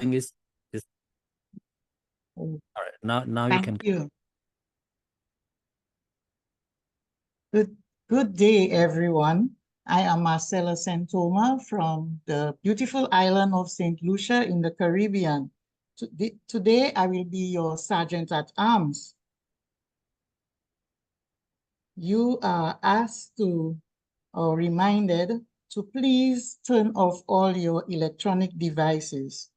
is all right. Now you can. Thank you. Good day, everyone. I am Marcela Santoma from the beautiful island of St. Lucia in the Caribbean. Today, I will be your Sergeant at Arms. You are asked to, or reminded, to please turn off all your electronic devices.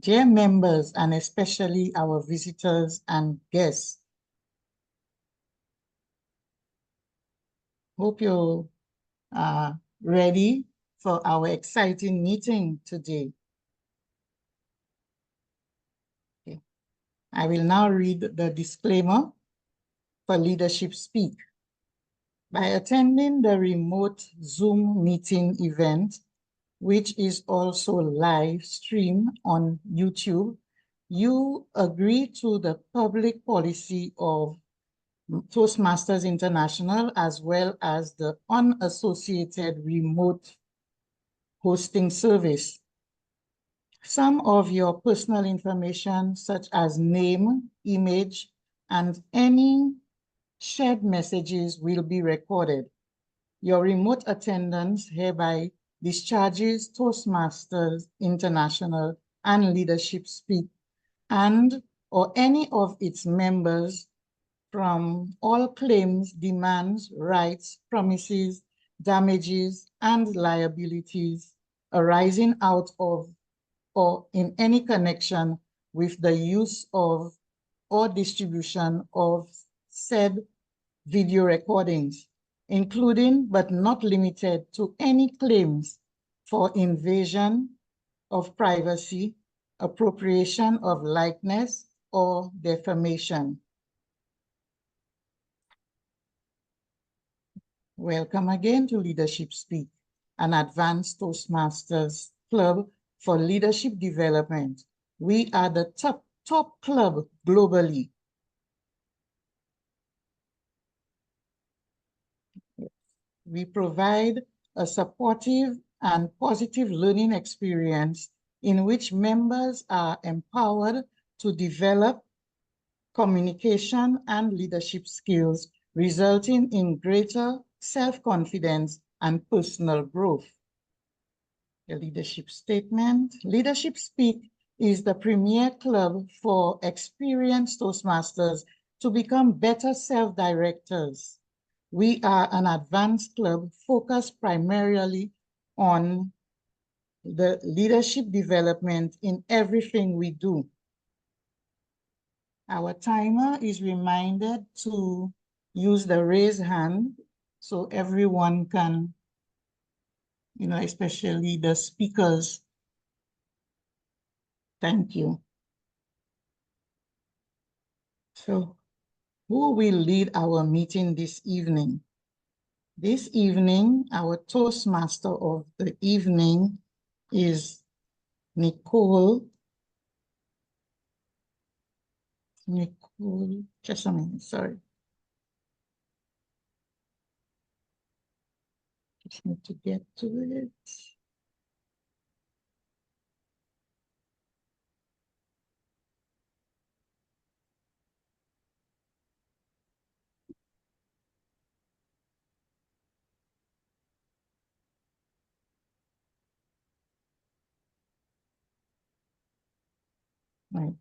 Dear members, and especially our visitors and guests, hope you are ready for our exciting meeting today. Okay. I will now read the disclaimer for Leadership Speak. By attending the remote Zoom meeting event, which is also live streamed on YouTube, you agree to the public policy of Toastmasters International, as well as the unassociated remote hosting service. Some of your personal information, such as name, image, and any shared messages will be recorded. Your remote attendance hereby discharges Toastmasters International and Leadership Speak and or any of its members from all claims, demands, rights, promises, damages, and liabilities arising out of or in any connection with the use of or distribution of said video recordings, including but not limited to any claims for invasion of privacy, appropriation of likeness, or defamation. Welcome again to Leadership Speak, an advanced Toastmasters club for leadership development. We are the top club globally. We provide a supportive and positive learning experience in which members are empowered to develop communication and leadership skills, resulting in greater self-confidence and personal growth. The leadership statement. Leadership Speak is the premier club for experienced Toastmasters to become better self-directors. We are an advanced club focused primarily on the leadership development in everything we do. Our timer is reminded to use the raise hand so everyone can, especially the speakers. Thank you. So, who will lead our meeting this evening? This evening, our Toastmaster of the evening is Nicole. Nicole, just a minute, sorry. Just need to get to it. Right.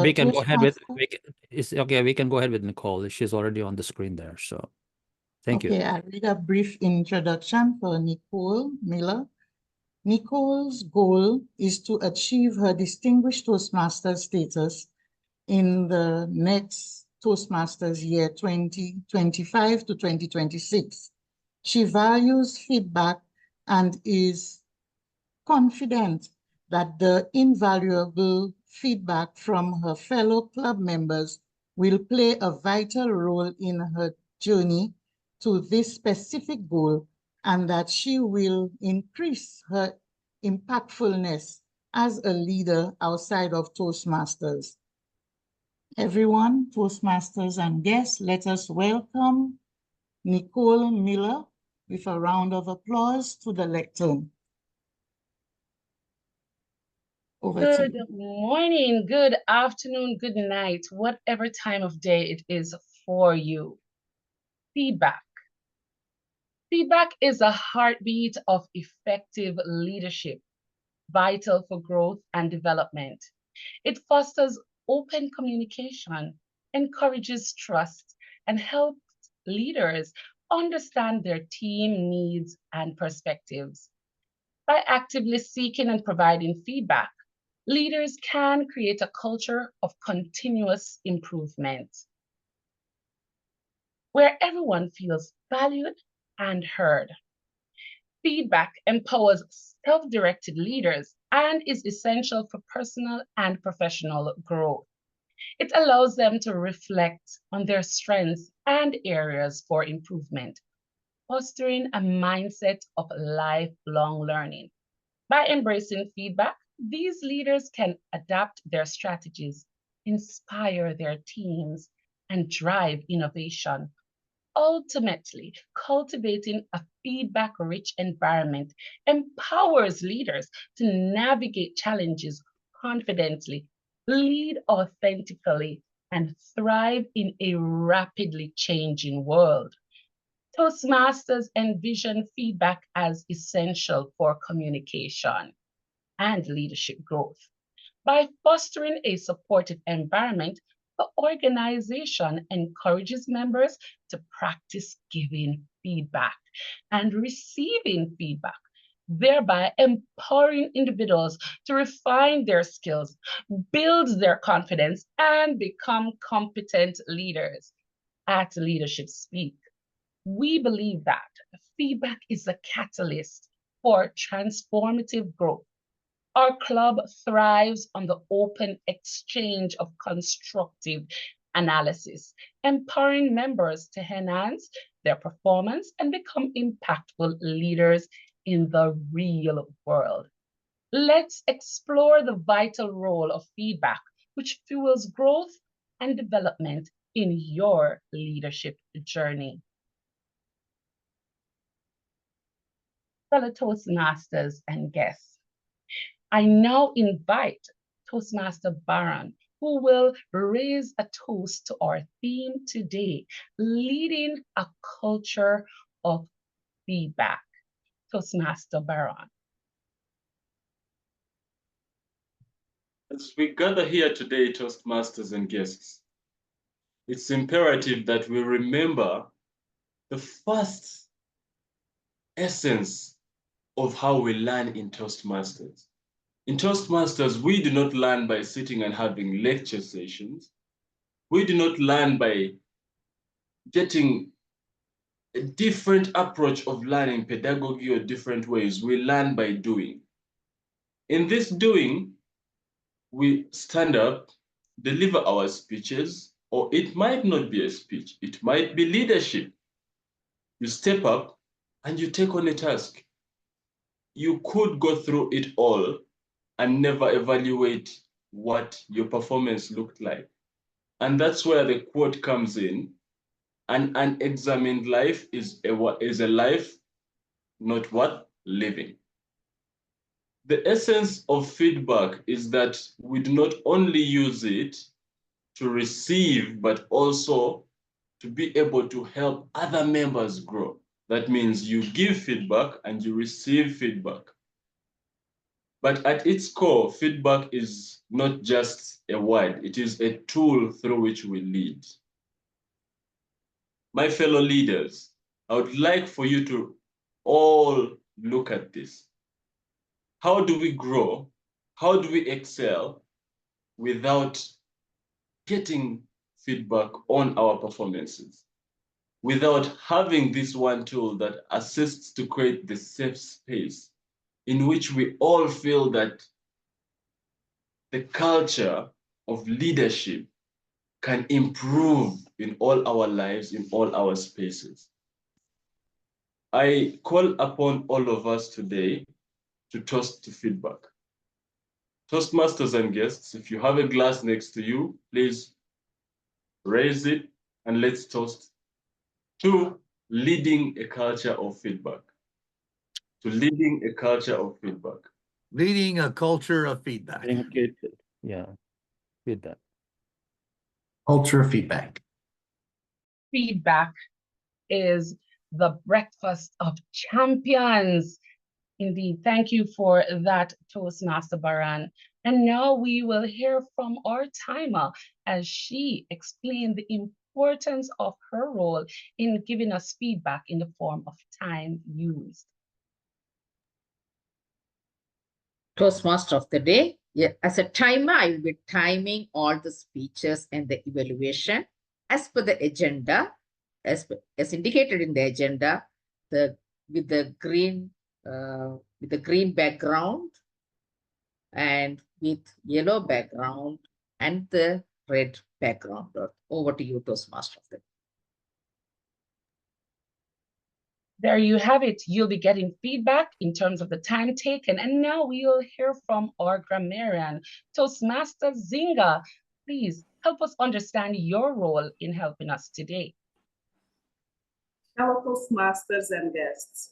We can go ahead with we can go ahead with Nicole. She's already on the screen there. So thank you. Okay, I read a brief introduction for Nicole Miller. Nicole's goal is to achieve her distinguished Toastmaster status in the next Toastmasters year 2025 to 2026. She values feedback and is confident that the invaluable feedback from her fellow club members will play a vital role in her journey to this specific goal, and that she will increase her impactfulness as a leader outside of Toastmasters. Everyone, Toastmasters and guests, let us welcome Nicole Miller with a round of applause to the lectern. Over to Good you. morning, good afternoon, good night, whatever time of day it is for you. Feedback. Feedback is a heartbeat of effective leadership, vital for growth and development. It fosters open communication, encourages trust, and helps leaders understand their team needs and perspectives. By actively seeking and providing feedback, leaders can create a culture of continuous improvement where everyone feels valued and heard. Feedback empowers self directed leaders and is essential for personal and professional growth. It allows them to reflect on their strengths and areas for improvement, fostering a mindset of lifelong learning. By embracing feedback, these leaders can adapt their strategies, inspire their teams, and drive innovation. Ultimately, cultivating a feedback rich environment empowers leaders to navigate challenges confidently, lead authentically, and thrive in a rapidly changing world. Toastmasters envision feedback as essential for communication and leadership growth. By fostering a supportive environment, the organization encourages members to practice giving feedback and receiving feedback, thereby empowering individuals to refine their skills, build their confidence, and become competent leaders. At Leadership Speak, we believe that feedback is a catalyst for transformative growth. Our club thrives on the open exchange of constructive analysis, empowering members to enhance their performance and become impactful leaders in the real world. Let's explore the vital role of feedback, which fuels growth and development in your leadership journey. Fellow Toastmasters and guests, I now invite Toastmaster Baron, who will raise a toast to our theme today, leading a culture of feedback. Toastmaster Baron. As we gather here today, Toastmasters and guests, it's imperative that we remember the first essence of how we learn in Toastmasters. In Toastmasters, we do not learn by sitting and having lecture sessions. We do not learn by getting a different approach of learning, pedagogy or different ways. We learn by doing. In this doing, we stand up, deliver our speeches, or it might not be a speech, it might be leadership. You step up and you take on a task. You could go through it all and never evaluate what your performance looked like. And that's where the quote comes in. An unexamined life is a life not worth living. The essence of feedback is that we do not only use it to receive, but also to be able to help other members grow. That means you give feedback and you receive feedback. But at its core, feedback is not just a word, it is a tool through which we lead. My fellow leaders, I would like for you to all look at this. How do we grow? How do we excel without getting feedback on our performances? Without having this one tool that assists to create the safe space in which we all feel that the culture of leadership can improve in all our lives, in all our spaces. I call upon all of us today to toast to feedback. Toastmasters and guests, if you have a glass next to you, please raise it and let's toast to leading a culture of feedback. To leading a culture of feedback. Leading a culture of feedback. Yeah, feedback. Culture of feedback. Feedback is the breakfast of champions. Indeed, thank you for that, Toastmaster Baran. And now we will hear from our timer as she explained the importance of her role in giving us feedback in the form of time used. Toastmaster of the day. Yeah, as a timer, I will be timing all the speeches and the evaluation as per the agenda, as indicated in the agenda, with the green background and with yellow background and the red background. Over to you, Toastmaster of the day. There you have it. You'll be getting feedback in terms of the time taken. And now we'll hear from our grammarian, Toastmaster Zinga. Please help us understand your role in helping us today. Fellow Toastmasters and guests.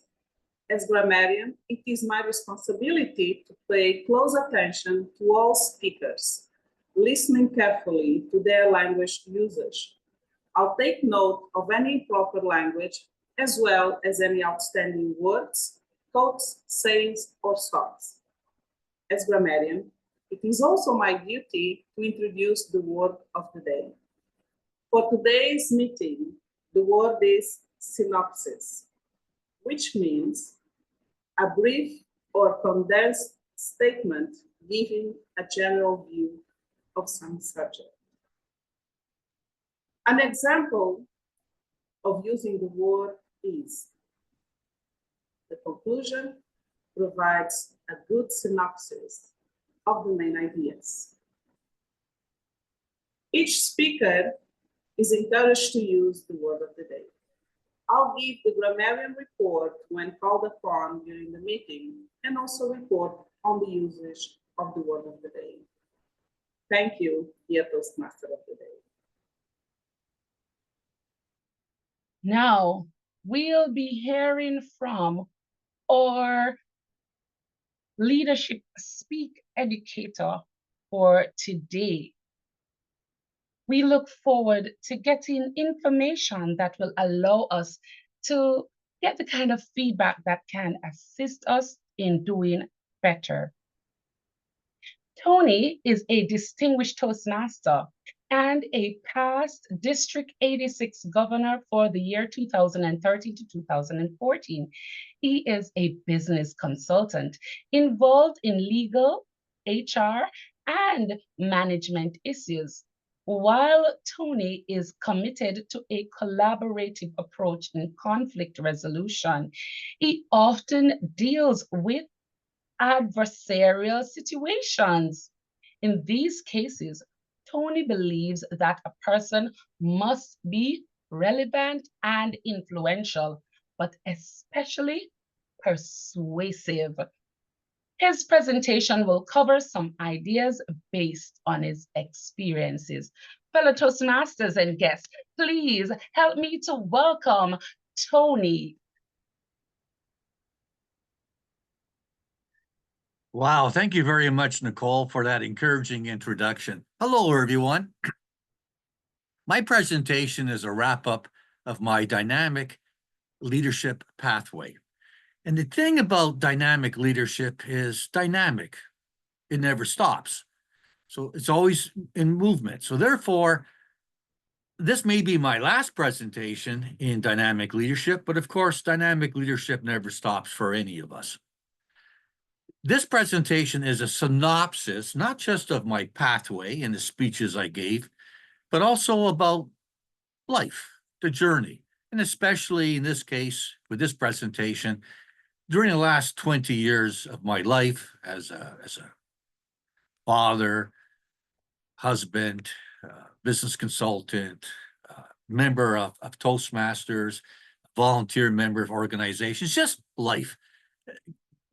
As grammarian, it is my responsibility to pay close attention to all speakers, listening carefully to their language usage. I'll take note of any improper language, as well as any outstanding words, quotes, sayings, or songs. As grammarian, it is also my duty to introduce the word of the day. For today's meeting, the word is synopsis, which means a brief or condensed statement giving a general view of some subject. An example of using the word is the conclusion provides a good synopsis of the main ideas. Each speaker is encouraged to use the word of the day. I'll give the grammarian report when called upon during the meeting and also report on the usage of the word of the day. Thank you, dear Toastmaster of the day. Now, we'll be hearing from our leadership speak educator for today. We look forward to getting information that will allow us to get the kind of feedback that can assist us in doing better. Tony is a distinguished Toastmaster and a past District 86 governor for the year 2013 to 2014. He is a business consultant involved in legal, HR, and management issues. While Tony is committed to a collaborative approach in conflict resolution, he often deals with adversarial situations. In these cases, Tony believes that a person must be relevant and influential, but especially persuasive. His presentation will cover some ideas based on his experiences. Fellow Toastmasters and guests, please help me to welcome Tony. Wow, thank you very much, Nicole, for that encouraging introduction. Hello, everyone. My presentation is a wrap-up of my dynamic leadership pathway. And the thing about dynamic leadership is dynamic. It never stops. So it's always in movement. So therefore, this may be my last presentation in dynamic leadership, but of course, dynamic leadership never stops for any of us. This presentation is a synopsis, not just of my pathway and the speeches I gave, but also about life, the journey, and especially in this case, with this presentation, during the last 20 years of my life as a father, husband, business consultant, member of Toastmasters, volunteer member of organizations, just life,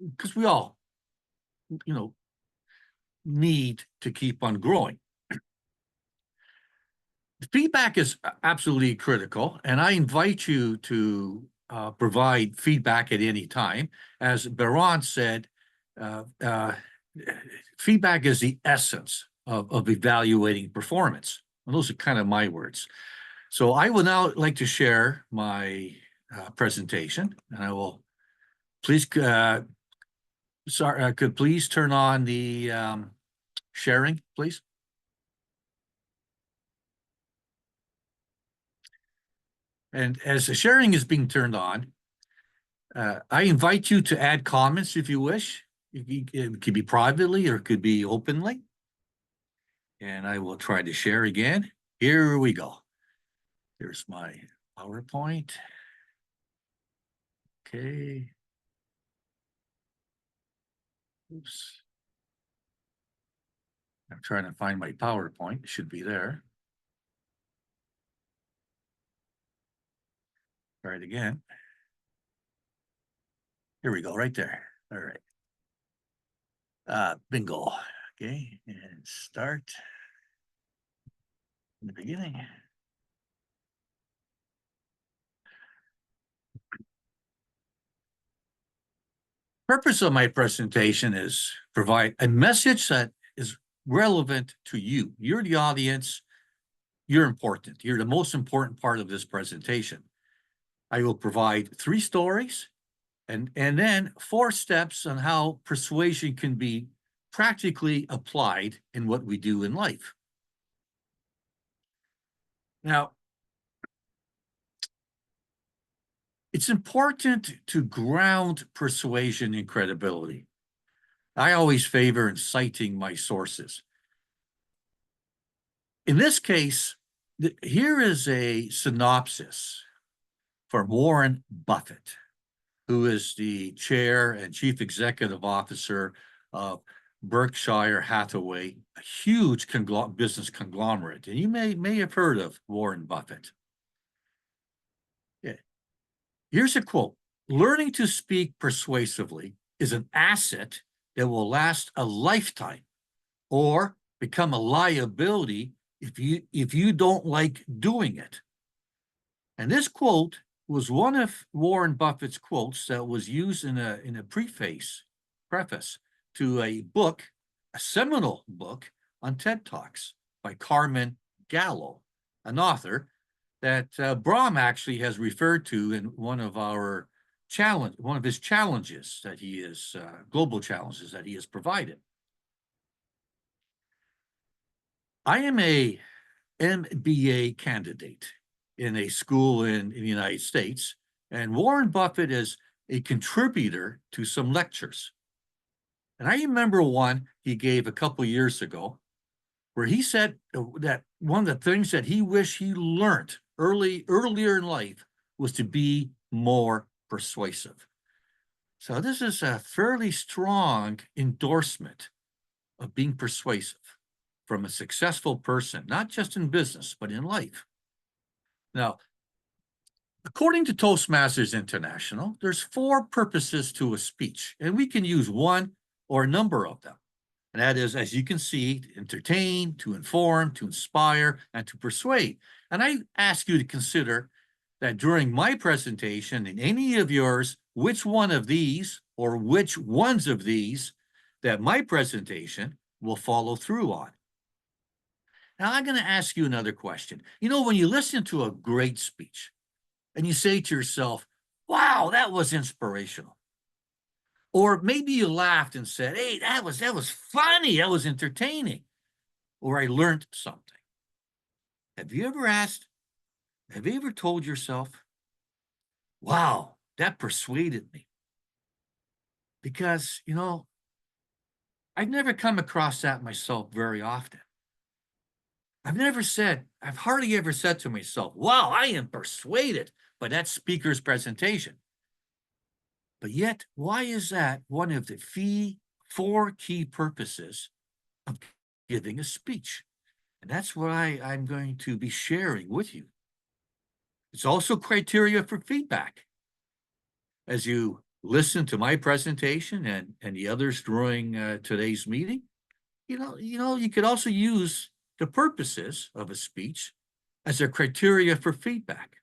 because we all, need to keep on growing. The feedback is absolutely critical, and I invite you to provide feedback at any time. As Baran said, feedback is the essence of evaluating performance. And those are kind of my words. So I would now like to share my presentation, and I will please, could please turn on the sharing, please. And as the sharing is being turned on, I invite you to add comments if you wish. It could be privately or it could be openly. And I will try to share again. Here we go. Here's my PowerPoint. Okay. Oops. I'm trying to find my PowerPoint. It should be there. Try it again. Here we go, right there. All right. Bingo. Okay, and start in the beginning. Purpose of my presentation is provide a message that is relevant to you. You're the audience. You're important. You're the most important part of this presentation. I will provide 3 stories and then 4 steps on how persuasion can be practically applied in what we do in life. Now, it's important to ground persuasion in credibility. I always favor in citing my sources. In this case, here is a synopsis from Warren Buffett, who is the chair and chief executive officer of Berkshire Hathaway, a huge business conglomerate. And you may have heard of Warren Buffett. Yeah. Here's a quote: "Learning to speak persuasively is an asset that will last a lifetime or become a liability if you don't like doing it." And this quote was one of Warren Buffett's quotes that was used in a preface to a book, a seminal book on TED Talks by Carmen Gallo, an author that Brahm actually has referred to in one of his challenges that he is, global challenges that he has provided. I am a MBA candidate in a school in the United States, and Warren Buffett is a contributor to some lectures. And I remember one he gave a couple years ago where he said that one of the things that he wished he learned earlier in life was to be more persuasive. So this is a fairly strong endorsement of being persuasive from a successful person, not just in business, but in life. Now, according to Toastmasters International, there's 4 purposes to a speech, and we can use one or a number of them. And that is, as you can see, to entertain, to inform, to inspire, and to persuade. And I ask you to consider that during my presentation and any of yours, which one of these or which ones of these that my presentation will follow through on. Now, I'm going to ask you another question. You know, when you listen to a great speech and you say to yourself, wow, that was inspirational. Or maybe you laughed and said, hey, that was funny, that was entertaining. Or I learned something. Have you ever told yourself, wow, that persuaded me? Because, you know, I've never come across that myself very often. I've hardly ever said to myself, wow, I am persuaded by that speaker's presentation. But yet, why is that one of the 4 key purposes of giving a speech? And that's what I'm going to be sharing with you. It's also criteria for feedback. As you listen to my presentation and the others during today's meeting, you could also use the purposes of a speech as a criteria for feedback.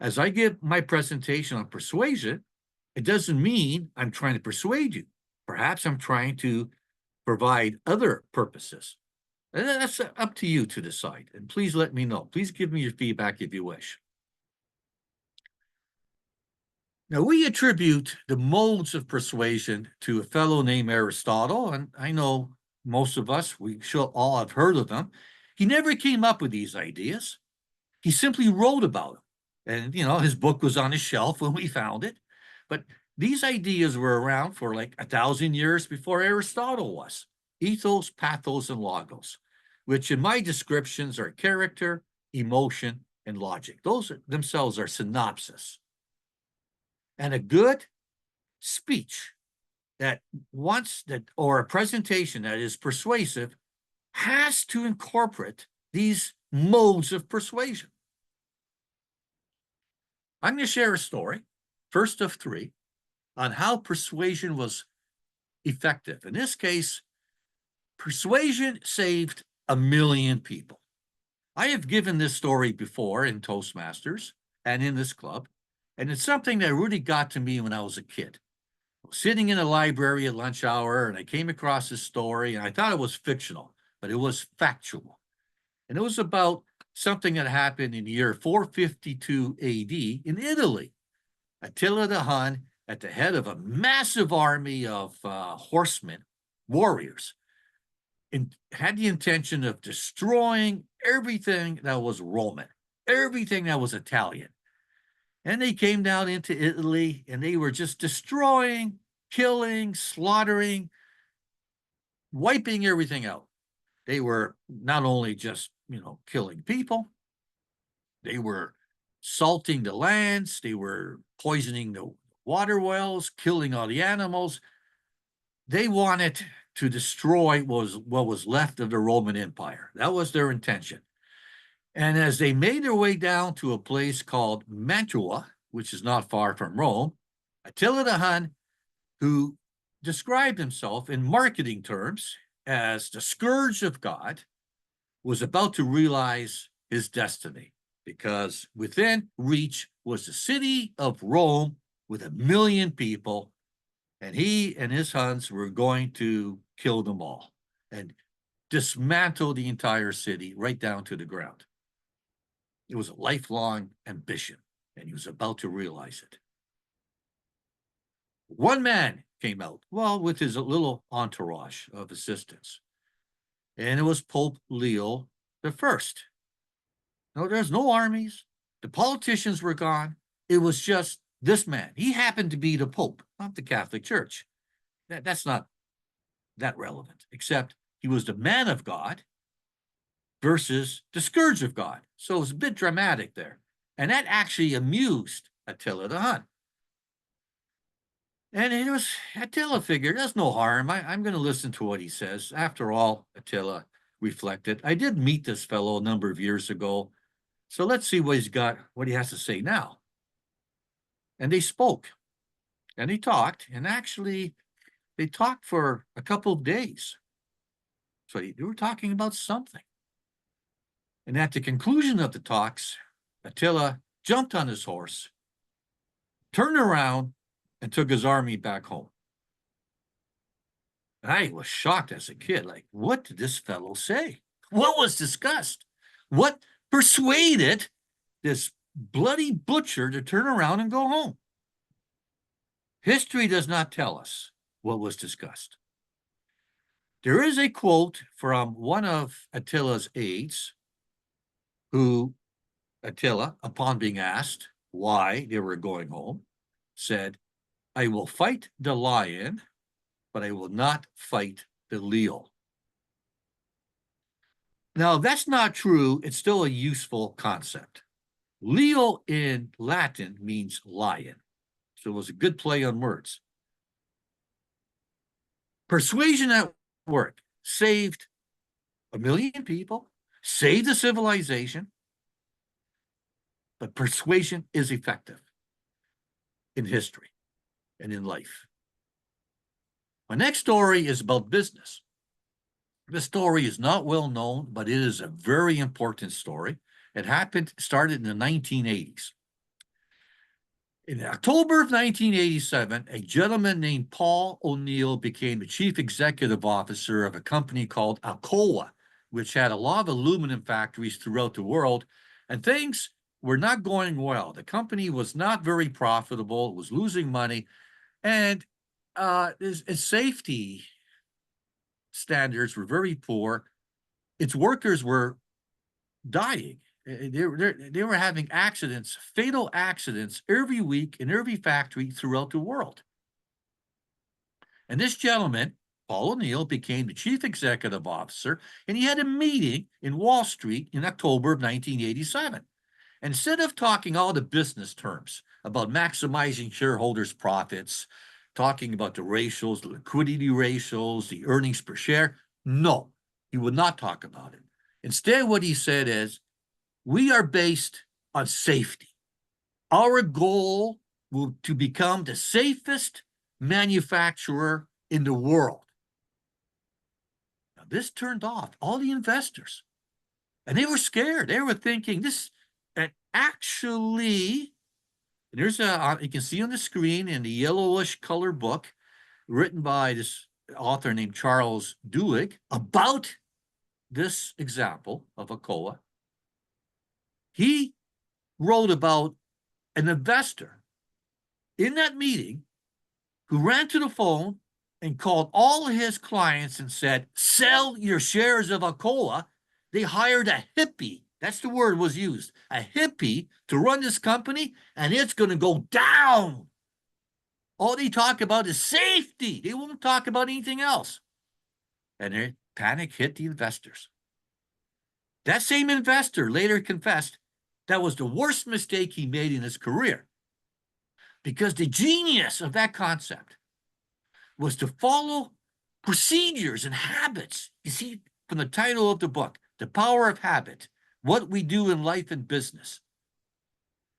As I give my presentation on persuasion, It doesn't mean I'm trying to persuade you. Perhaps I'm trying to provide other purposes. And that's up to you to decide. And please let me know. Please give me your feedback if you wish. Now, we attribute the modes of persuasion to a fellow named Aristotle, and I know most of us, we should all have heard of them. He never came up with these ideas. He simply wrote about them. And, his book was on his shelf when we found it. But these ideas were around for like 1,000 years before Aristotle was. Ethos, pathos, and logos, which in my descriptions are character, emotion, and logic. Those themselves are synopsis. And a good speech or a presentation that is persuasive has to incorporate these modes of persuasion. I'm going to share a story, first of 3, on how persuasion was effective. In this case, persuasion saved 1 million people. I have given this story before in Toastmasters and in this club, and it's something that really got to me when I was a kid. I was sitting in a library at lunch hour, and I came across this story, and I thought it was fictional, but it was factual. And it was about something that happened in the year 452 AD in Italy. Attila the Hun, at the head of a massive army of horsemen, warriors, had the intention of destroying everything that was Roman, everything that was Italian. And they came down into Italy, and they were just destroying, killing, slaughtering, wiping everything out. They were not only just, killing people, they were salting the lands, they were poisoning the water wells, killing all the animals. They wanted to destroy what was left of the Roman Empire. That was their intention. And as they made their way down to a place called Mantua, which is not far from Rome, Attila the Hun, who described himself in marketing terms as the scourge of God, was about to realize his destiny, because within reach was the city of Rome with 1 million people, and he and his Huns were going to kill them all and dismantle the entire city right down to the ground. It was a lifelong ambition, and he was about to realize it. One man came out, with his little entourage of assistants, and it was Pope Leo I. No, there's no armies. The politicians were gone. It was just this man. He happened to be the Pope, not the Catholic Church. That's not that relevant, except he was the man of God versus the scourge of God. So it was a bit dramatic there. And that actually amused Attila the Hun. And Attila figured, there's no harm. I'm going to listen to what he says. After all, Attila reflected, I did meet this fellow a number of years ago. So let's see what he has to say now. And they spoke, and they talked, and actually they talked for a couple of days. So they were talking about something. And at the conclusion of the talks, Attila jumped on his horse, turned around, and took his army back home. I was shocked as a kid, like, what did this fellow say? What was discussed? What persuaded this bloody butcher to turn around and go home? History does not tell us what was discussed. There is a quote from one of Attila's aides, who Attila, upon being asked why they were going home, said, I will fight the lion, but I will not fight the Leo. Now, that's not true. It's still a useful concept. Leo in Latin means lion. So it was a good play on words. Persuasion at work saved 1 million people, saved a civilization, but persuasion is effective in history and in life. My next story is about business. This story is not well known, but it is a very important story. It started in the 1980s. In October of 1987, a gentleman named Paul O'Neill became the chief executive officer of a company called Ochola, which had a lot of aluminum factories throughout the world, and things were not going well. The company was not very profitable, it was losing money, and its safety standards were very poor. Its workers were dying. They were having accidents, fatal accidents, every week in every factory throughout the world. And this gentleman, Paul O'Neill, became the chief executive officer, and he had a meeting in Wall Street in October of 1987. Instead of talking all the business terms about maximizing shareholders' profits, talking about the ratios, the liquidity ratios, the earnings per share, no, he would not talk about it. Instead, what he said is, we are based on safety. Our goal will to become the safest manufacturer in the world. Now, this turned off all the investors, and they were scared. They were thinking this, and actually, there's you can see on the screen in the yellowish color book written by this author named Charles Duhigg about this example of Ochola. He wrote about an investor in that meeting who ran to the phone and called all of his clients and said, sell your shares of Ochola. They hired a hippie. That's the word was used, a hippie to run this company, and it's going to go down. All they talk about is safety. They won't talk about anything else. And their panic hit the investors. That same investor later confessed that was the worst mistake he made in his career, because the genius of that concept was to follow procedures and habits. You see, from the title of the book, The Power of Habit, what we do in life and business,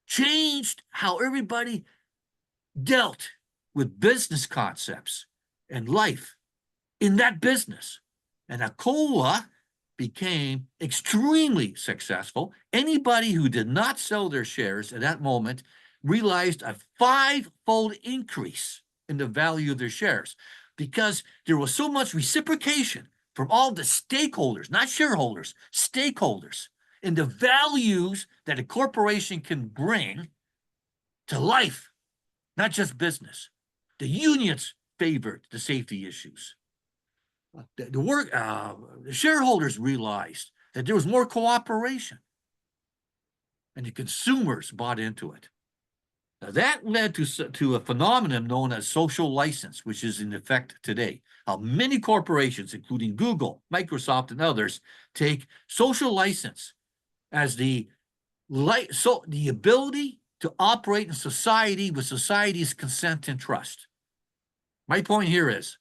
changed how everybody dealt with business concepts and life in that business. And Ochola became extremely successful. Anybody who did not sell their shares at that moment realized a 5-fold increase in the value of their shares, because there was so much reciprocation from all the stakeholders, not shareholders, stakeholders, in the values that a corporation can bring to life, not just business. The unions favored the safety issues. The shareholders realized that there was more cooperation, and the consumers bought into it. Now, that led to a phenomenon known as social license, which is in effect today. How many corporations, including Google, Microsoft, and others, take social license as the ability to operate in society with society's consent and trust. My point here is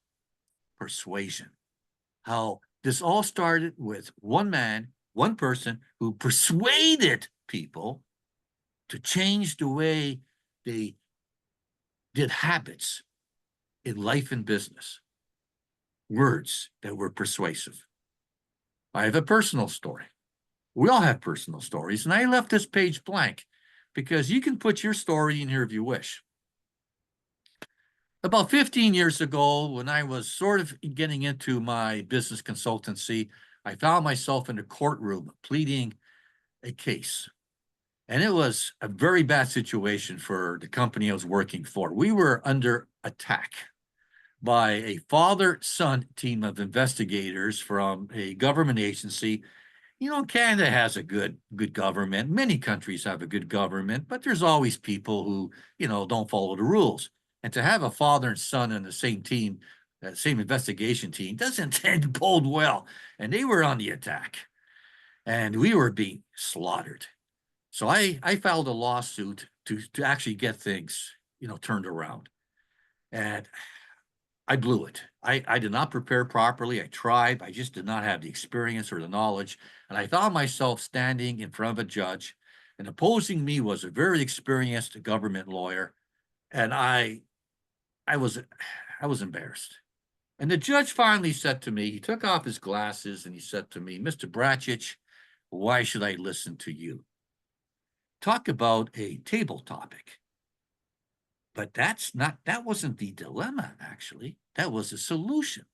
persuasion. How this all started with one man, one person who persuaded people to change the way they did habits in life and business. Words that were persuasive. I have a personal story. We all have personal stories, and I left this page blank because you can put your story in here if you wish. About 15 years ago, when I was sort of getting into my business consultancy, I found myself in a courtroom pleading a case. And it was a very bad situation for the company I was working for. We were under attack by a father-son team of investigators from a government agency. You know, Canada has a good government. Many countries have a good government, but there's always people who, you know, don't follow the rules. And to have a father and son on the same team, that same investigation team, doesn't tend to bode well. And they were on the attack, and we were being slaughtered. So I filed a lawsuit to actually get things, you know, turned around. And I blew it. I did not prepare properly. I tried. I just did not have the experience or the knowledge. And I found myself standing in front of a judge, and opposing me was a very experienced government lawyer. And I was embarrassed. And the judge finally said to me, he took off his glasses and he said to me, Mr. Bratschitsch, why should I listen to you? Talk about a table topic. But that wasn't the dilemma, actually. That was the solution.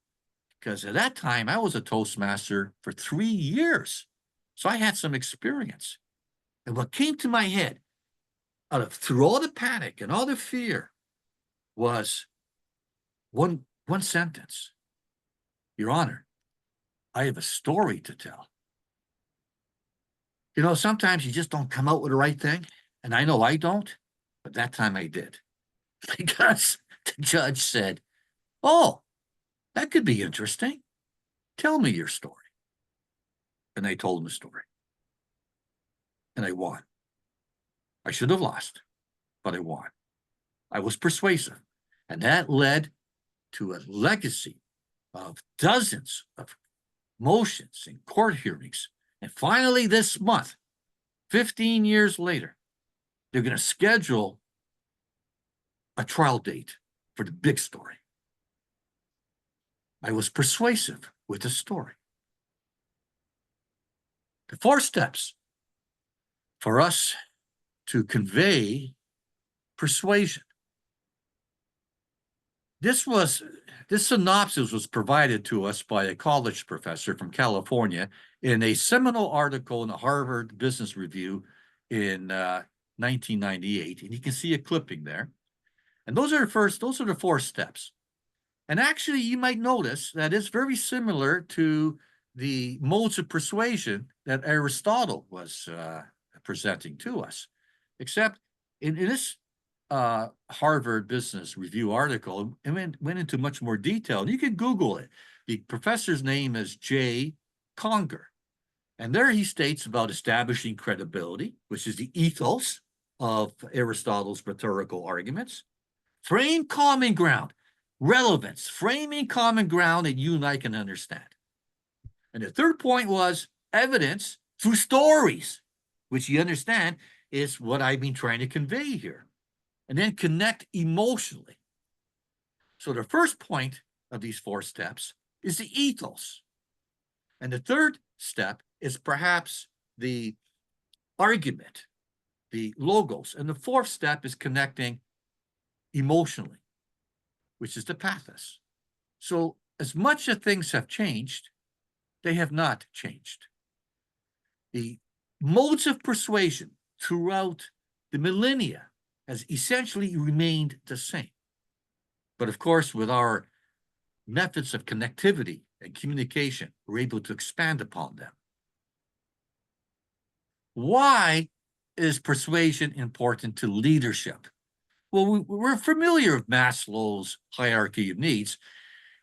Because at that time, I was a Toastmaster for 3 years. So I had some experience. And what came to my head, through all the panic and all the fear, was one sentence. Your Honor, I have a story to tell. You know, sometimes you just don't come out with the right thing. And I know I don't, but that time I did. Because the judge said, oh, that could be interesting. Tell me your story. And I told him the story. And I won. I should have lost, but I won. I was persuasive. And that led to a legacy of dozens of motions and court hearings. And finally, this month, 15 years later, they're going to schedule a trial date for the big story. I was persuasive with the story. The 4 steps for us to convey persuasion. This synopsis was provided to us by a college professor from California in a seminal article in the Harvard Business Review in 1998. And you can see a clipping there. And those are the 4 steps. And actually, you might notice that it's very similar to the modes of persuasion that Aristotle was presenting to us, except in this Harvard Business Review article, it went into much more detail. And you can Google it. The professor's name is J. Conger. And there he states about establishing credibility, which is the ethos of Aristotle's rhetorical arguments. Frame common ground, relevance, framing common ground that you and I can understand. And the third point was evidence through stories, which you understand is what I've been trying to convey here. And then connect emotionally. So the first point of these 4 steps is the ethos. And the third step is perhaps the argument, the logos. And the 4th step is connecting emotionally, which is the pathos. So as much as things have changed, they have not changed. The modes of persuasion throughout the millennia has essentially remained the same. But of course, with our methods of connectivity and communication, we're able to expand upon them. Why is persuasion important to leadership? Well, we're familiar with Maslow's hierarchy of needs,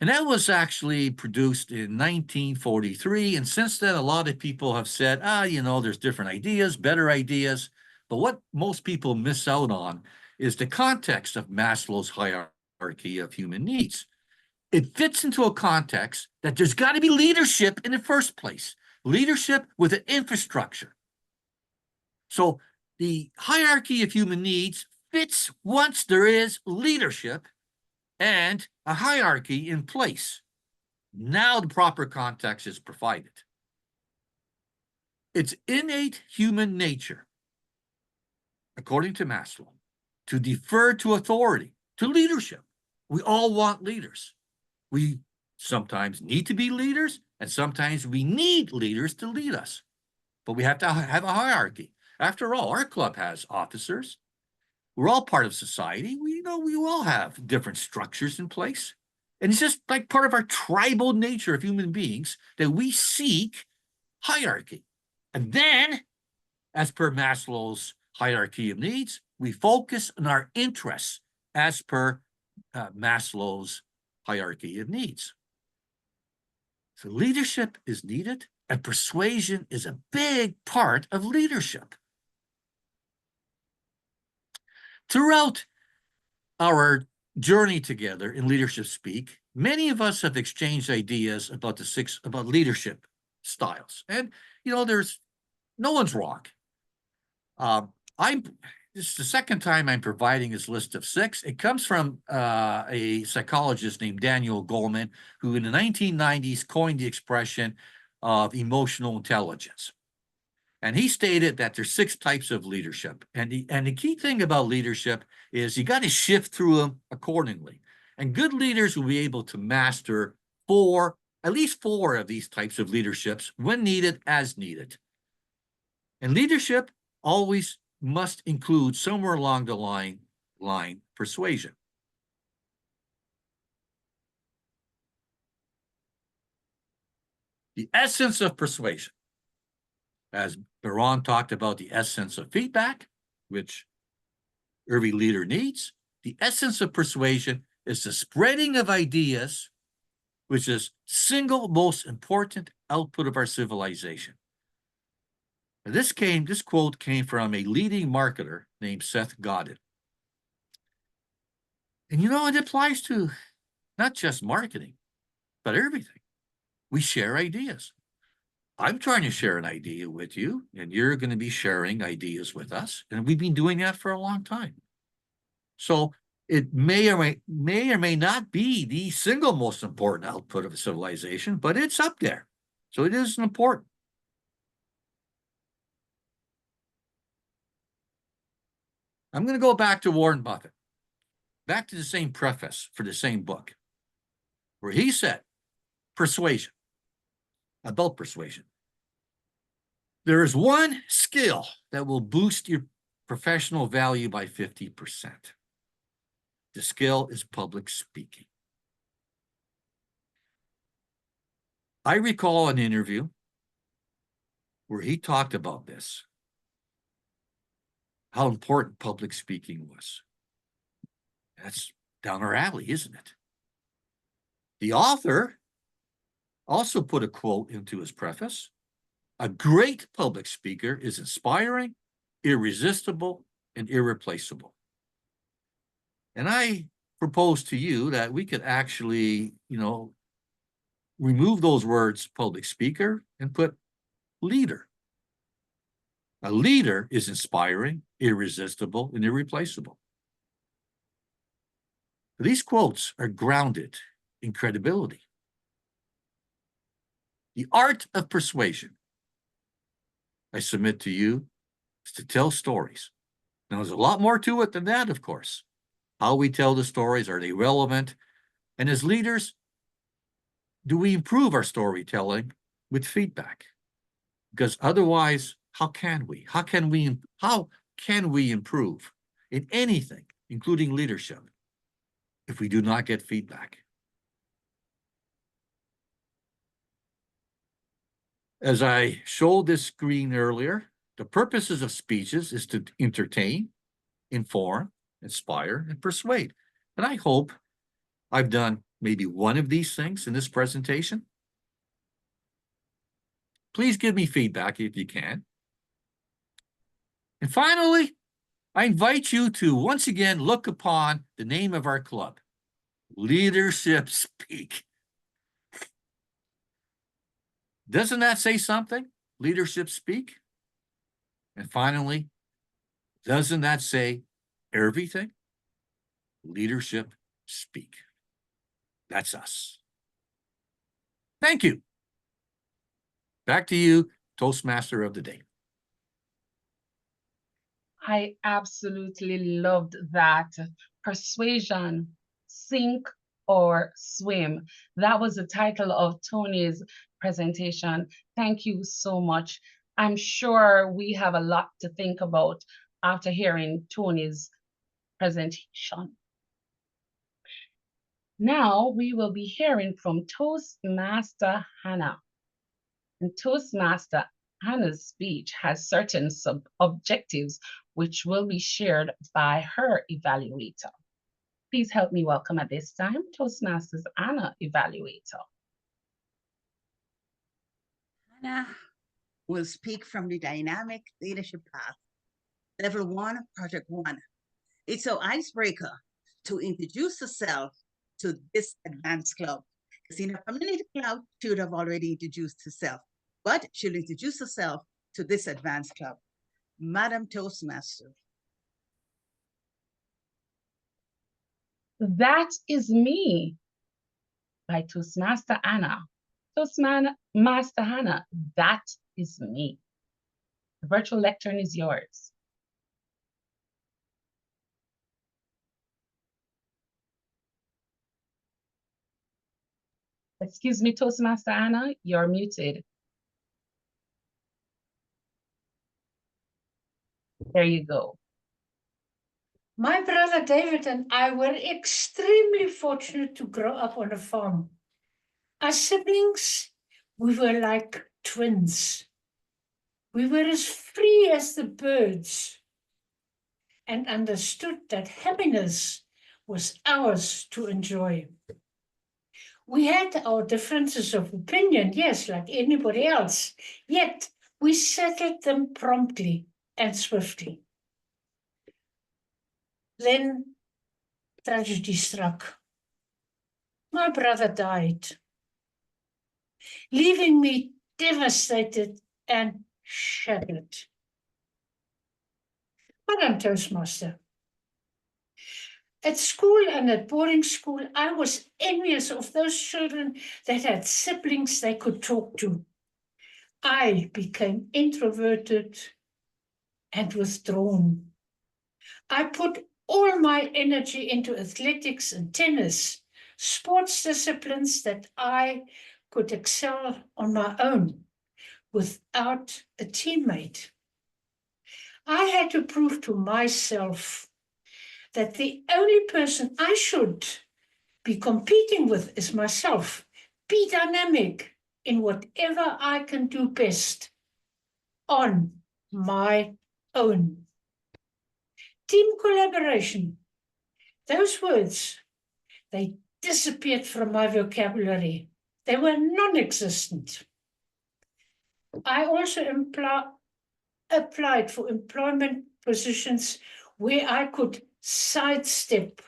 and that was actually produced in 1943. And since then, a lot of people have said, there's different ideas, better ideas. But what most people miss out on is the context of Maslow's hierarchy of human needs. It fits into a context that there's got to be leadership in the first place, leadership with an infrastructure. So the hierarchy of human needs fits once there is leadership and a hierarchy in place. Now the proper context is provided. It's innate human nature, according to Maslow, to defer to authority, to leadership. We all want leaders. We sometimes need to be leaders, and sometimes we need leaders to lead us. But we have to have a hierarchy. After all, our club has officers. We're all part of society. We all have different structures in place. And it's just like part of our tribal nature of human beings that we seek hierarchy. And then, as per Maslow's hierarchy of needs, we focus on our interests as per Maslow's hierarchy of needs. So leadership is needed, and persuasion is a big part of leadership. Throughout our journey together in leadership speak, many of us have exchanged ideas about about leadership styles. And, there's no one's wrong. This is the second time I'm providing this list of 6. It comes from a psychologist named Daniel Goleman, who in the 1990s coined the expression of emotional intelligence. And he stated that there's 6 types of leadership. And the key thing about leadership is you got to shift through them accordingly. And good leaders will be able to master at least four of these types of leaderships when needed, as needed. And leadership always must include somewhere along the line persuasion. The essence of persuasion. As Baron talked about the essence of feedback, which every leader needs, the essence of persuasion is the spreading of ideas, which is the single most important output of our civilization. And this quote came from a leading marketer named Seth Godin. And you know, it applies to not just marketing, but everything. We share ideas. I'm trying to share an idea with you, and you're going to be sharing ideas with us. And we've been doing that for a long time. So it may or may not be the single most important output of a civilization, but it's up there. So it is important. I'm going to go back to Warren Buffett, back to the same preface for the same book, where he said, persuasion, about persuasion. There is one skill that will boost your professional value by 50%. The skill is public speaking. I recall an interview where he talked about this, how important public speaking was. That's down our alley, isn't it? The author also put a quote into his preface. A great public speaker is inspiring, irresistible, and irreplaceable. And I propose to you that we could actually, remove those words public speaker and put leader. A leader is inspiring, irresistible, and irreplaceable. These quotes are grounded in credibility. The art of persuasion, I submit to you, is to tell stories. Now, there's a lot more to it than that, of course. How we tell the stories, are they relevant? And as leaders, do we improve our storytelling with feedback? Because otherwise, how can we? How can we improve in anything, including leadership, if we do not get feedback? As I showed this screen earlier, the purposes of speeches is to entertain, inform, inspire, and persuade. And I hope I've done maybe one of these things in this presentation. Please give me feedback if you can. And finally, I invite you to once again look upon the name of our club, Leadership Speak. Doesn't that say something? Leadership Speak. And finally, doesn't that say everything? Leadership Speak. That's us. Thank you. Back to you, Toastmaster of the Day. I absolutely loved that. Persuasion, sink or swim. That was the title of Tony's presentation. Thank you so much. I'm sure we have a lot to think about after hearing Tony's presentation. Now we will be hearing from Toastmaster Hannah. And Toastmaster Hannah's speech has certain sub-objectives which will be shared by her evaluator. Please help me welcome at this time Toastmasters Hannah, evaluator. Hannah will speak from the dynamic leadership path, level 1, project 1. It's an icebreaker to introduce herself to this advanced club. Because in a community club, she would have already introduced herself, but she'll introduce herself to this advanced club. Madam Toastmaster. That is me by Toastmaster Hannah. Toastmaster Hannah, that is me. The virtual lectern is yours. Excuse me, Toastmaster Anna, you're muted. There you go. My brother David and I were extremely fortunate to grow up on a farm. As siblings, we were like twins. We were as free as the birds and understood that happiness was ours to enjoy. We had our differences of opinion, yes, like anybody else, yet we settled them promptly and swiftly. Then tragedy struck. My brother died, leaving me devastated and shattered. But I'm Toastmaster. At school and at boarding school, I was envious of those children that had siblings they could talk to. I became introverted and withdrawn. I put all my energy into athletics and tennis, sports disciplines that I could excel on my own without a teammate. I had to prove to myself that the only person I should be competing with is myself. Be dynamic in whatever I can do best on my own. Team collaboration, those words, they disappeared from my vocabulary. They were non-existent. I also applied for employment positions where I could sidestep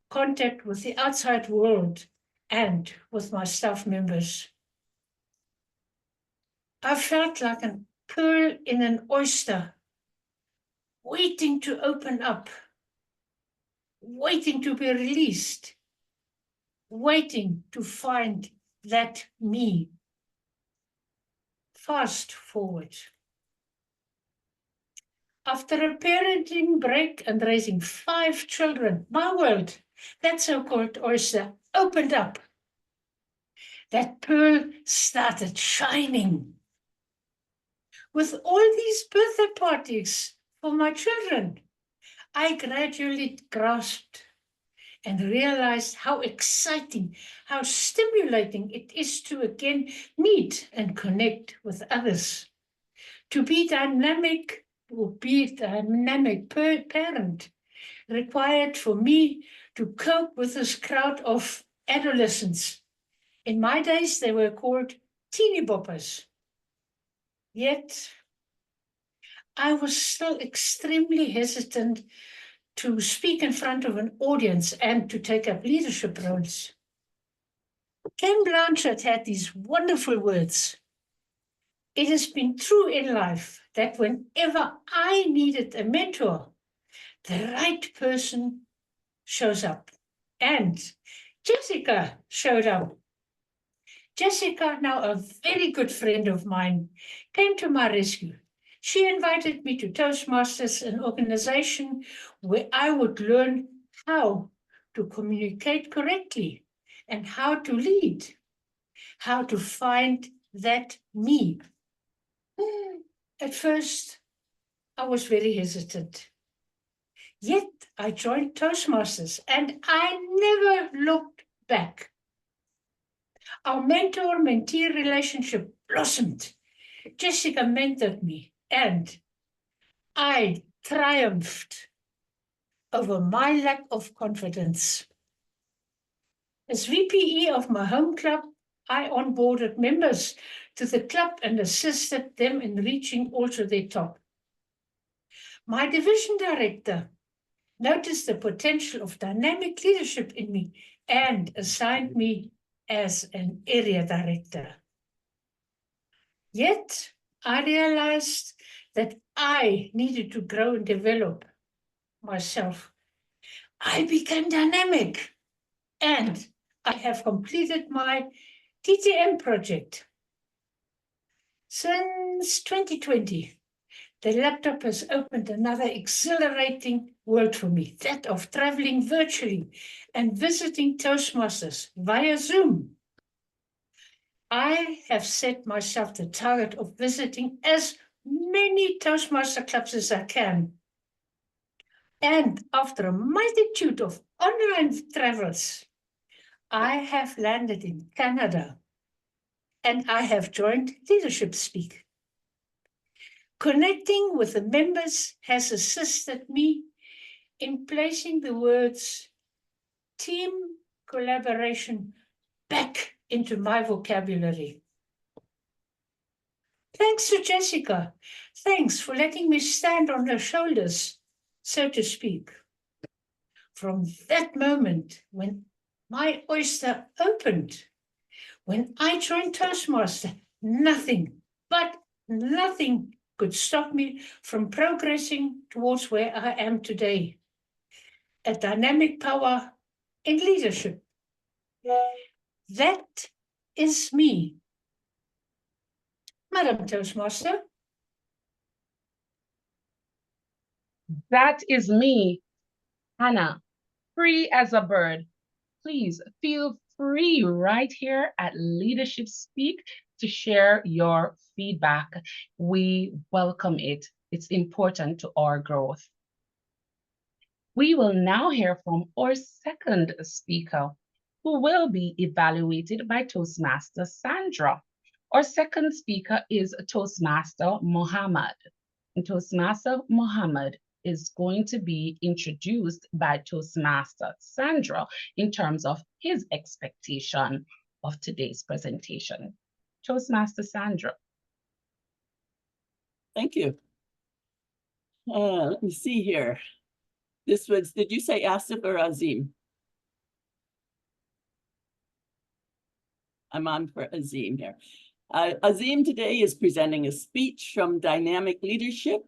contact with the outside world and with my staff members. I felt like a pearl in an oyster, waiting to open up, waiting to be released, waiting to find that me. Fast forward. After a parenting break and raising 5 children, my world, that so-called oyster, opened up. That pearl started shining. With all these birthday parties for my children, I gradually grasped and realized how exciting, how stimulating it is to again meet and connect with others. To be dynamic or be a dynamic parent required for me to cope with this crowd of adolescents. In my days, they were called teeny boppers. Yet, I was still extremely hesitant to speak in front of an audience and to take up leadership roles. Ken Blanchard had these wonderful words. It has been true in life that whenever I needed a mentor, the right person shows up. And Jessica showed up. Jessica, now a very good friend of mine, came to my rescue. She invited me to Toastmasters, an organization where I would learn how to communicate correctly and how to lead, how to find that me. At first, I was very hesitant. Yet I joined Toastmasters and I never looked back. Our mentor-mentee relationship blossomed. Jessica mentored me and I triumphed over my lack of confidence. As VPE of my home club, I onboarded members to the club and assisted them in reaching also their top. My division director noticed the potential of dynamic leadership in me and assigned me as an area director. Yet, I realized that I needed to grow and develop myself. I became dynamic and I have completed my TTM project. Since 2020, the laptop has opened another exhilarating world for me, that of traveling virtually and visiting Toastmasters via Zoom. I have set myself the target of visiting as many Toastmaster clubs as I can. And after a multitude of online travels, I have landed in Canada and I have joined Leadership Speak. Connecting with the members has assisted me in placing the words team collaboration back into my vocabulary. Thanks to Jessica. Thanks for letting me stand on her shoulders, so to speak. From that moment when my oyster opened, when I joined Toastmaster, nothing, but nothing could stop me from progressing towards where I am today. A dynamic power in leadership. That is me. Madam Toastmaster. That is me, Hannah, free as a bird. Please feel free right here at Leadership Speak to share your feedback. We welcome it. It's important to our growth. We will now hear from our second speaker, who will be evaluated by Toastmaster Sandra. Our second speaker is Toastmaster Muhammad. And Toastmaster Muhammad is going to be introduced by Toastmaster Sandra in terms of his expectation of today's presentation. Toastmaster Sandra. Thank you. Let me see here. This was, did you say Asif or Azim? I'm on for Azim here. Azim today is presenting a speech from Dynamic Leadership,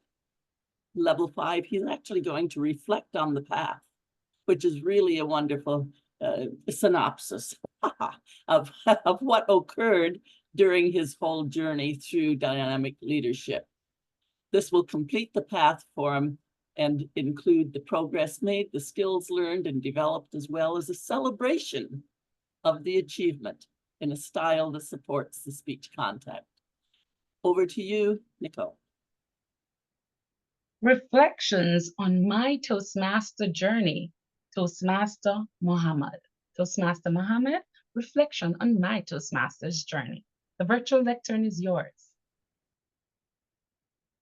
Level 5. He's actually going to reflect on the path, which is really a wonderful synopsis of what occurred during his whole journey through Dynamic Leadership. This will complete the path for him and include the progress made, the skills learned and developed, as well as a celebration of the achievement in a style that supports the speech content. Over to you, Nicole. Reflections on my Toastmaster journey, Toastmaster Muhammad. Toastmaster Muhammad, reflection on my Toastmasters journey. The virtual lectern is yours.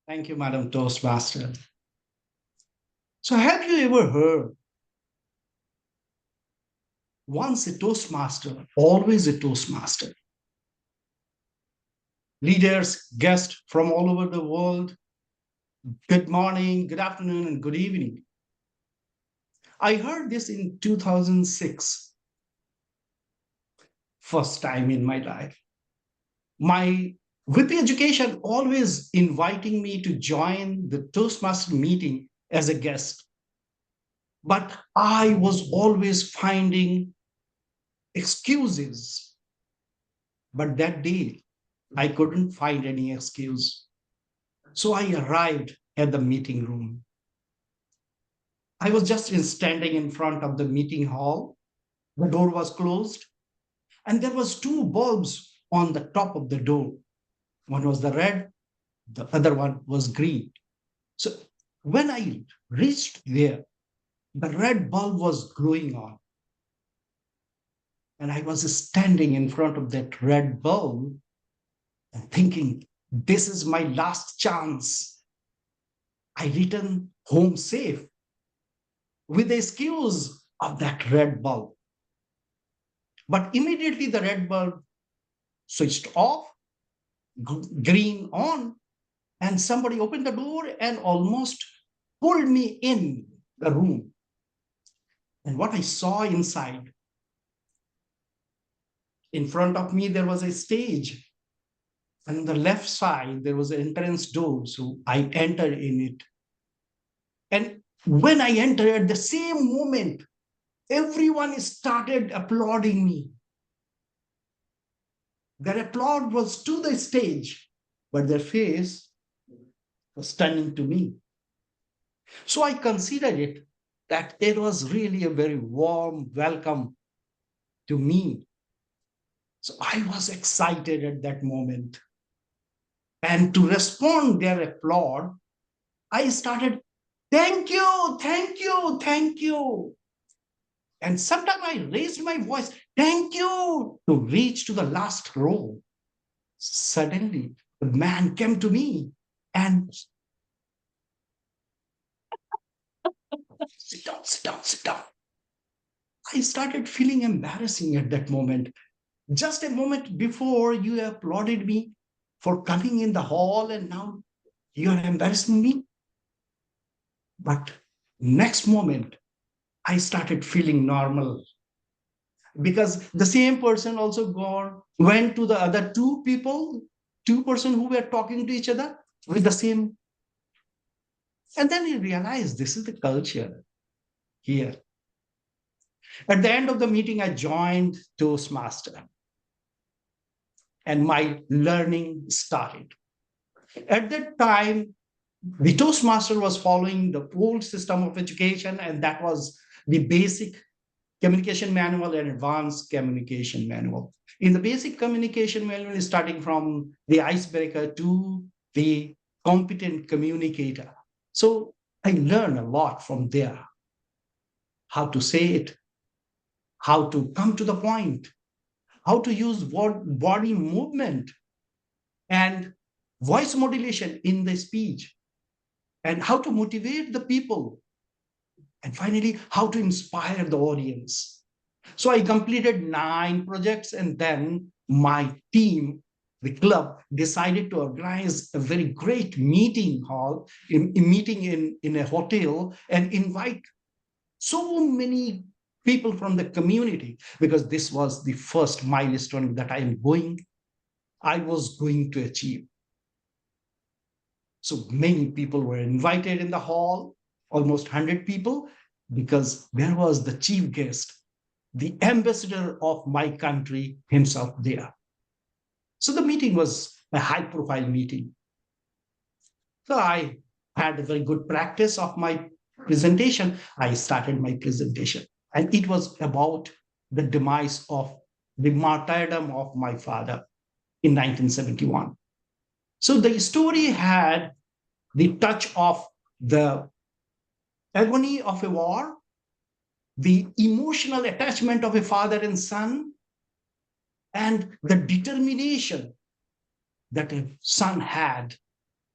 Thank you, Madam Toastmaster. So have you ever heard, once a Toastmaster, always a Toastmaster? Leaders, guests from all over the world, good morning, good afternoon, and good evening. I heard this in 2006, first time in my life. With the education always inviting me to join the Toastmaster meeting as a guest. But I was always finding excuses. But that day, I couldn't find any excuse. So I arrived at the meeting room. I was just standing in front of the meeting hall. The door was closed, and there was 2 bulbs on the top of the door. One was the red, the other one was green. So when I reached there, the red bulb was glowing on. And I was standing in front of that red bulb and thinking, this is my last chance. I returned home safe with the excuse of that red bulb. But immediately the red bulb switched off, green on, and somebody opened the door and almost pulled me in the room. And what I saw inside, in front of me, there was a stage. And on the left side, there was an entrance door. So I entered in it. And when I entered, at the same moment, everyone started applauding me. Their applause was to the stage. but their face was stunning to me. So I considered it that it was really a very warm welcome to me. So I was excited at that moment. And to respond their applaud, I started, thank you, thank you, thank you. And sometimes I raised my voice, thank you, to reach to the last row. Suddenly, the man came to me and sit down, sit down, sit down. I started feeling embarrassing at that moment. Just a moment before, you applauded me for coming in the hall, and now you are embarrassing me. But next moment, I started feeling normal, because the same person also went to the other two persons who were talking to each other with the same. And then he realized this is the culture here. At the end of the meeting, I joined Toastmaster, and my learning started. At that time, the Toastmaster was following the old system of education, and that was the basic communication manual and advanced communication manual. In the basic communication manual, starting from the icebreaker to the competent communicator. So I learned a lot from there. How to say it, how to come to the point, how to use body movement and voice modulation in the speech, and how to motivate the people, and finally, how to inspire the audience. So I completed 9 projects, and then my team, the club, decided to organize a very great meeting hall, meeting in a hotel, and invite so many people from the community, because this was the first milestone that I was going to achieve. So many people were invited in the hall, almost 100 people, because there was the chief guest, the ambassador of my country himself there. So the meeting was a high-profile meeting. So I had a very good practice of my presentation. I started my presentation, and it was about the demise of the martyrdom of my father in 1971. So the story had the touch of the agony of a war, the emotional attachment of a father and son, and the determination that a son had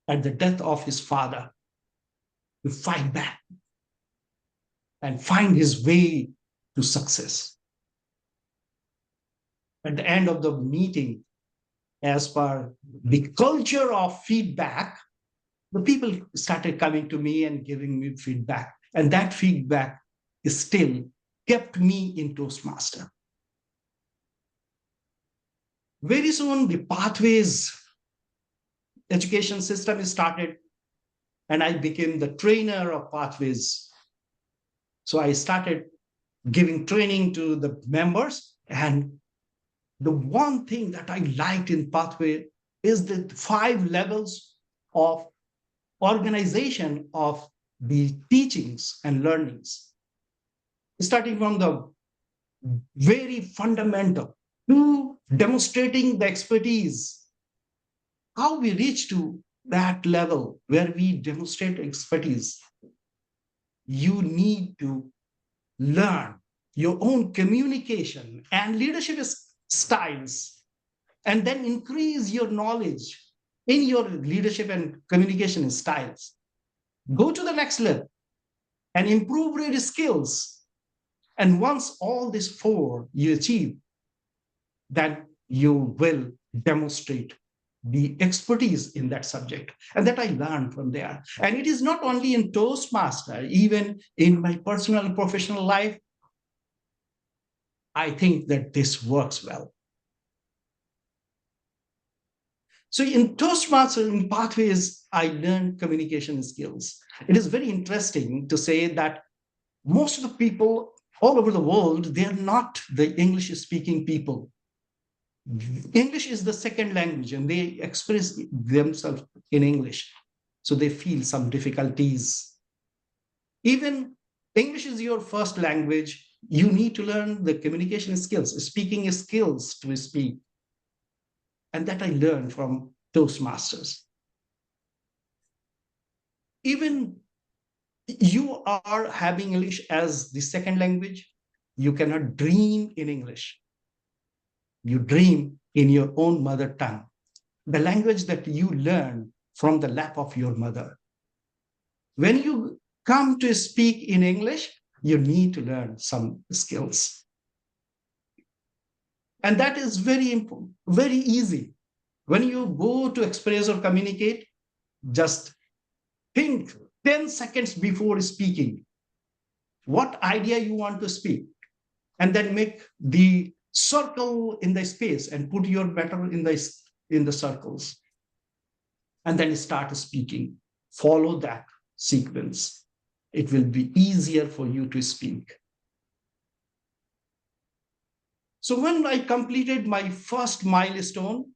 at the death of his father to fight back and find his way to success. At the end of the meeting, as per the culture of feedback, the people started coming to me and giving me feedback. And that feedback is still kept me in Toastmaster. Very soon, the Pathways education system is started, and I became the trainer of Pathways. So I started giving training to the members, and the one thing that I liked in Pathway is the 5 levels of organization of the teachings and learnings, starting from the very fundamental to demonstrating the expertise. How we reach to that level where we demonstrate expertise, you need to learn your own communication and leadership styles, and then increase your knowledge in your leadership and communication styles. Go to the next level and improve your skills. And once all these 4 you achieve, then you will demonstrate the expertise in that subject. And that I learned from there. And it is not only in Toastmaster, even in my personal and professional life, I think that this works well. So in Toastmaster, in Pathways, I learned communication skills. It is very interesting to say that most of the people all over the world, they're not the English-speaking people. English is the second language and they express themselves in English. So they feel some difficulties. Even English is your first language. You need to learn the communication skills, speaking skills to speak. And that I learned from Toastmasters. Even you are having English as the second language, you cannot dream in English. You dream in your own mother tongue, the language that you learn from the lap of your mother. When you come to speak in English, you need to learn some skills. And that is very important, very easy. When you go to express or communicate, just think 10 seconds before speaking what idea you want to speak, and then make the circle in the space and put your matter in the circles, and then start speaking. Follow that sequence. It will be easier for you to speak. So when I completed my first milestone,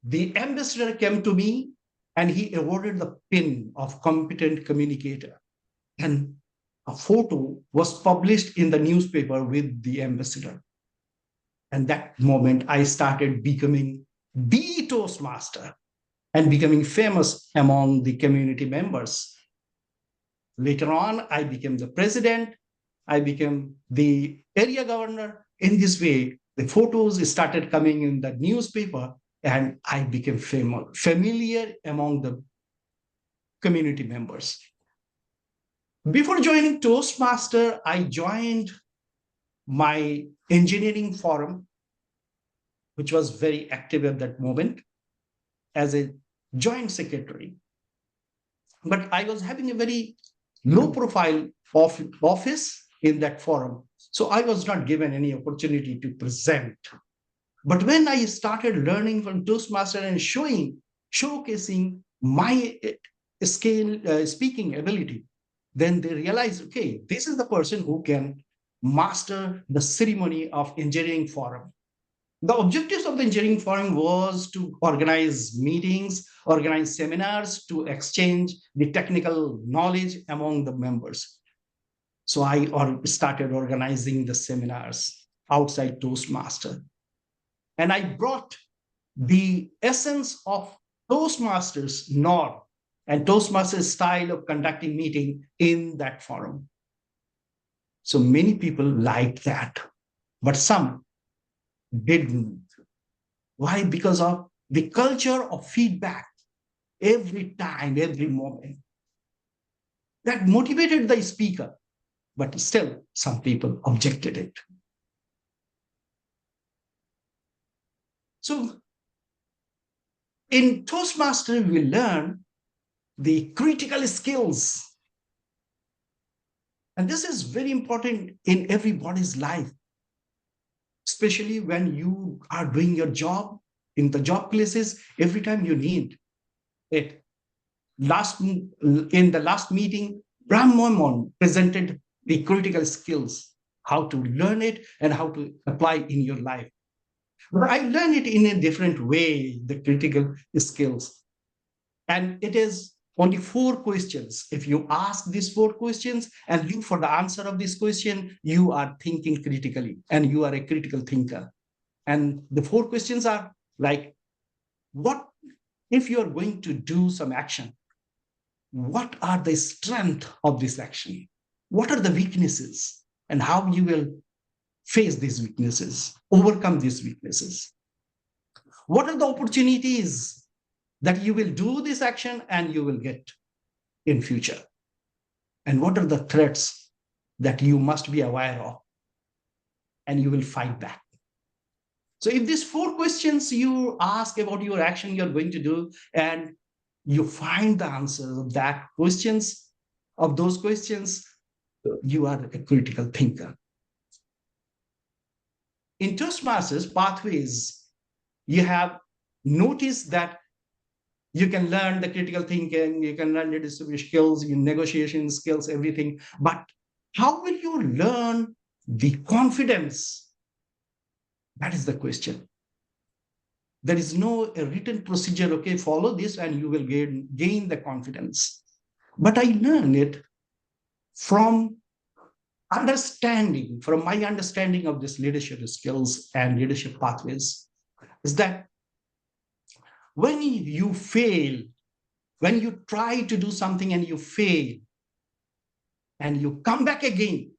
the ambassador came to me and he awarded the pin of competent communicator. And a photo was published in the newspaper with the ambassador. And that moment I started becoming the Toastmaster and becoming famous among the community members. Later on, I became the president. I became the area governor. In this way, the photos started coming in the newspaper and I became familiar among the community members. Before joining Toastmaster, I joined my engineering forum, which was very active at that moment, as a joint secretary. But I was having a very low profile office in that forum. So I was not given any opportunity to present. But when I started learning from Toastmaster and showcasing my speaking ability, then they realized, okay, this is the person who can master the ceremony of engineering forum. The objectives of the engineering forum was to organize meetings, organize seminars, to exchange the technical knowledge among the members. So I started organizing the seminars outside Toastmaster. And I brought the essence of Toastmasters norm and Toastmasters style of conducting meeting in that forum. So many people liked that, but some didn't. Why? Because of the culture of feedback every time, every moment. That motivated the speaker, but still some people objected it. So in Toastmaster, we learn the critical skills. And this is very important in everybody's life, especially when you are doing your job in the job places. Every time you need it. In the last meeting, Mohmad presented the critical skills, how to learn it and how to apply in your life. But I learned it in a different way, the critical skills. And it is only 4 questions. If you ask these 4 questions and look for the answer of this question, you are thinking critically and you are a critical thinker. And the 4 questions are like, what if you are going to do some action? What are the strengths of this action? What are the weaknesses? And how you will face these weaknesses, overcome these weaknesses? What are the opportunities that you will do this action and you will get in future? And what are the threats that you must be aware of and you will fight back? So if these 4 questions you ask about your action you're going to do and you find the answers of those questions, you are a critical thinker. In Toastmasters pathways, you have noticed that you can learn the critical thinking, you can learn the distribution skills, your negotiation skills, everything. But how will you learn the confidence That is the question. There is no written procedure, okay, follow this and you will gain the confidence. But I learned it from my understanding of this leadership skills and leadership pathways, is that when you fail, when you try to do something and you fail, and you come back again,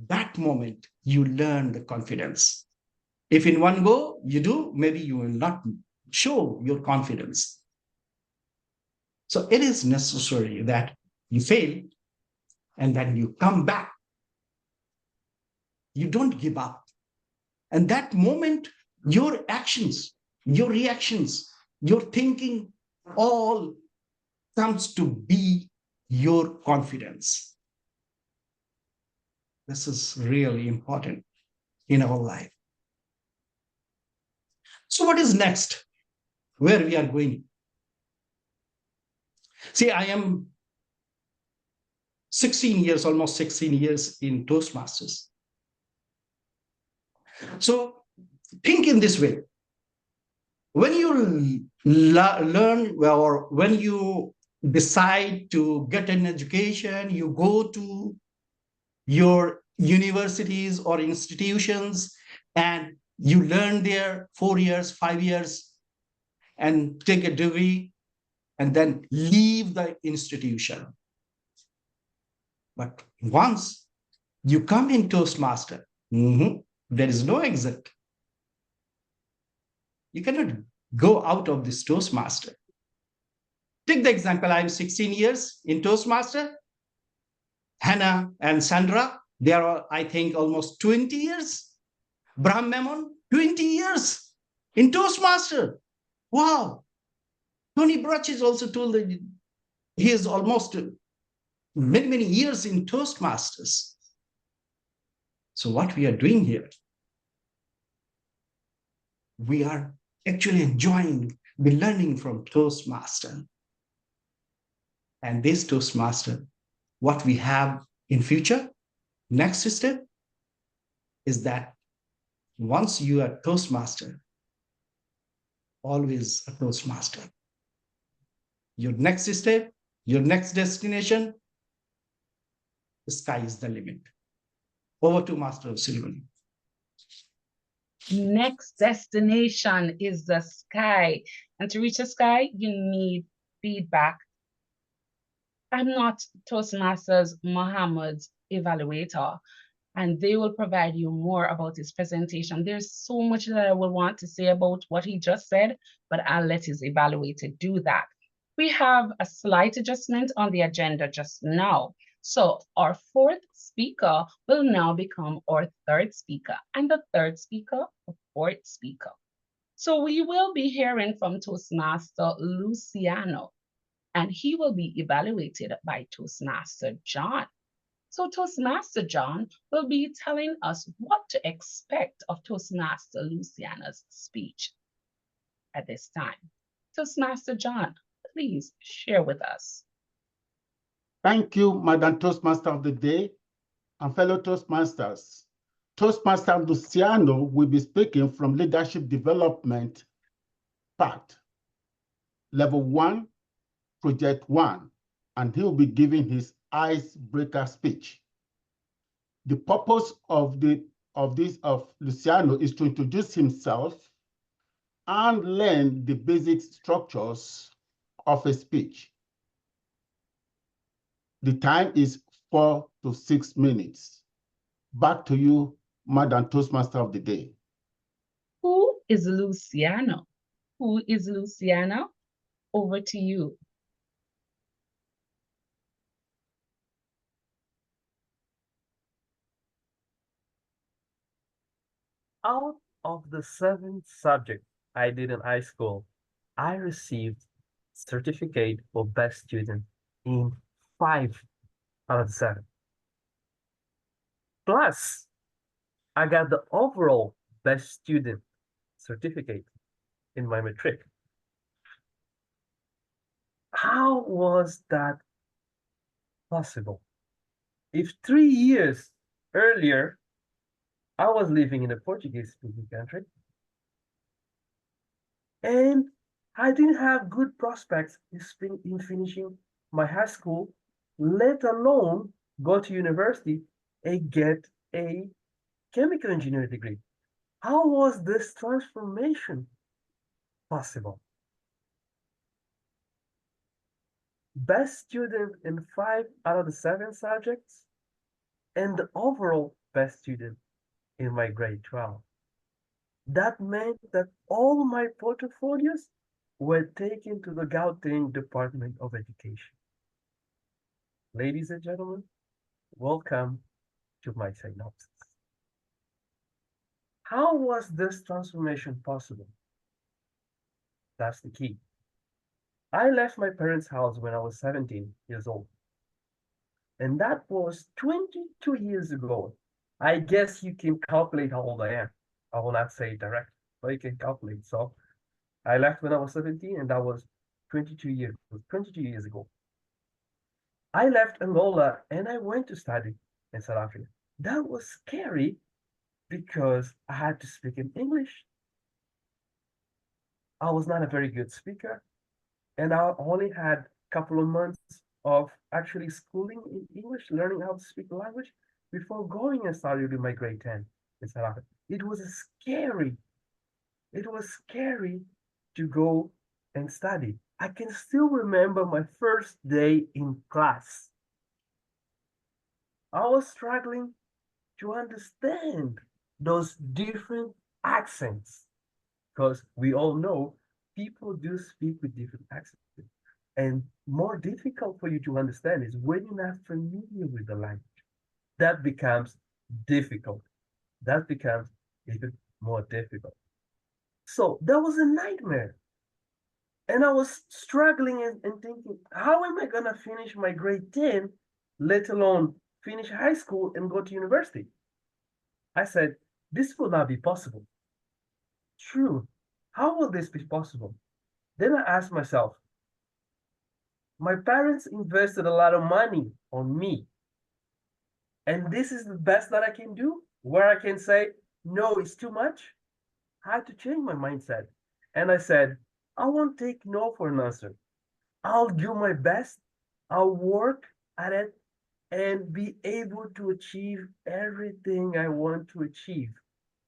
that moment you learn the confidence. If in one go you do, maybe you will not show your confidence. So it is necessary that you fail and then you come back. You don't give up. And that moment, your actions, your reactions, your thinking, all comes to be your confidence. This is really important in our life. So what is next? Where we are going? See, I am 16 years, almost 16 years in Toastmasters. So think in this way. When you learn, or when you decide to get an education, you go to your universities or institutions and you learn there 4 years, 5 years, and take a degree and then leave the institution. But once you come in Toastmaster, there is no exit. You cannot go out of this Toastmaster. Take the example, I'm 16 years in Toastmaster. Hannah and Sandra, they are, I think, almost 20 years. Brahm Memon, 20 years in Toastmaster. Wow. Tony Bratschitsch also told that he is almost many, many years in Toastmasters. So what we are doing here, we are actually enjoying the learning from Toastmaster. And this Toastmaster, what we have in future, next step is that once you are Toastmaster, always a Toastmaster. Your next step, your next destination, the sky is the limit. Over to Master of Ceremony. Next destination is the sky. And to reach the sky, you need feedback. I'm not Toastmasters Muhammad's evaluator, and they will provide you more about his presentation. There's so much that I will want to say about what he just said, but I'll let his evaluator do that. We have a slight adjustment on the agenda just now. So our fourth speaker will now become our third speaker, and the third speaker, the fourth speaker. So we will be hearing from Toastmaster Luciano, and he will be evaluated by Toastmaster John. So Toastmaster John will be telling us what to expect of Toastmaster Luciano's speech at this time. Toastmaster John, please share with us. Thank you, Madam Toastmaster of the Day and fellow Toastmasters. Toastmaster Luciano will be speaking from Leadership Development Part, Level 1, Project 1, and he will be giving his icebreaker speech. The purpose of Luciano is to introduce himself and learn the basic structures of a speech. The time is 4 to 6 minutes. Back to you, Madam Toastmaster of the Day. Who is Luciano? Who is Luciano? Over to you. Out of the 7 subjects I did in high school, I received certificate for best student in 5 out of 7. Plus, I got the overall best student certificate in my matric. How was that possible? If 3 years earlier, I was living in a Portuguese-speaking country, and I didn't have good prospects in finishing my high school, let alone go to university and get a chemical engineering degree. How was this transformation possible? Best student in 5 out of the 7 subjects, and the overall best student in my grade 12. That meant that all my portfolios were taken to the Gauteng Department of Education. Ladies and gentlemen, welcome to my synopsis. How was this transformation possible? That's the key. I left my parents' house when I was 17 years old. And that was 22 years ago. I guess you can calculate how old I am. I will not say direct, but you can calculate. So I left when I was 17, and that was 22 years ago. I left Angola and I went to study in South Africa. That was scary because I had to speak in English. I was not a very good speaker, and I only had a couple of months of actually schooling in English, learning how to speak the language before going and starting my grade 10 in South Africa. It was scary. It was scary to go and study. I can still remember my first day in class. I was struggling to understand those different accents, because we all know people do speak with different accents. And more difficult for you to understand is when you're not familiar with the language. That becomes difficult. That becomes even more difficult. So that was a nightmare. And I was struggling and thinking, how am I going to finish my grade 10, let alone finish high school and go to university? I said, this will not be possible. True. How will this be possible? Then I asked myself, my parents invested a lot of money on me, and this is the best that I can do, where I can say, no, it's too much. I had to change my mindset. And I said, I won't take no for an answer. I'll do my best. I'll work at it and be able to achieve everything I want to achieve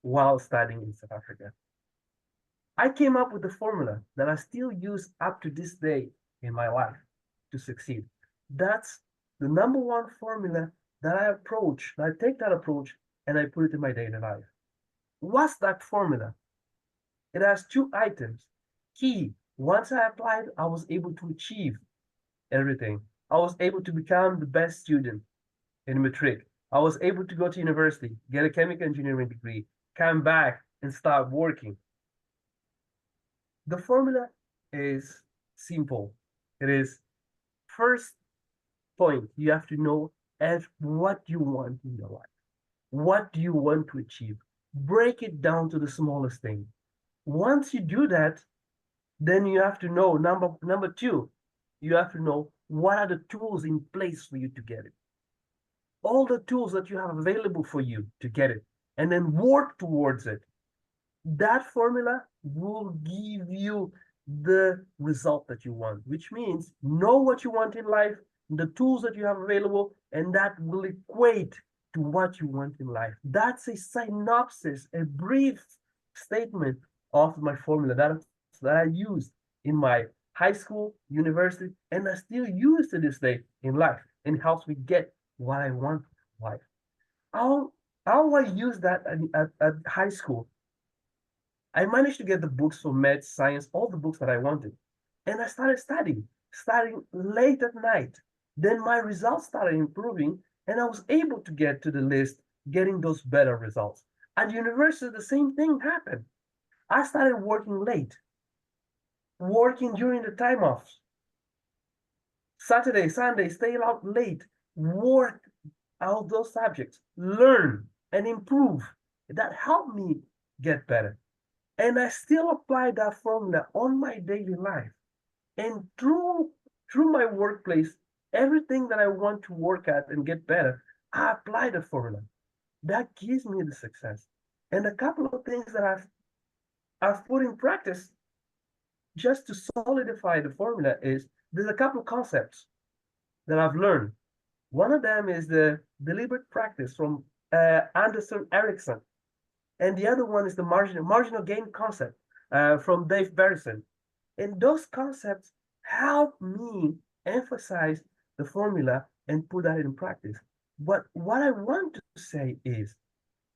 while studying in South Africa. I came up with a formula that I still use up to this day in my life to succeed. That's the number one formula that I take that approach and I put it in my daily life. What's that formula? It has 2 items. Key, once I applied, I was able to achieve everything. I was able to become the best student in matric. I was able to go to university, get a chemical engineering degree, come back and start working. The formula is simple. It is, first point, you have to know what you want in your life. What do you want to achieve? Break it down to the smallest thing. Once you do that, then you have to know, number 2, you have to know what are the tools in place for you to get it. All the tools that you have available for you to get it, and then work towards it. That formula will give you the result that you want, which means know what you want in life, the tools that you have available, and that will equate to what you want in life. That's a synopsis, a brief statement of my formula that I used in my high school, university, and I still use to this day in life, and helps me get what I want in life. How I use that at high school? I managed to get the books for math, science, all the books that I wanted. And I started studying late at night. Then my results started improving, and I was able to get to the list, getting those better results. At university, the same thing happened. I started working late, working during the time offs. Saturday, Sunday, stay out late, work out those subjects, learn and improve. That helped me get better. And I still apply that formula on my daily life. And through my workplace, everything that I want to work at and get better, I apply the formula. that gives me the success. And a couple of things that I've put in practice just to solidify the formula is there's a couple of concepts that I've learned. One of them is the deliberate practice from Anderson Erickson. And the other one is the marginal gain concept from Dave Berrison. And those concepts help me emphasize the formula and put that in practice. But what I want to say is,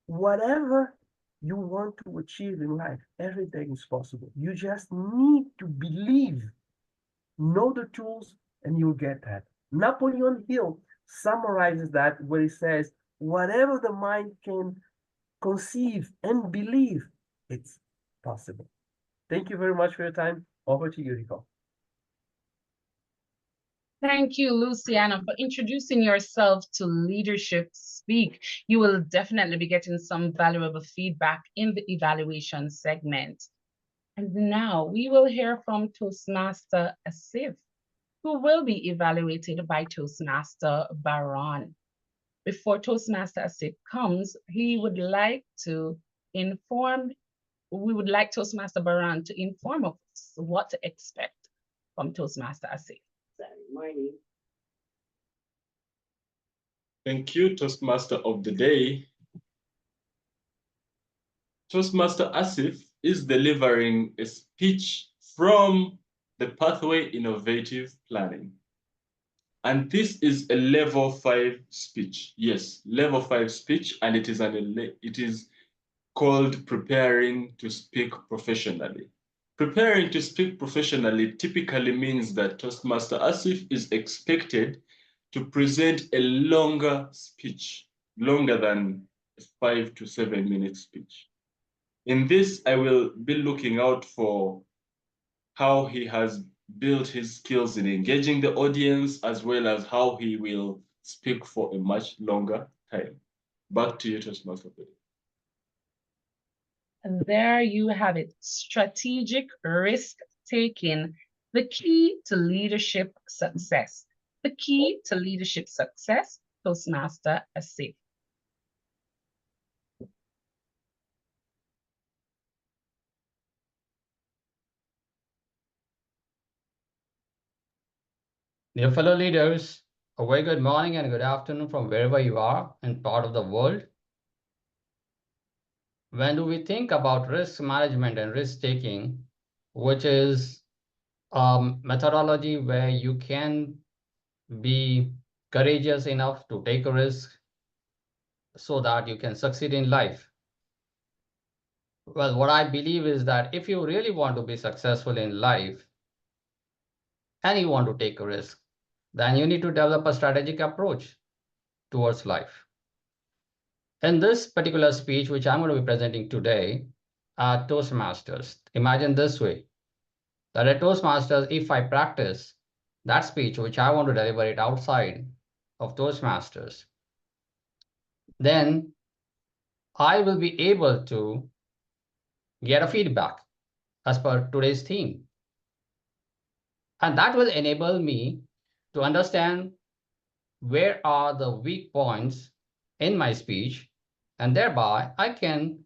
whatever you want to achieve in life, everything is possible. You just need to believe, know the tools, and you'll get that. Napoleon Hill summarizes that where he says, whatever the mind can conceive and believe, it's possible. Thank you very much for your time. Over to you, Nicole. Thank you, Luciano, for introducing yourself to Leadership Speak. You will definitely be getting some valuable feedback in the evaluation segment. And now we will hear from Toastmaster Asif, who will be evaluated by Toastmaster Baran. Before Toastmaster Asif comes, we would like Toastmaster Baran to inform us what to expect from Toastmaster Asif. Thank you, Toastmaster of the Day. Toastmaster Asif is delivering a speech from the Pathway Innovative Planning. And this is a level 5 speech. Yes, level 5 speech, and it is called Preparing to Speak Professionally. Preparing to speak professionally typically means that Toastmaster Asif is expected to present a longer speech, longer than a 5 to 7 minute speech. In this, I will be looking out for how he has built his skills in engaging the audience, as well as how he will speak for a much longer time. Back to you, Toastmaster. And there you have it, strategic risk-taking, the key to leadership success. The key to leadership success, Toastmaster Asif. Dear fellow leaders, a very good morning and good afternoon from wherever you are in part of the world. When we think about risk management and risk taking, which is a methodology where you can be courageous enough to take a risk so that you can succeed in life. Well, what I believe is that if you really want to be successful in life and you want to take a risk, then you need to develop a strategic approach towards life. In this particular speech, which I'm going to be presenting today, at Toastmasters, imagine this way, that at Toastmasters, if I practice that speech, which I want to deliver it outside of Toastmasters, then I will be able to get a feedback as per today's theme. And that will enable me to understand where are the weak points in my speech, and thereby I can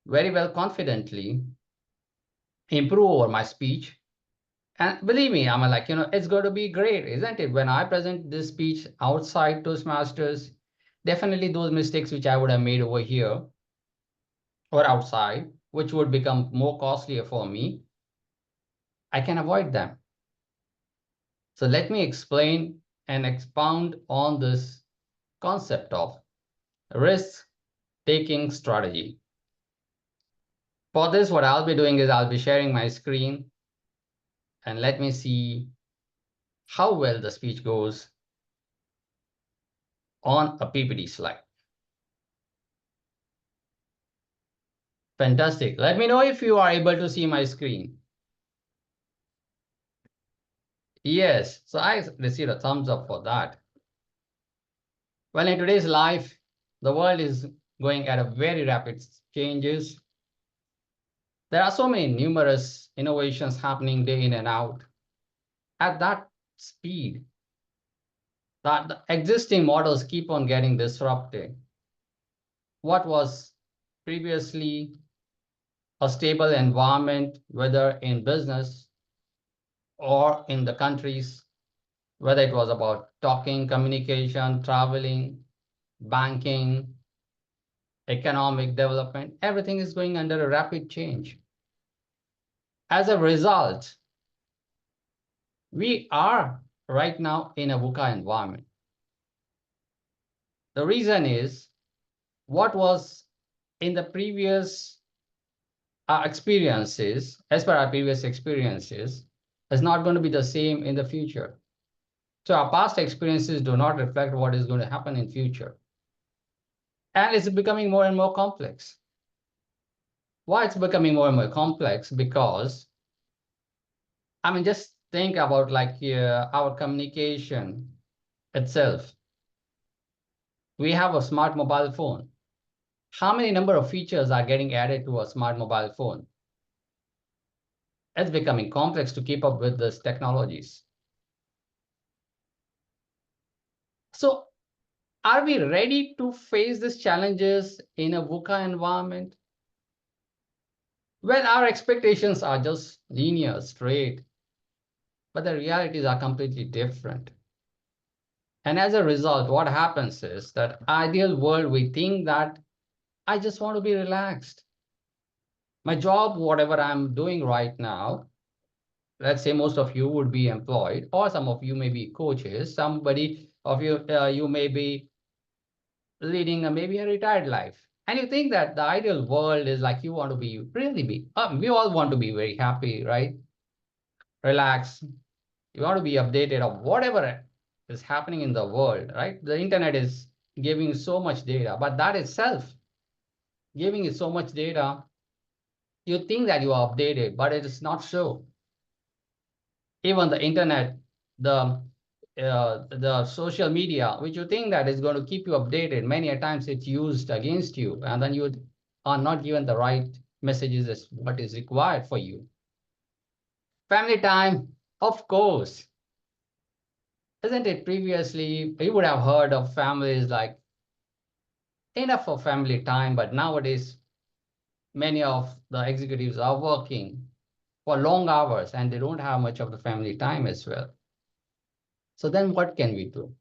very well confidently improve over my speech. And believe me, I'm like, it's going to be great, isn't it? When I present this speech outside Toastmasters, definitely those mistakes which I would have made over here or outside, which would become more costlier for me, I can avoid them. So let me explain and expound on this concept of risk-taking strategy. For this, what I'll be doing is I'll be sharing my screen, and let me see how well the speech goes on a PPT slide. Fantastic. Let me know if you are able to see my screen. Yes, so I received a thumbs up for that. Well, in today's life, the world is going at a very rapid changes. There are so many numerous innovations happening day in and out at that speed that the existing models keep on getting disrupted. what was previously a stable environment, whether in business or in the countries, whether it was about talking, communication, traveling, banking, economic development, everything is going under a rapid change. As a result, we are right now in a VUCA environment. The reason is what was in the previous experiences, as per our previous experiences, is not going to be the same in the future. So our past experiences do not reflect what is going to happen in future. And it's becoming more and more complex. Why it's becoming more and more complex? Because, I mean, just think about like our communication itself. We have a smart mobile phone. How many number of features are getting added to a smart mobile phone? It's becoming complex to keep up with these technologies. So are we ready to face these challenges in a VUCA environment? Well, our expectations are just linear, straight, but the realities are completely different. And as a result, what happens is that ideal world, we think that I just want to be relaxed. My job, whatever I'm doing right now, let's say most of you would be employed, or some of you may be coaches, somebody of you, you may be leading maybe a retired life. And you think that the ideal world is like you want to be, really be, we all want to be very happy, right? Relax. You want to be updated of whatever is happening in the world, right? The internet is giving so much data, but that itself, giving you so much data, you think that you are updated, but it is not so. Even the internet, the social media, which you think that is going to keep you updated, many a times it's used against you, and then you are not given the right messages as what is required for you. Family time, of course. Isn't it previously, you would have heard of families like enough for family time, but nowadays, many of the executives are working for long hours and they don't have much of the family time as well. So then what can we do?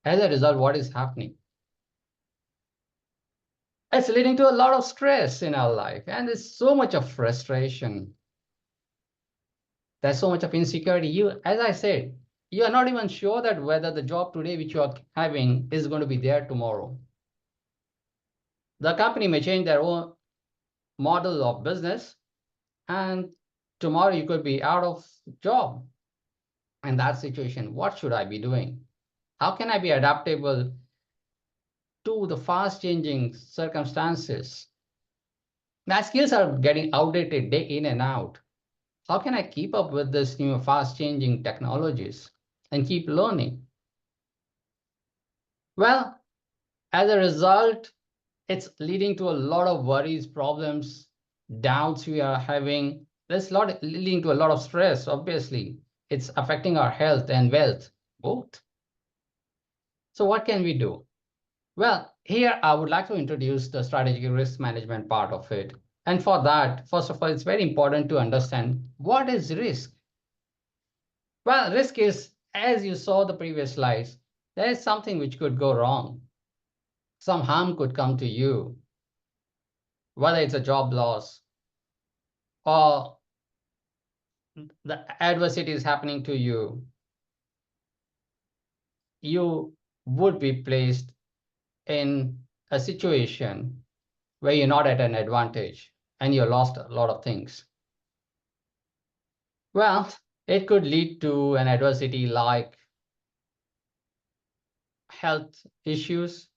As a result, what is happening? It's leading to a lot of stress in our life, and there's so much of frustration. There's so much of insecurity. You, as I said, you are not even sure that whether the job today which you are having is going to be there tomorrow. The company may change their own model of business, and tomorrow you could be out of job. In that situation, what should I be doing? How can I be adaptable to the fast changing circumstances? My skills are getting outdated day in and out. How can I keep up with this new fast changing technologies and keep learning? Well, as a result, it's leading to a lot of worries, problems, doubts we are having. There's leading to a lot of stress, obviously. It's affecting our health and wealth, both. So what can we do? Well, here I would like to introduce the strategic risk management part of it. And for that, first of all, it's very important to understand what is risk. Well, risk is, as you saw the previous slides, there is something which could go wrong. Some harm could come to you, whether it's a job loss or the adversity is happening to you. You would be placed in a situation where you're not at an advantage and you lost a lot of things. Well, it could lead to an adversity like health issues.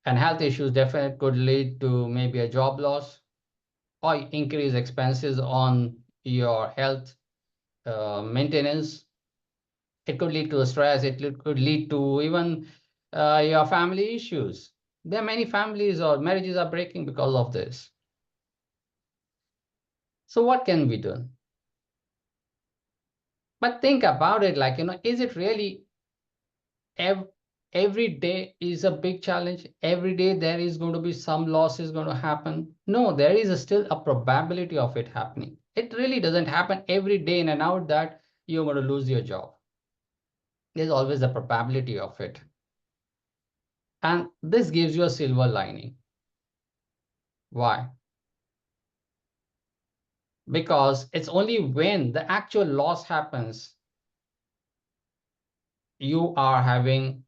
And health issues definitely could lead to maybe a job loss or increased expenses on your health maintenance. It could lead to stress. It could lead to even your family issues. There are many families or marriages are breaking because of this. So what can we do? But think about it like, is it really every day is a big challenge. Every day there is going to be some loss is going to happen. No, there is still a probability of it happening. It really doesn't happen every day in and out that you're going to lose your job. There's always a probability of it. And this gives you a silver lining. Why? Because it's only when the actual loss happens, you are having,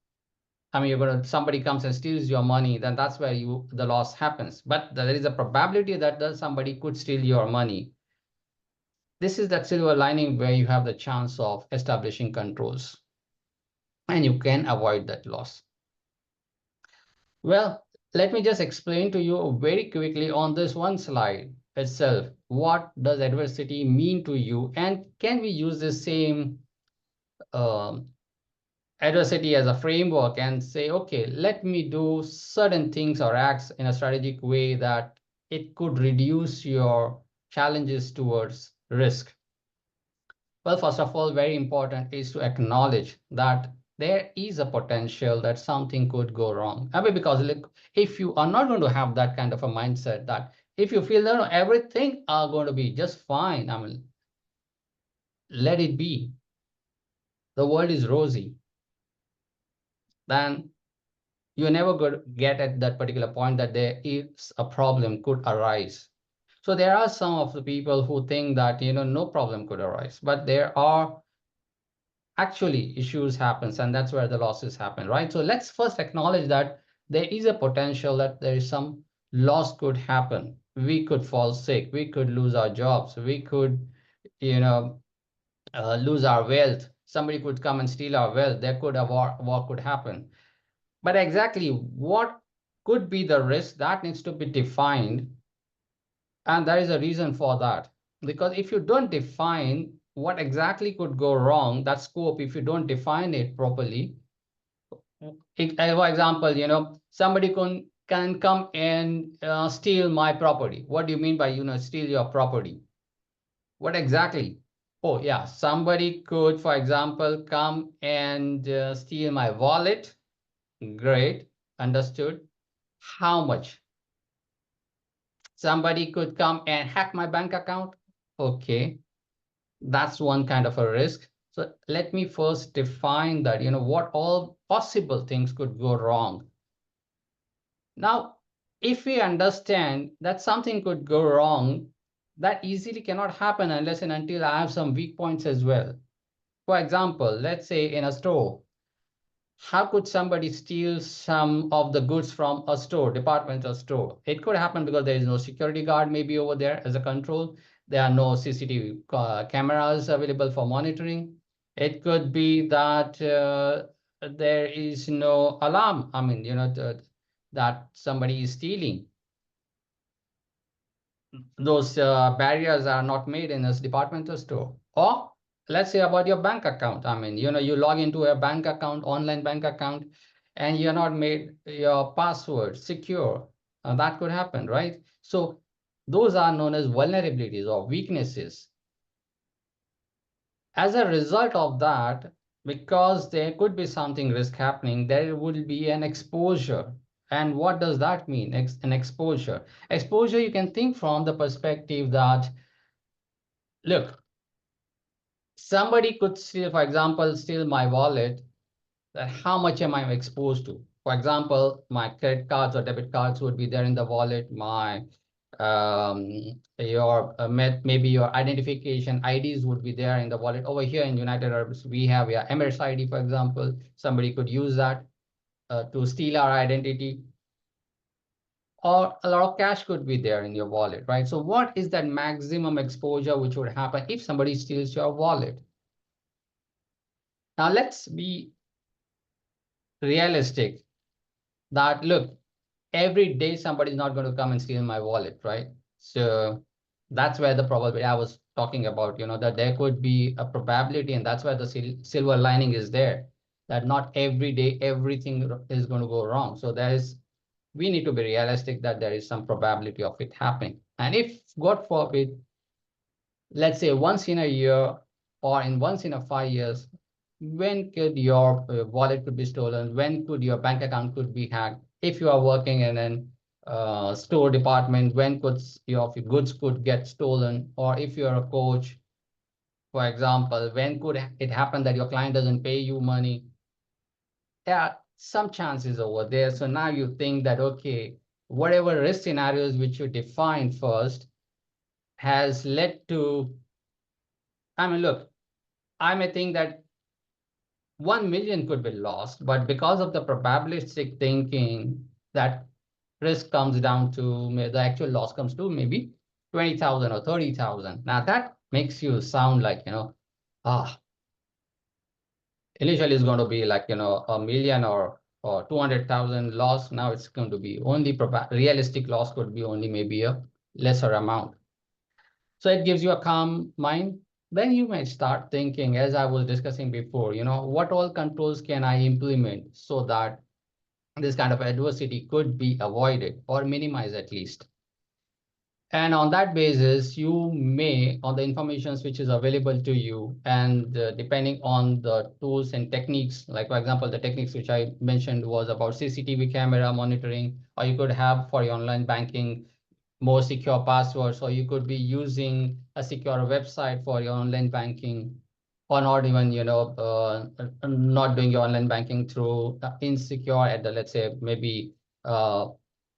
I mean, somebody comes and steals your money, then that's where the loss happens. But there is a probability that somebody could steal your money. This is that silver lining where you have the chance of establishing controls and you can avoid that loss. Well, let me just explain to you very quickly on this one slide itself. What does adversity mean to you? And can we use the same adversity as a framework and say, okay, let me do certain things or acts in a strategic way that it could reduce your challenges towards risk? Well, first of all, very important is to acknowledge that there is a potential that something could go wrong. I mean, because look, if you are not going to have that kind of a mindset, that if you feel that everything are going to be just fine, I mean, let it be. The world is rosy. Then you're never going to get at that particular point that there is a problem could arise. So there are some of the people who think that, no problem could arise, but there are actually issues happens, and that's where the losses happen, right? So let's first acknowledge that there is a potential that there is some loss could happen. We could fall sick, we could lose our jobs, we could, lose our wealth. Somebody could come and steal our wealth. There could a war could happen. But exactly what could be the risk, that needs to be defined. And there is a reason for that. Because if you don't define what exactly could go wrong, that scope, if you don't define it properly, for example, somebody can come and steal my property. What do you mean by, steal your property? What exactly? Oh, yeah, somebody could, for example, come and steal my wallet. Great, understood. How much? Somebody could come and hack my bank account. Okay, that's one kind of a risk. So let me first define that, what all possible things could go wrong. Now, if we understand that something could go wrong, that easily cannot happen unless and until I have some weak points as well. For example, let's say in a store, how could somebody steal some of the goods from a store, departmental store? It could happen because there is no security guard maybe over there as a control. There are no CCTV cameras available for monitoring. It could be that there is no alarm. I mean, that somebody is stealing. Those barriers are not made in this departmental store. Or let's say about your bank account. I mean, you log into a bank account, online bank account, and you're not made your password secure. That could happen, right? So those are known as vulnerabilities or weaknesses. As a result of that, because there could be something risk happening, there will be an exposure. And what does that mean? An exposure. Exposure, you can think from the perspective that, look, somebody could steal, for example, steal my wallet. That how much am I exposed to? For example, my credit cards or debit cards would be there in the wallet. My maybe your identification IDs would be there in the wallet. Over here in United Arabs, we have your Emirates ID, for example. Somebody could use that to steal our identity. Or a lot of cash could be there in your wallet, right? So what is that maximum exposure which would happen if somebody steals your wallet? Now let's be realistic that, look, every day somebody's not going to come and steal my wallet, right? So that's where the probability I was talking about, that there could be a probability, and that's where the silver lining is there, that not every day everything is going to go wrong. So we need to be realistic that there is some probability of it happening. And if, God forbid, let's say once in a year or once in 5 years, when could your wallet could be stolen? When could your bank account could be hacked? If you are working in an store department, when could your goods could get stolen? Or if you're a coach, for example, when could it happen that your client doesn't pay you money? There are some chances over there. So now you think that, okay, whatever risk scenarios which you defined first has led to, I mean, look, I may think that 1 million could be lost, but because of the probabilistic thinking, that risk comes down to, the actual loss comes to maybe 20,000 or 30,000. Now that makes you sound like, initially it's going to be like, 1 million or 200,000 loss. Now it's going to be only realistic loss could be only maybe a lesser amount. So it gives you a calm mind. Then you might start thinking, as I was discussing before, what all controls can I implement so that this kind of adversity could be avoided or minimized at least. And on that basis, you may, on the information which is available to you, and depending on the tools and techniques, like for example, the techniques which I mentioned was about CCTV camera monitoring, or you could have for your online banking more secure passwords, or you could be using a secure website for your online banking, or not even, not doing your online banking through insecure at the, let's say, maybe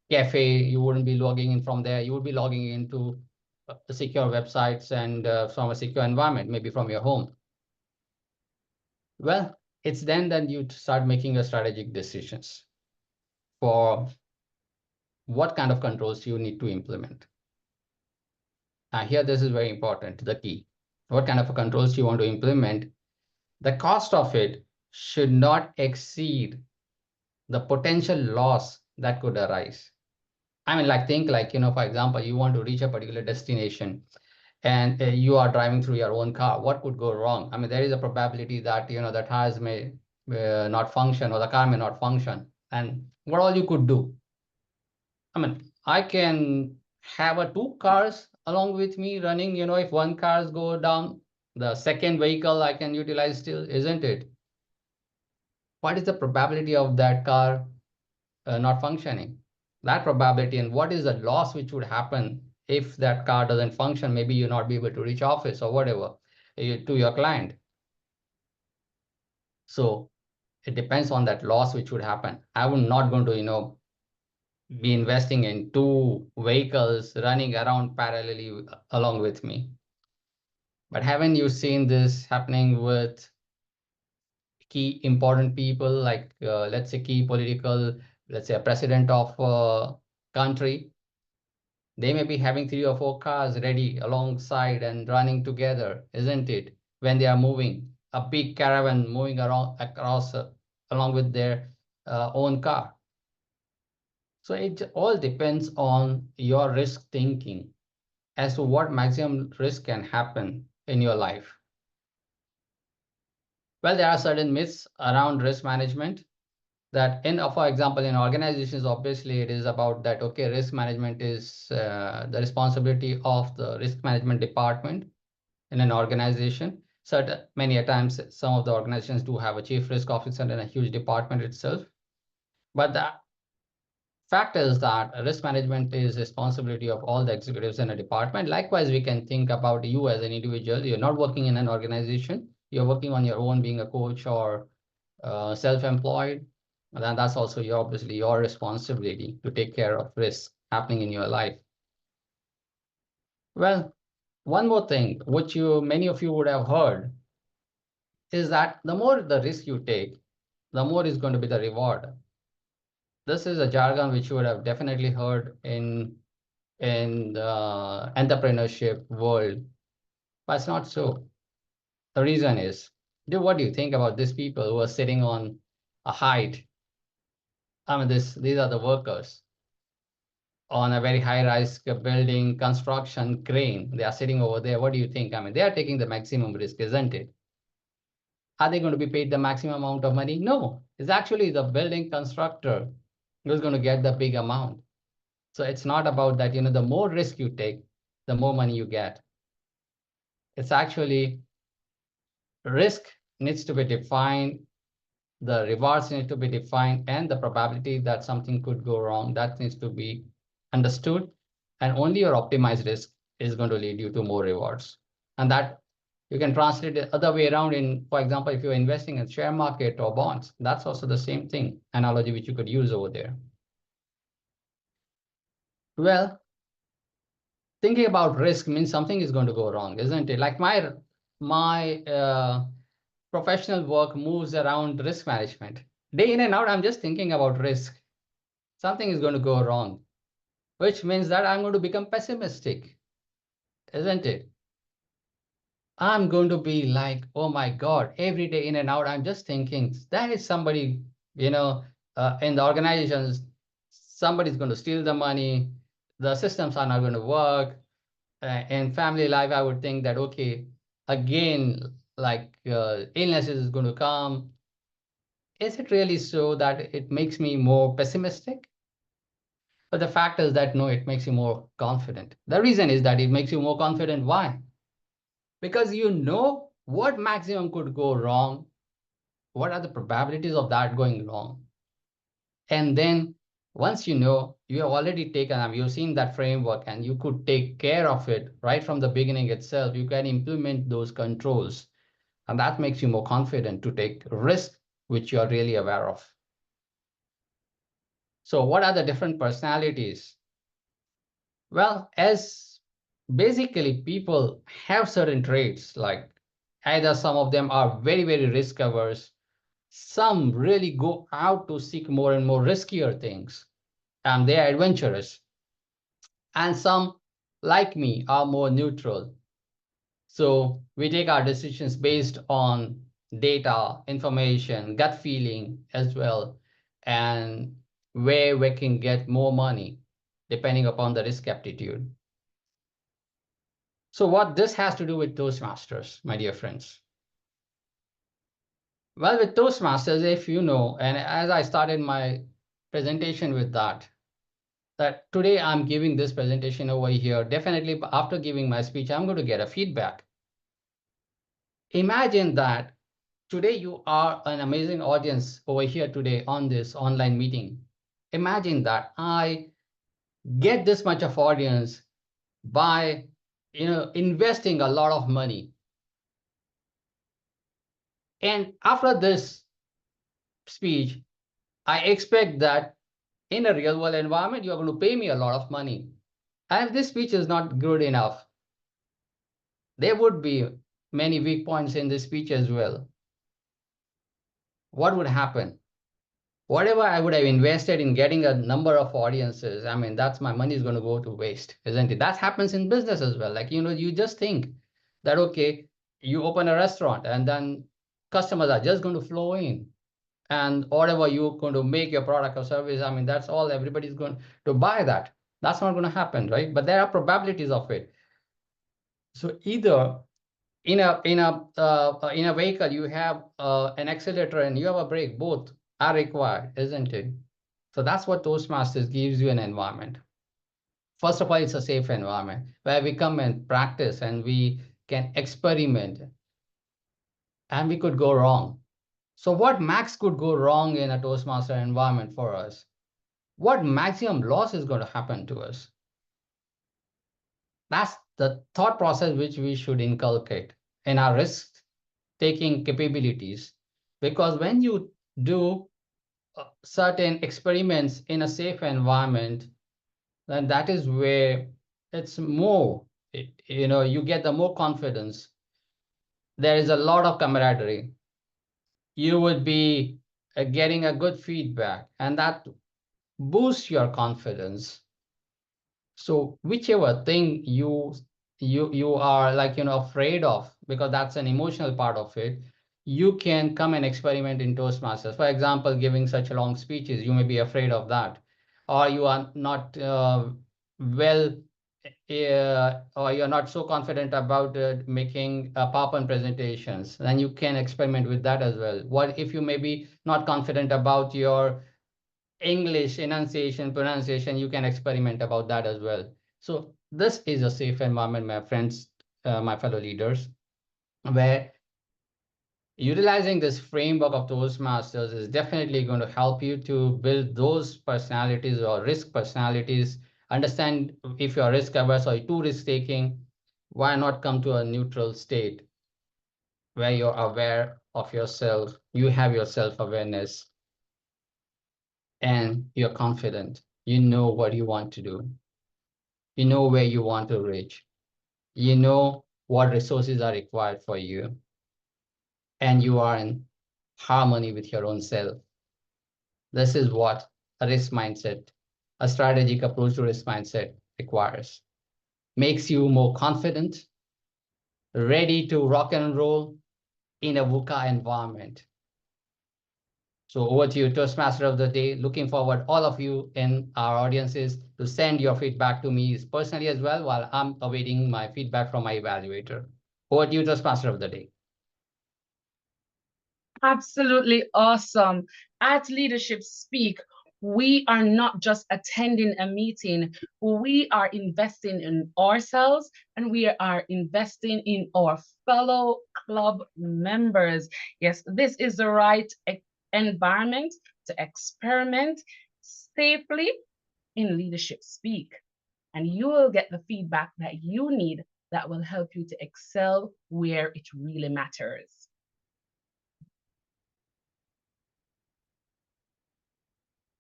cafe. You wouldn't be logging in from there. You would be logging into the secure websites and from a secure environment, maybe from your home. Well, it's then that you start making your strategic decisions for what kind of controls you need to implement. Now here, this is very important, the key. What kind of controls you want to implement? The cost of it should not exceed the potential loss that could arise. I mean, think like, for example, you want to reach a particular destination and you are driving through your own car. What could go wrong? I mean, there is a probability that, the tires may not function or the car may not function. And what all you could do? I mean, I can have two cars along with me running, if one cars go down, the second vehicle I can utilize still, isn't it? What is the probability of that car not functioning? That probability, and what is the loss which would happen if that car doesn't function? Maybe you'll not be able to reach office or whatever to your client. So it depends on that loss which would happen. I'm not going to, be investing in two vehicles running around parallelly along with me. But haven't you seen this happening with key important people, like let's say key political, let's say a president of a country? They may be having 3 or 4 cars ready alongside and running together, isn't it? When they are moving, a big caravan moving around across along with their own car. So it all depends on your risk thinking as to what maximum risk can happen in your life. Well, there are certain myths around risk management that for example, in organizations, obviously it is about that, okay, risk management is the responsibility of the risk management department in an organization. Many a times, some of the organizations do have a chief risk officer and a huge department itself. But the fact is that risk management is responsibility of all the executives in a department. Likewise, we can think about you as an individual. You're not working in an organization. You're working on your own, being a coach or self-employed. Then that's also obviously your responsibility to take care of risks happening in your life. Well, one more thing, which many of you would have heard, is that the more the risk you take, the more is going to be the reward. This is a jargon which you would have definitely heard in the entrepreneurship world, but it's not so. The reason is, what do you think about these people who are sitting on a height? I mean, these are the workers on a very high-rise building construction crane. They are sitting over there. What do you think? I mean, they are taking the maximum risk, isn't it? Are they going to be paid the maximum amount of money? No, it's actually the building constructor who's going to get the big amount. So it's not about that, the more risk you take, the more money you get. It's actually risk needs to be defined, the rewards need to be defined, and the probability that something could go wrong, that needs to be understood. And only your optimized risk is going to lead you to more rewards. And that you can translate it other way around in, for example, if you're investing in share market or bonds, that's also the same thing, analogy which you could use over there. Well, thinking about risk means something is going to go wrong, isn't it? Like my professional work moves around risk management. Day in and out, I'm just thinking about risk. Something is going to go wrong, which means that I'm going to become pessimistic, isn't it? I'm going to be like, oh my God, every day in and out, I'm just thinking that is somebody, in the organizations, somebody's going to steal the money, the systems are not going to work. In family life, I would think that, okay, again, like illness is going to come. Is it really so that it makes me more pessimistic? But the fact is that no, it makes you more confident. The reason is that it makes you more confident. Why? Because you know what maximum could go wrong. What are the probabilities of that going wrong? And then once you know, you have already taken, you've seen that framework and you could take care of it right from the beginning itself. You can implement those controls. And that makes you more confident to take risk, which you are really aware of. So what are the different personalities? Well, as basically people have certain traits, like either some of them are very, very risk averse. Some really go out to seek more and more riskier things, and they are adventurous. And some, like me, are more neutral. So we take our decisions based on data, information, gut feeling as well, and where we can get more money, depending upon the risk aptitude. So what this has to do with Toastmasters, my dear friends? Well, with Toastmasters, if you know, and as I started my presentation with that today I'm giving this presentation over here, definitely after giving my speech, I'm going to get a feedback. Imagine that today you are an amazing audience over here today on this online meeting. Imagine that I get this much of audience by investing a lot of money. And after this speech, I expect that in a real world environment, you're going to pay me a lot of money. And if this speech is not good enough, there would be many weak points in this speech as well. What would happen? Whatever I would have invested in getting a number of audiences, that's my money is going to go to waste, isn't it? That happens in business as well. Like, you just think that, okay, you open a restaurant and then customers are just going to flow in. And whatever you're going to make your product or service, that's all everybody's going to buy that. That's not going to happen, right? But there are probabilities of it. So either in a vehicle, you have an accelerator and you have a brake, both are required, isn't it? So that's what Toastmasters gives you, an environment. First of all, it's a safe environment where we come and practice and we can experiment, and we could go wrong. So what max could go wrong in a Toastmaster environment for us? What maximum loss is going to happen to us? That's the thought process which we should inculcate in our risk-taking capabilities. Because when you do certain experiments in a safe environment, then that is where it's more, you get the more confidence. There is a lot of camaraderie. You would be getting a good feedback, and that boosts your confidence. So whichever thing you are afraid of, because that's an emotional part of it, you can come and experiment in Toastmasters. For example, giving such long speeches, you may be afraid of that, or you are not or you're not so confident about making PowerPoint presentations. Then you can experiment with that as well. What if you may be not confident about your English enunciation, pronunciation, you can experiment about that as well. So this is a safe environment, my friends, my fellow leaders, where Utilizing this framework of Toastmasters is definitely going to help you to build those personalities or risk personalities. Understand if you're risk averse or too risk taking, why not come to a neutral state where you're aware of yourself, you have your self-awareness, and you're confident. You know what you want to do. You know where you want to reach. You know what resources are required for you. And you are in harmony with your own self. This is what a risk mindset, a strategic approach to risk mindset requires. Makes you more confident, ready to rock and roll in a VUCA environment. So over to you, Toastmaster of the day. Looking forward, all of you in our audiences, to send your feedback to me personally as well, while I'm awaiting my feedback from my evaluator. Over to you, Toastmaster of the day. Absolutely awesome. At Leadership Speak, we are not just attending a meeting, we are investing in ourselves and we are investing in our fellow club members. Yes, this is the right environment to experiment safely in Leadership Speak. And you will get the feedback that you need that will help you to excel where it really matters.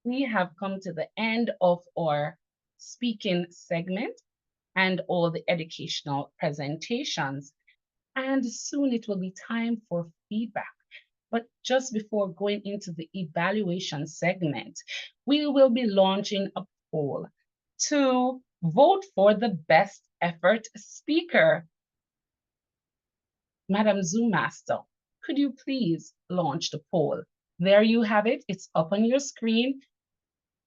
We have come to the end of our speaking segment and all the educational presentations. And soon it will be time for feedback. But just before going into the evaluation segment, we will be launching a poll to vote for the best effort speaker. Madam Zoom Master, could you please launch the poll? There you have it. It's up on your screen.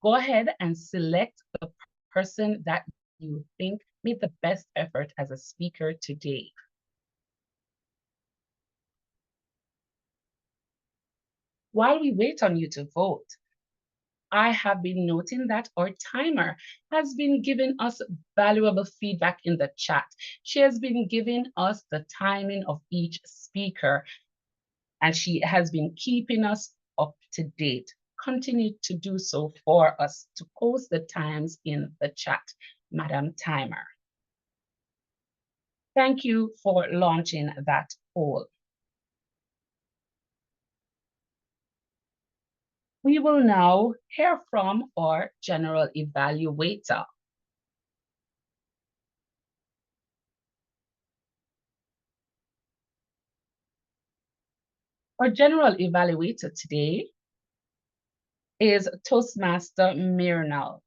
Go ahead and select the person that you think made the best effort as a speaker today. While we wait on you to vote, I have been noting that our timer has been giving us valuable feedback in the chat. She has been giving us the timing of each speaker, and she has been keeping us up to date. Continue to do so for us, to post the times in the chat, Madam Timer. Thank you for launching that poll. We will now hear from our general evaluator. Our general evaluator today is Toastmaster Mrinal.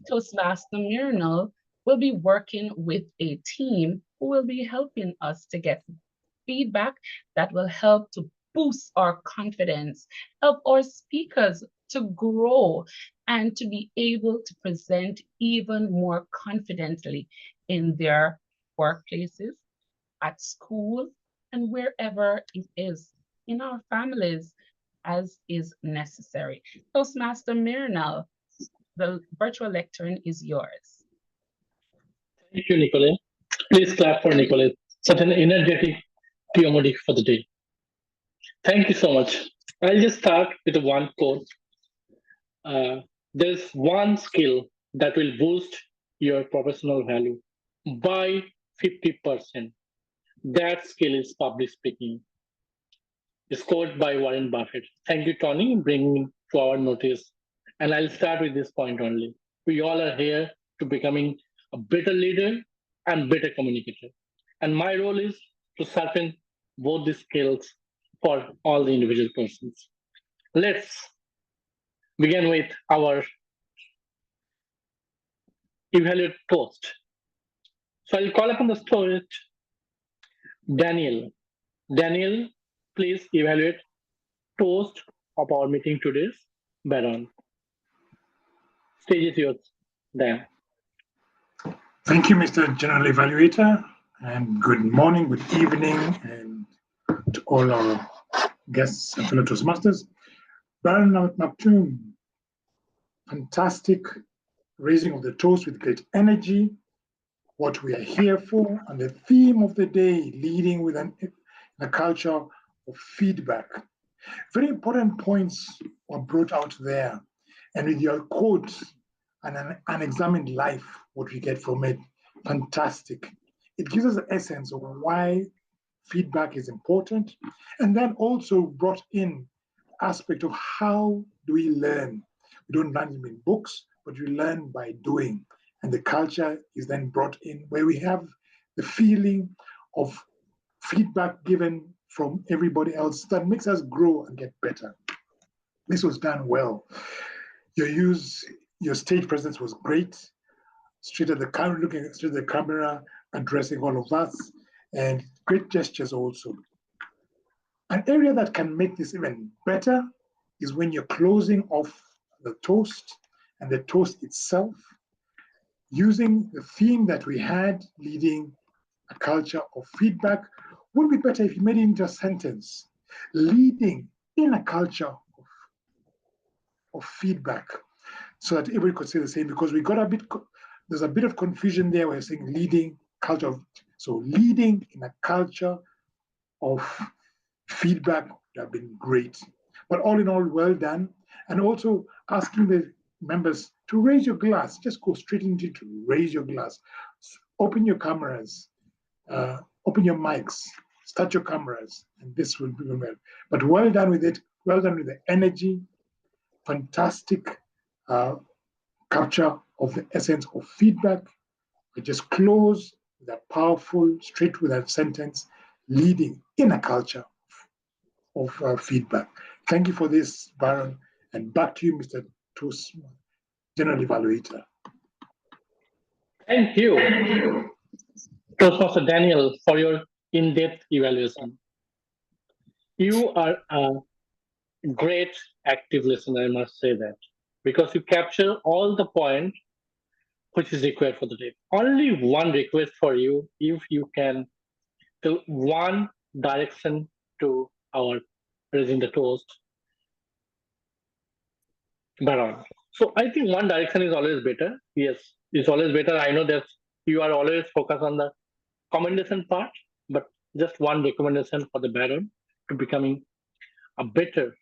Toastmaster Mrinal will be working with a team who will be helping us to get feedback that will help to boost our confidence, help our speakers to grow and to be able to present even more confidently in their workplaces, at school, and wherever it is, in our families, as is necessary. Toastmaster Mrinal, the virtual lectern is yours. Thank you, Nicole. Please clap for Nicole. Such an energetic TMOD for the day. Thank you so much. I'll just start with one quote. There's one skill that will boost your professional value by 50%. That skill is public speaking. It's quoted by Warren Buffett. Thank you, Tony, bringing to our notice. And I'll start with this point only. We all are here to becoming a better leader and better communicator. And my role is to sharpen both these skills for all the individual persons. Let's begin with our evaluate toast. So I'll call upon the toast, Daniel. Daniel, please evaluate toast of our meeting today's Baron. Stage is yours, Dan. Thank you, Mr. General Evaluator, and good morning, good evening, and to all our guests and fellow Toastmasters. Baron Oematum, fantastic raising of the toast with great energy, what we are here for, and the theme of the day, leading with a culture of feedback. Very important points were brought out there. And with your quote and an unexamined life, what we get from it, fantastic. It gives us an essence of why feedback is important. And then also brought in aspect of how do we learn. We don't learn in books, but we learn by doing. And the culture is then brought in where we have the feeling of feedback given from everybody else that makes us grow and get better. This was done well. Your stage presence was great. Straight at the camera, looking straight at the camera, addressing all of us, and great gestures also. An area that can make this even better is when you're closing off the toast and the toast itself, using the theme that we had, leading a culture of feedback. Would be better if you made it into a sentence, leading in a culture of feedback, so that everybody could say the same, because we got there's a bit of confusion there. We're saying leading culture of, so leading in a culture of feedback would have been great. But all in all, well done. And also asking the members to raise your glass, just go straight into it, raise your glass, open your cameras, open your mics, start your cameras, and this will be well. But well done with it, well done with the energy, fantastic capture of the essence of feedback. We just close with a powerful, straight with a sentence, leading in a culture of feedback. Thank you for this, Baron, and back to you, Mr. General Evaluator. Thank you, Toastmaster Daniel, for your in-depth evaluation. You are a great active listener, I must say that, because you capture all the points which is required for the day. Only one request for you, if you can tell one direction to our raising the toast, Baron. So I think one direction is always better. Yes, it's always better. I know that you are always focused on the commendation part, but just one recommendation for the Baron to becoming a better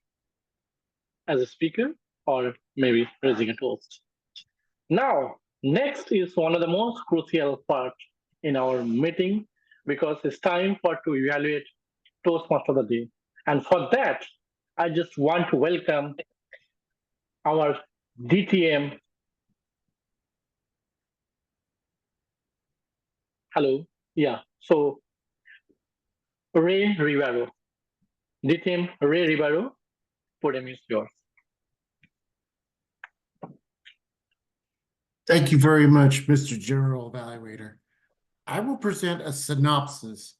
as a speaker, or maybe raising a toast. Now, next is one of the most crucial part in our meeting, because it's time to evaluate Toastmaster of the Day. And for that, I just want to welcome our DTM. Hello. Yeah. So Ray Rivero. DTM Ray Rivero, podium is yours. Thank you very much, Mr. General Evaluator. I will present a synopsis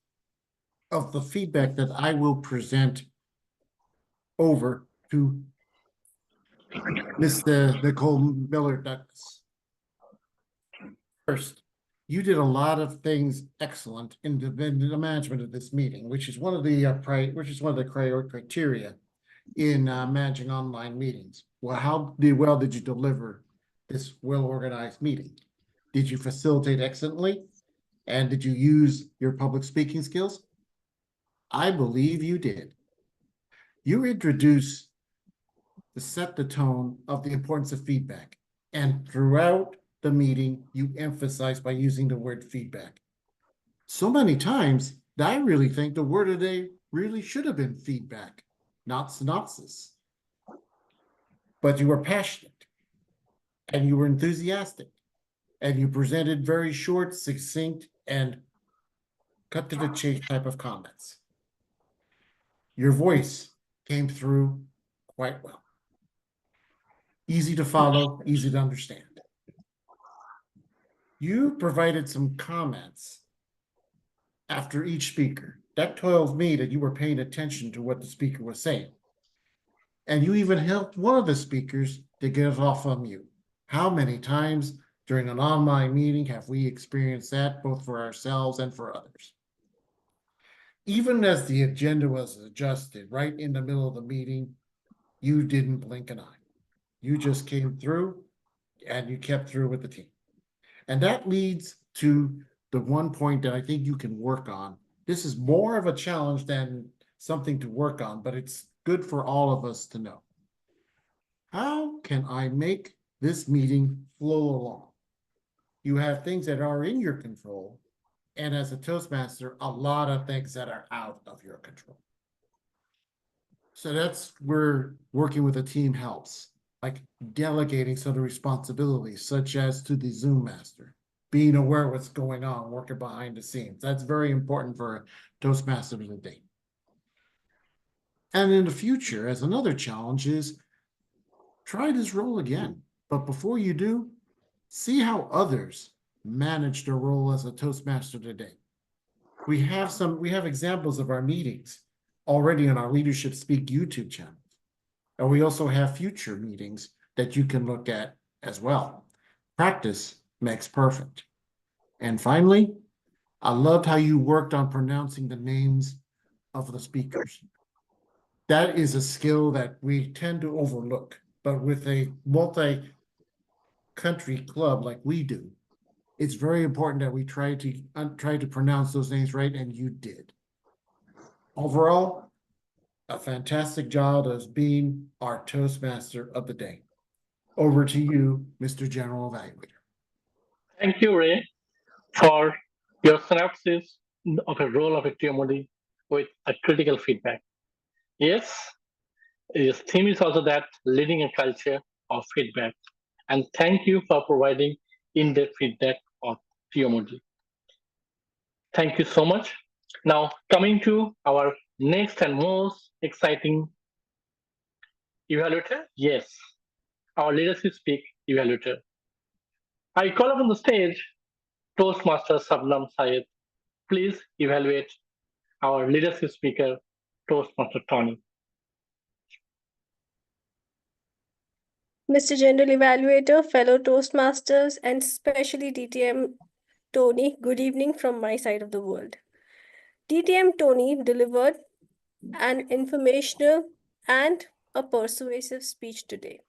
of the feedback that I will present over to Mr. Nicole Miller-Douglas. First, you did a lot of things excellent in the management of this meeting, which is one of the criteria in managing online meetings. Well, how well did you deliver this well-organized meeting? Did you facilitate excellently? And did you use your public speaking skills? I believe you did. You introduced set the tone of the importance of feedback. And throughout the meeting, you emphasized by using the word feedback. So many times that I really think the word of the day really should have been feedback, not synopsis. But you were passionate and you were enthusiastic and you presented very short, succinct, and cut to the chase type of comments. Your voice came through quite well. Easy to follow, easy to understand. You provided some comments after each speaker. That tells me that you were paying attention to what the speaker was saying. And you even helped one of the speakers to get it off on mute. How many times during an online meeting have we experienced that, both for ourselves and for others? Even as the agenda was adjusted right in the middle of the meeting, you didn't blink an eye. You just came through and you kept through with the team. And that leads to the one point that I think you can work on. This is more of a challenge than something to work on, but it's good for all of us to know. How can I make this meeting flow along? You have things that are in your control, and as a Toastmaster, a lot of things that are out of your control. So that's where working with a team helps, like delegating some of the responsibilities, such as to the Zoom master, being aware of what's going on, working behind the scenes. That's very important for a Toastmaster of the day. And in the future, as another challenge is, try this role again. But before you do, see how others manage their role as a Toastmaster today. We have examples of our meetings already on our Leadership Speak YouTube channel. And we also have future meetings that you can look at as well. Practice makes perfect. And finally, I loved how you worked on pronouncing the names of the speakers. That is a skill that we tend to overlook, but with a multi-country club like we do, it's very important that we try to pronounce those names right, and you did. Overall, a fantastic job as being our Toastmaster of the day. Over to you, Mr. General Evaluator. Thank you, Ray, for your synopsis of a role of a TMOD with a critical feedback. Yes, his theme is also that leading a culture of feedback. And thank you for providing in-depth feedback of TMOD. Thank you so much. Now, coming to our next and most exciting evaluator. Yes, our Leadership Speak evaluator. I call up on the stage Toastmaster Sabnam Saiyed. Please evaluate our leadership speaker, Toastmaster Tony. Mr. General Evaluator, fellow Toastmasters, and especially DTM Tony, good evening from my side of the world. DTM Tony delivered an informational and a persuasive speech today.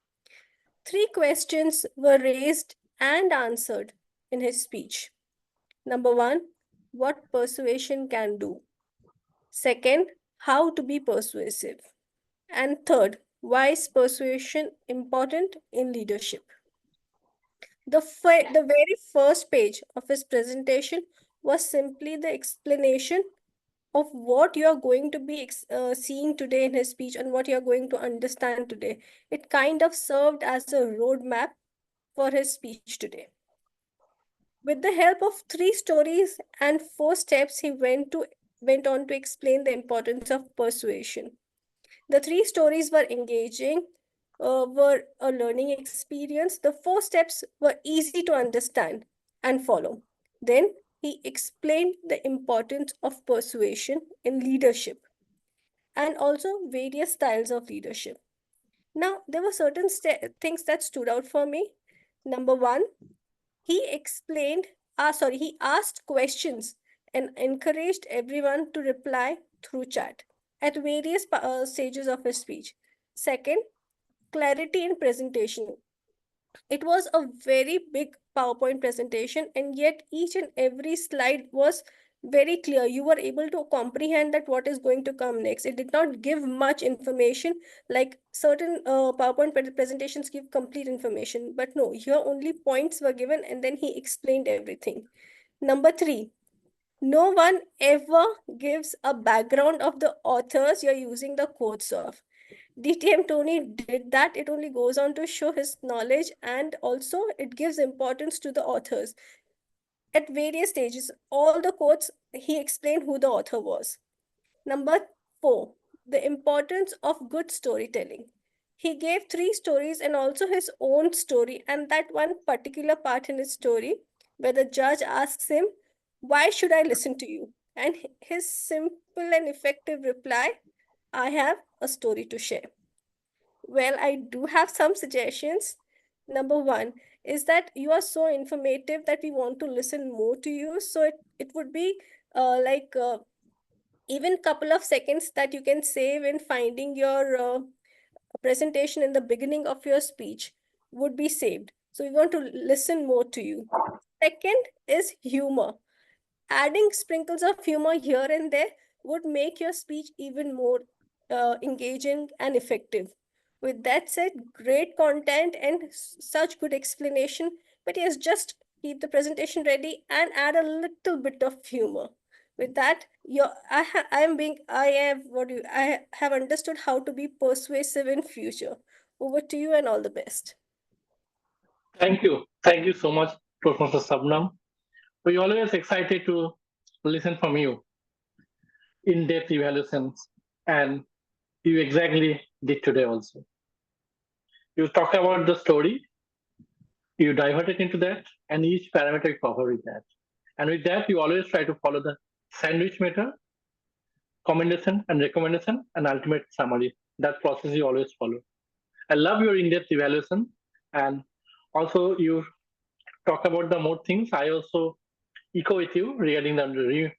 3 questions were raised and answered in his speech. Number 1, what persuasion can do. Second, how to be persuasive. And third, why is persuasion important in leadership? The very first page of his presentation was simply the explanation of what you are going to be seeing today in his speech and what you are going to understand today. It kind of served as a roadmap for his speech today. With the help of 3 stories and 4 steps, he went on to explain the importance of persuasion. The 3 stories were engaging, were a learning experience. The 4 steps were easy to understand and follow. Then he explained the importance of persuasion in leadership and also various styles of leadership. Now, there were certain things that stood out for me. Number 1, he asked questions and encouraged everyone to reply through chat at various stages of his speech. Second, clarity in presentation. It was a very big PowerPoint presentation, and yet each and every slide was very clear. You were able to comprehend that what is going to come next. It did not give much information like certain PowerPoint presentations give complete information, but no, here only points were given and then he explained everything. Number 3, no one ever gives a background of the authors you're using the quotes of. DTM Tony did that. It only goes on to show his knowledge, and also it gives importance to the authors. At various stages, all the quotes, he explained who the author was. Number 4, the importance of good storytelling. He gave 3 stories and also his own story, and that one particular part in his story where the judge asks him, "Why should I listen to you?" And his simple and effective reply, "I have a story to share." Well, I do have some suggestions. Number 1 is that you are so informative that we want to listen more to you. So it would be even couple of seconds that you can save in finding your presentation in the beginning of your speech would be saved. So we want to listen more to you. Second is humor. Adding sprinkles of humor here and there would make your speech even more engaging and effective. With that said, great content and such good explanation. But yes, just keep the presentation ready and add a little bit of humor. With that, I have understood how to be persuasive in future. Over to you and all the best. Thank you. Thank you so much, Professor Sabnam. We're always excited to listen from you. In-depth evaluations, and you exactly did today also. You talk about the story, you diverted into that, and each parameter you cover with that. And with that, you always try to follow the sandwich method, commendation and recommendation, and ultimate summary. That process you always follow. I love your in-depth evaluation, and also you talk about the more things. I also echo with you regarding the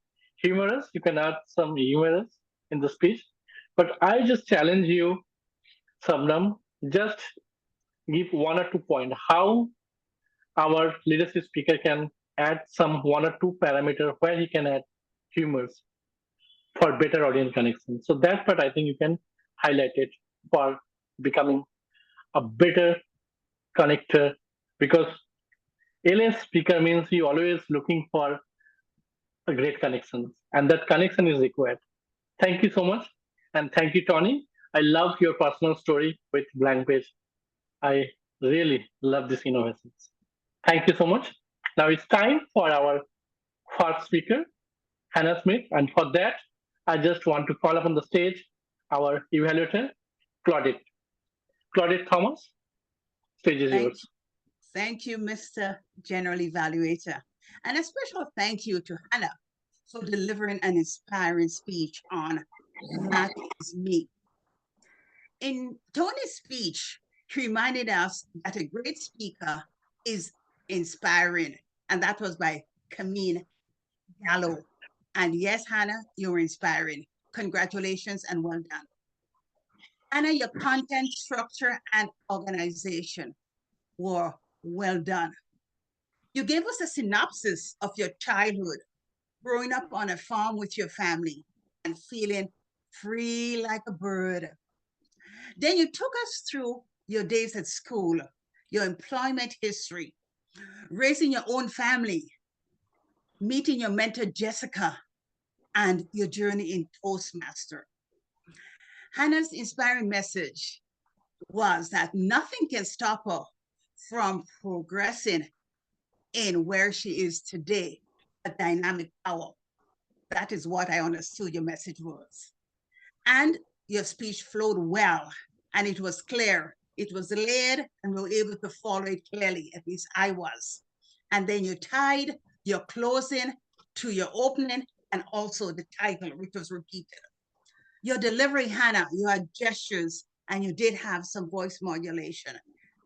humorous. You can add some humorous in the speech, but I just challenge you, Sabnam, just give 1 or 2 points how our leadership speaker can add some 1 or 2 parameter where he can add humors for better audience connection. So that part I think you can highlight it for becoming a better connector, because LS speaker means you always looking for a great connection, and that connection is required. Thank you so much, and thank you, Tony. I love your personal story with blank page. I really love these innovations. Thank you so much. Now it's time for our first speaker, Hannah Smith, and for that, I just want to call up on the stage our evaluator, Claudette. Claudette Thomas, stage is yours. Thank you, Mr. General Evaluator. And a special thank you to Hannah for delivering an inspiring speech on That Is Me. In Tony's speech, he reminded us that a great speaker is inspiring, and that was by Camille Gallo. And yes, Hannah, you were inspiring. Congratulations and well done. Hannah, your content, structure, and organization were well done. You gave us a synopsis of your childhood, growing up on a farm with your family and feeling free like a bird. Then you took us through your days at school, your employment history, raising your own family, meeting your mentor, Jessica, and your journey in Toastmaster. Hannah's inspiring message was that nothing can stop her from progressing in where she is today, a dynamic power. That is what I understood your message was. And your speech flowed well, and it was clear. It was layered, and we were able to follow it clearly, at least I was. And then you tied your closing to your opening and also the title, which was repeated. Your delivery, Hannah, you had gestures, and you did have some voice modulation,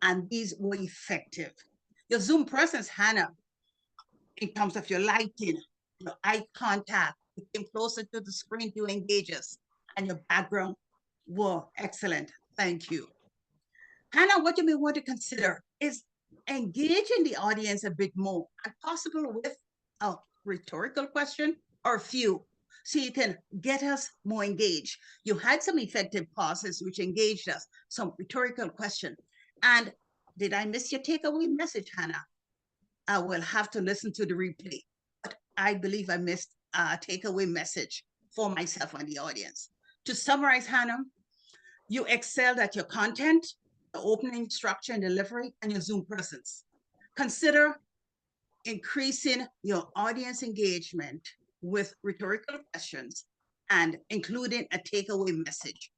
and these were effective. Your Zoom presence, Hannah, in terms of your lighting, your eye contact, you came closer to the screen to engage us, and your background were excellent. Thank you. Hannah, what you may want to consider is engaging the audience a bit more, and possible with a rhetorical question or a few, so you can get us more engaged. You had some effective pauses which engaged us, some rhetorical question. And did I miss your takeaway message, Hannah? I will have to listen to the replay, but I believe I missed a takeaway message for myself and the audience. To summarize, Hannah, you excelled at your content, the opening structure and delivery, and your Zoom presence. Consider increasing your audience engagement with rhetorical questions and including a takeaway message.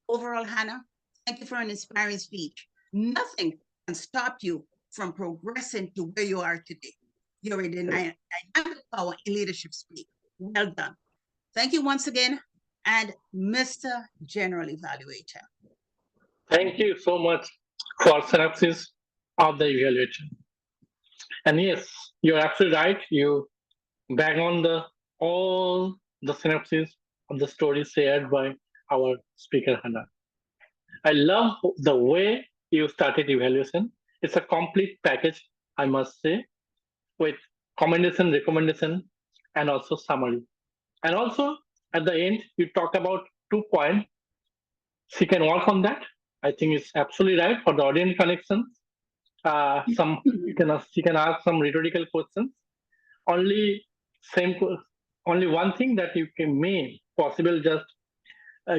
Overall, Hannah, thank you for an inspiring speech. Nothing can stop you from progressing to where you are today. You're a dynamic power in leadership speak. Well done. Thank you once again, and Mr. General Evaluator. Thank you so much for synopsis of the evaluation. And yes, you're absolutely right. You bang on all the synopsis of the story shared by our speaker, Hannah. I love the way you started evaluation. It's a complete package, I must say, with commendation, recommendation, and also summary. And also, at the end, you talked about 2 points. She can work on that. I think it's absolutely right for the audience connection. She can ask some rhetorical questions. Only one thing that you can may possible just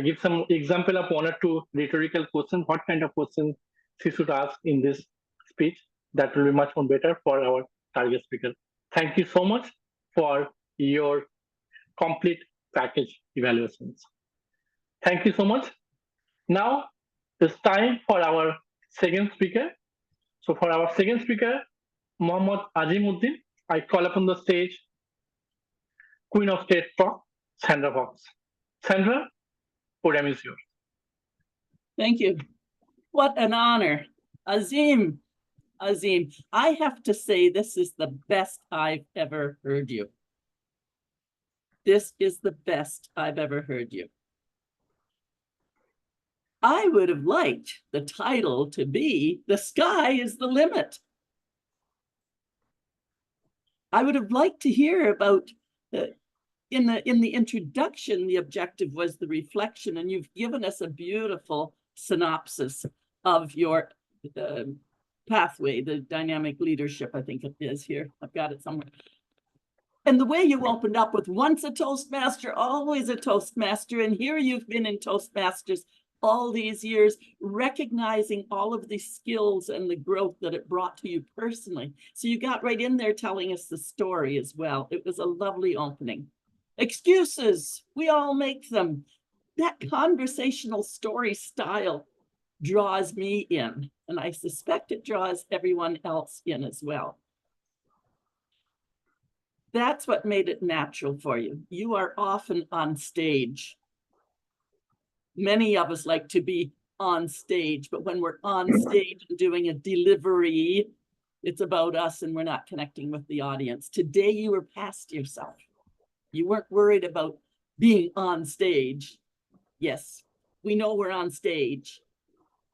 give some example of 1 or 2 rhetorical questions. What kind of questions she should ask in this speech? That will be much more better for our target speaker. Thank you so much for your complete package evaluations. Thank you so much. Now it's time for our second speaker. So for our second speaker, Muhammad Azimuddin, I call upon the stage Queen of State Talk, Sandra Fox. Sandra, podium is yours. Thank you. What an honor. Azim, I have to say this is the best I've ever heard you. This is the best I've ever heard you. I would have liked the title to be "The Sky is the Limit." I would have liked to hear about, in the introduction, the objective was the reflection, and you've given us a beautiful synopsis of your pathway, the dynamic leadership, I think it is here. I've got it somewhere. And the way you opened up with once a Toastmaster, always a Toastmaster, and here you've been in Toastmasters all these years, recognizing all of the skills and the growth that it brought to you personally. So you got right in there telling us the story as well. It was a lovely opening. Excuses, we all make them. That conversational story style draws me in, and I suspect it draws everyone else in as well. That's what made it natural for you. You are often on stage. Many of us like to be on stage, but when we're on stage and doing a delivery, it's about us and we're not connecting with the audience. Today, you were past yourself. You weren't worried about being on stage. Yes, we know we're on stage,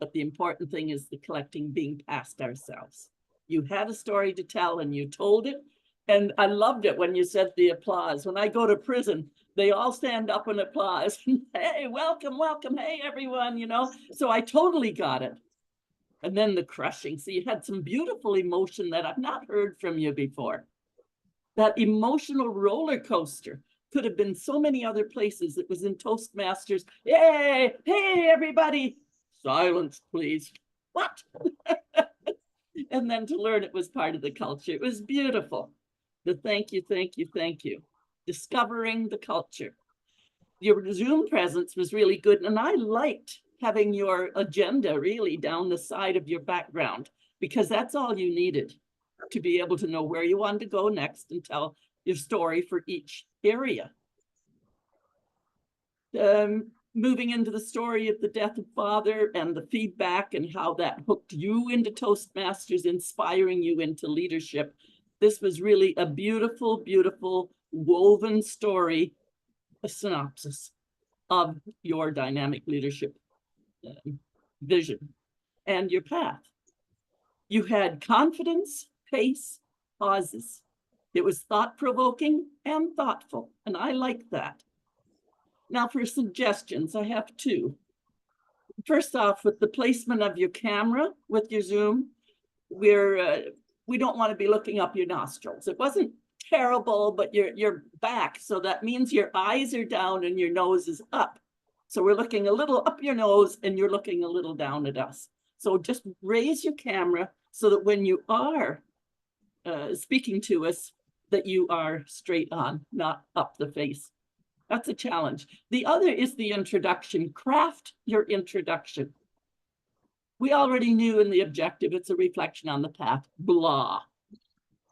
but the important thing is the collecting, being past ourselves. You had a story to tell and you told it. And I loved it when you said the applause. When I go to prison, they all stand up and applause. Hey, welcome, welcome. Hey, everyone, you know. So I totally got it. And then the crushing. So you had some beautiful emotion that I've not heard from you before. That emotional roller coaster could have been so many other places. It was in Toastmasters. Yay, hey, everybody. Silence, please. What? And then to learn it was part of the culture. It was beautiful. The thank you, thank you, thank you. Discovering the culture. Your Zoom presence was really good. And I liked having your agenda really down the side of your background, because that's all you needed to be able to know where you wanted to go next and tell your story for each area. Moving into the story of the death of father and the feedback and how that hooked you into Toastmasters, inspiring you into leadership. This was really a beautiful, beautiful woven story, a synopsis of your dynamic leadership vision and your path. You had confidence, pace, pauses. It was thought-provoking and thoughtful, and I like that. Now for suggestions, I have 2. First off, with the placement of your camera with your Zoom, we don't want to be looking up your nostrils. It wasn't terrible, but you're back. So that means your eyes are down and your nose is up. So we're looking a little up your nose and you're looking a little down at us. So just raise your camera so that when you are speaking to us, that you are straight on, not up the face. That's a challenge. The other is the introduction. Craft your introduction. We already knew in the objective, it's a reflection on the path, blah.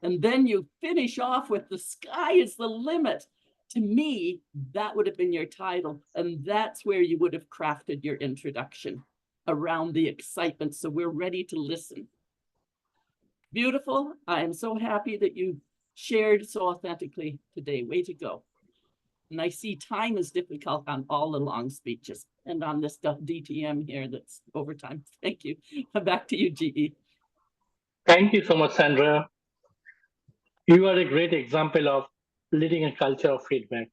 And then you finish off with the sky is the limit. To me, that would have been your title. And that's where you would have crafted your introduction around the excitement. So we're ready to listen. Beautiful. I am so happy that you shared so authentically today. Way to go. And I see time is difficult on all the long speeches and on this stuff DTM here that's overtime. Thank you. Back to you, GE. Thank you so much, Sandra. You are a great example of leading a culture of feedback.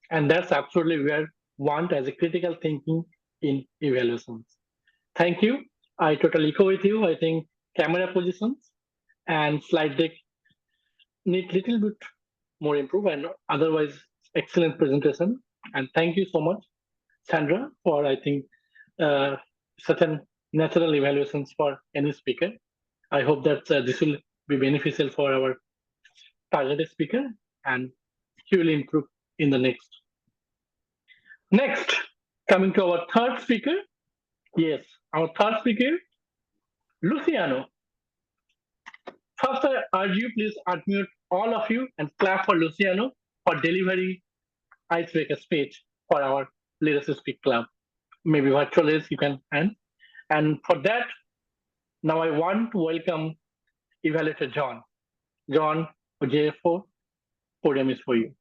And that's absolutely where want as a critical thinking in evaluations. Thank you. I totally echo with you. I think camera positions and slide deck need little bit more improve, and otherwise excellent presentation. And thank you so much, Sandra, for I think certain natural evaluations for any speaker. I hope that this will be beneficial for our targeted speaker, and he will improve in the next. Next, coming to our third speaker. Yes, our third speaker, Luciano. First, I urge you, please unmute all of you and clap for Luciano for delivering icebreaker speech for our Leadership Speak Club. Maybe virtual is you can end. And for that, now I want to welcome Evaluator John. John, JF4, podium is for you.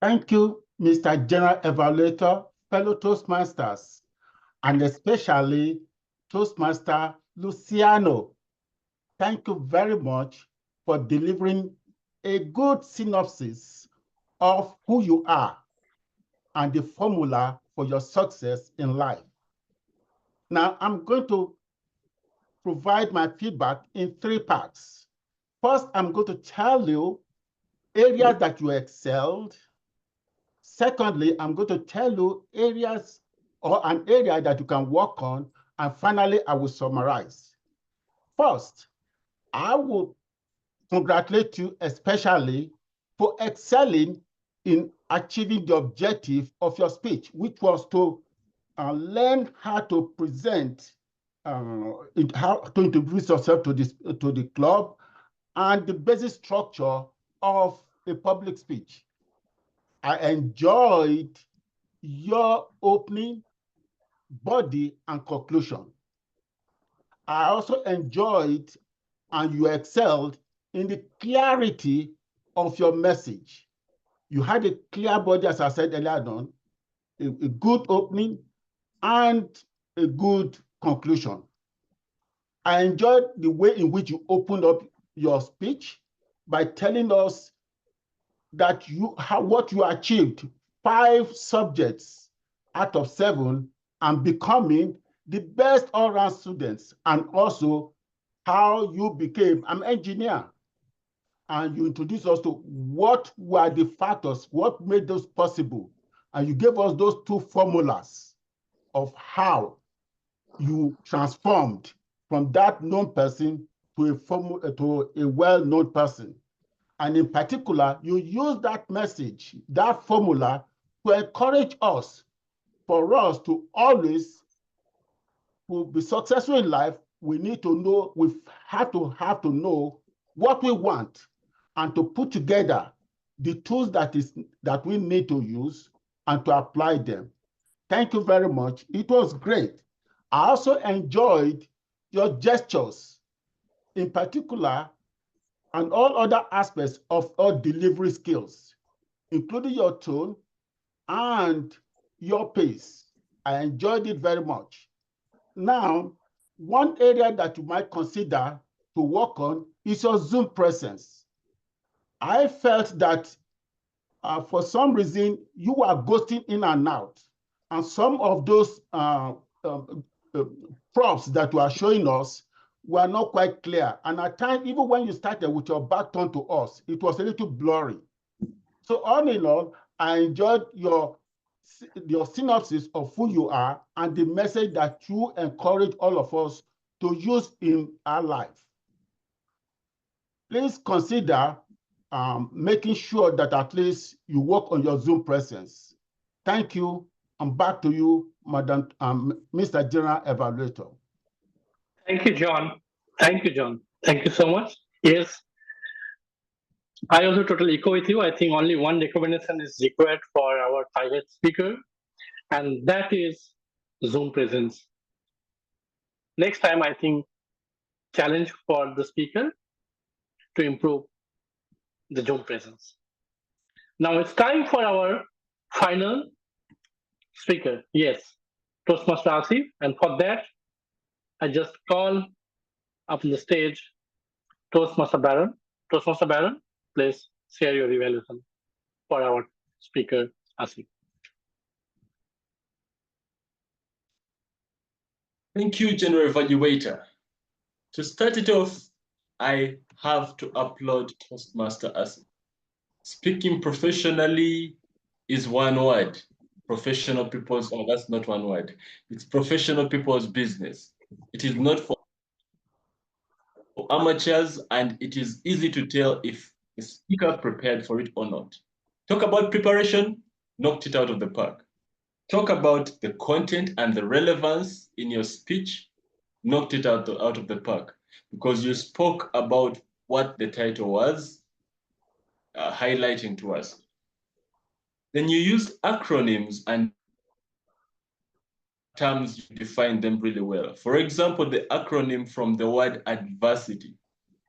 Thank you, Mr. General Evaluator, fellow Toastmasters, and especially Toastmaster Luciano. Thank you very much for delivering a good synopsis of who you are and the formula for your success in life. Now, I'm going to provide my feedback in 3 parts. First, I'm going to tell you areas that you excelled. Secondly, I'm going to tell you areas or an area that you can work on. And finally, I will summarize. First, I will congratulate you especially for excelling in achieving the objective of your speech, which was to learn how to present, how to introduce yourself to the club, and the basic structure of a public speech. I enjoyed your opening, body, and conclusion. I also enjoyed and you excelled in the clarity of your message. You had a clear body, as I said earlier on, a good opening and a good conclusion. I enjoyed the way in which you opened up your speech by telling us that what you achieved, 5 subjects out of 7, and becoming the best all-round students, and also how you became an engineer. And you introduced us to what were the factors, what made those possible. And you gave us those 2 formulas of how you transformed from that known person to a well-known person. And in particular, you use that message, that formula, to encourage us, for us to always to be successful in life. We need to know, we have to know what we want and to put together the tools that we need to use and to apply them. Thank you very much. It was great. I also enjoyed your gestures, in particular, and all other aspects of our delivery skills, including your tone and your pace. I enjoyed it very much. Now, one area that you might consider to work on is your Zoom presence. I felt that for some reason, you were ghosting in and out. And some of those props that you are showing us were not quite clear. And at times, even when you started with your back turned to us, it was a little blurry. So all in all, I enjoyed your synopsis of who you are and the message that you encourage all of us to use in our life. Please consider making sure that at least you work on your Zoom presence. Thank you, and back to you, Madam, Mr. General Evaluator. Thank you, John. Thank you, John. Thank you so much. Yes, I also totally echo with you. I think only one recommendation is required for our private speaker, and that is Zoom presence. Next time, I think challenge for the speaker to improve the Zoom presence. Now it's time for our final speaker. Yes, Toastmaster Asif, and for that, I just call up on the stage Toastmaster Baron. Toastmaster Baron, please share your evaluation. for our speaker, Asif. Thank you, General Evaluator. To start it off, I have to applaud Toastmaster Asif. Speaking professionally is one word. Professional people's, oh, that's not one word. It's professional people's business. It is not for amateurs, and it is easy to tell if the speaker prepared for it or not. Talk about preparation, knocked it out of the park. Talk about the content and the relevance in your speech, knocked it out of the park, because you spoke about what the title was highlighting to us. Then you used acronyms and terms, you define them really well. For example, the acronym from the word adversity.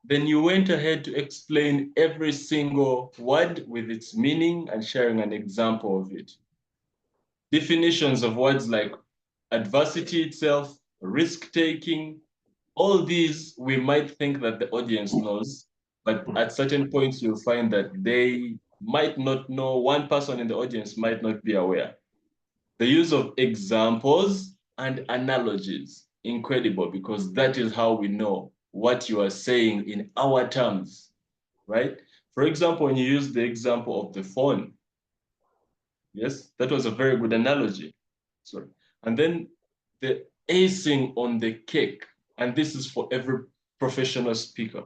Then you went ahead to explain every single word with its meaning and sharing an example of it. Definitions of words like adversity itself, risk-taking, all these we might think that the audience knows, but at certain points you'll find that they might not know, one person in the audience might not be aware. The use of examples and analogies, incredible, because that is how we know what you are saying in our terms, right? For example, when you use the example of the phone, yes, that was a very good analogy. Sorry. And then the icing on the cake, and this is for every professional speaker,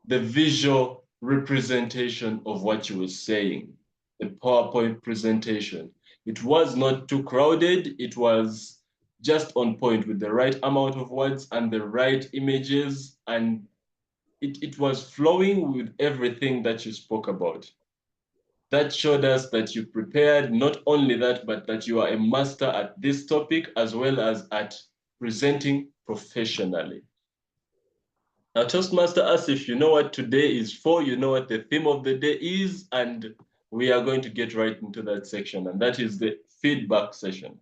the visual representation of what you were saying, the PowerPoint presentation. It was not too crowded. It was just on point with the right amount of words and the right images, and it was flowing with everything that you spoke about. That showed us that you prepared, not only that, but that you are a master at this topic as well as at presenting professionally. Now, Toastmaster Asif, you know what today is for, you know what the theme of the day is, and we are going to get right into that section, and that is the feedback session.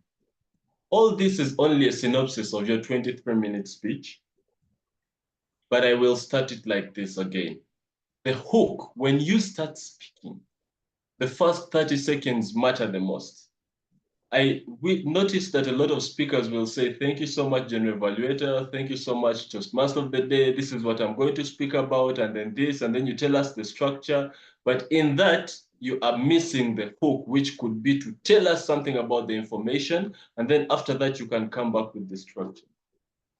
All this is only a synopsis of your 23-minute speech, but I will start it like this again. The hook, when you start speaking, the first 30 seconds matter the most. We noticed that a lot of speakers will say, thank you so much, General Evaluator. Thank you so much, Toastmaster of the day. This is what I'm going to speak about, and then this, and then you tell us the structure. But in that, you are missing the hook, which could be to tell us something about the information. And then after that, you can come back with the structure.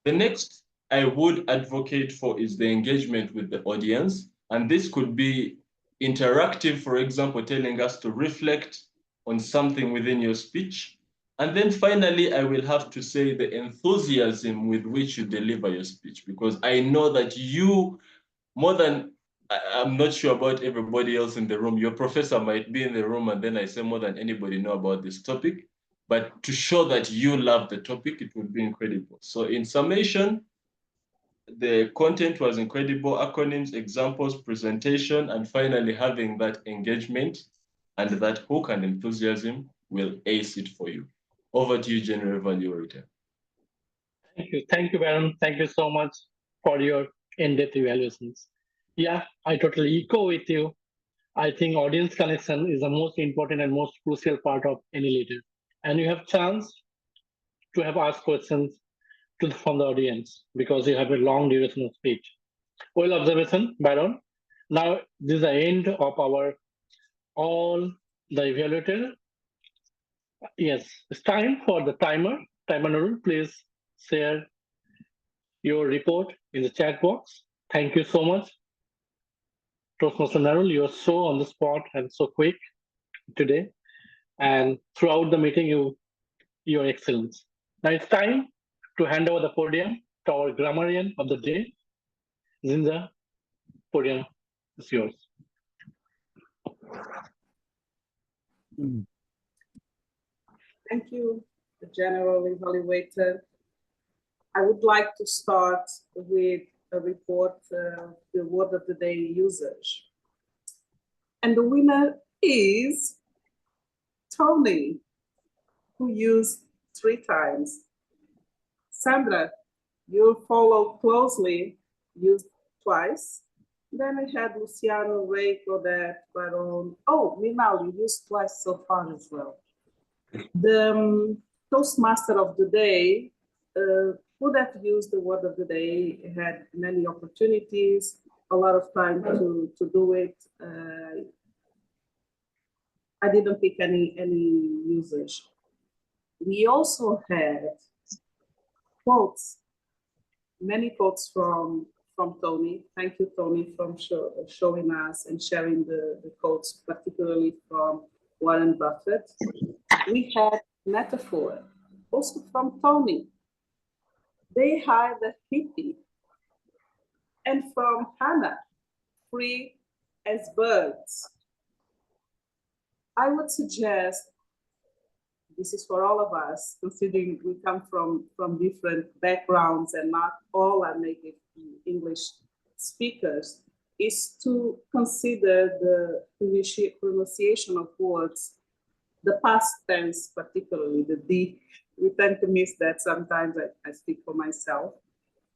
The next I would advocate for is the engagement with the audience. And this could be interactive, for example, telling us to reflect on something within your speech. And then finally, I will have to say the enthusiasm with which you deliver your speech, because I know that you, more than, I'm not sure about everybody else in the room, your professor might be in the room and then I say more than anybody know about this topic, but to show that you love the topic, it would be incredible. So in summation, the content was incredible, acronyms, examples, presentation, and finally having that engagement and that hook and enthusiasm will ace it for you. Over to you, General Evaluator. Thank you, Baron. Thank you so much for your in-depth evaluations. Yeah, I totally echo with you. I think audience connection is the most important and most crucial part of any leader. And you have chance to have asked questions from the audience because you have a long duration of speech. Well observation, Baron. Now this is the end of our all the evaluator. Yes, it's time for the timer. Timer Nurul, please share your report in the chat box. Thank you so much. Toastmaster Narul, you're so on the spot and so quick today. And throughout the meeting, you're excellent. Now it's time to hand over the podium to our grammarian of the day. Zinza, podium is yours. Thank you, the General Evaluator. I would like to start with a report, the word of the day usage. And the winner is Tony, who used 3 times. Sandra, you followed closely, used twice. Then we had Luciano, Ray, Odero, Baron. Oh, Mrinal, you used twice so far as well. The Toastmaster of the day would have used the word of the day, had many opportunities, a lot of time to do it. I didn't pick any usage. We also had quotes, many quotes from Tony. Thank you, Tony, for showing us and sharing the quotes, particularly from Warren Buffett. We had metaphor, also from Tony. They hired a hippie. And from Hannah, free as birds. I would suggest, this is for all of us, considering we come from different backgrounds and not all are native English speakers, is to consider the pronunciation of words, the past tense particularly, the D. We tend to miss that sometimes. I speak for myself,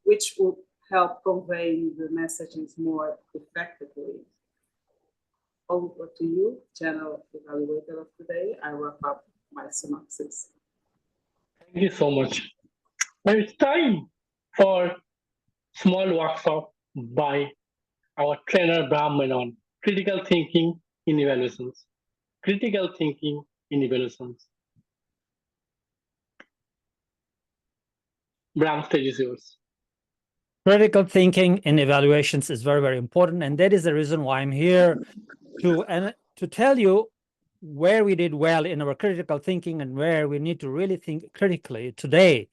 which will help conveying the messages more effectively. Over to you, General Evaluator of today. I wrap up my synopsis. Thank you so much. Now it's time for small workshop by our trainer Brahman on critical thinking in evaluations. Critical thinking in evaluations. Bram, stage is yours. Critical thinking in evaluations is very, very important. And that is the reason why I'm here to tell you where we did well in our critical thinking and where we need to really think critically today.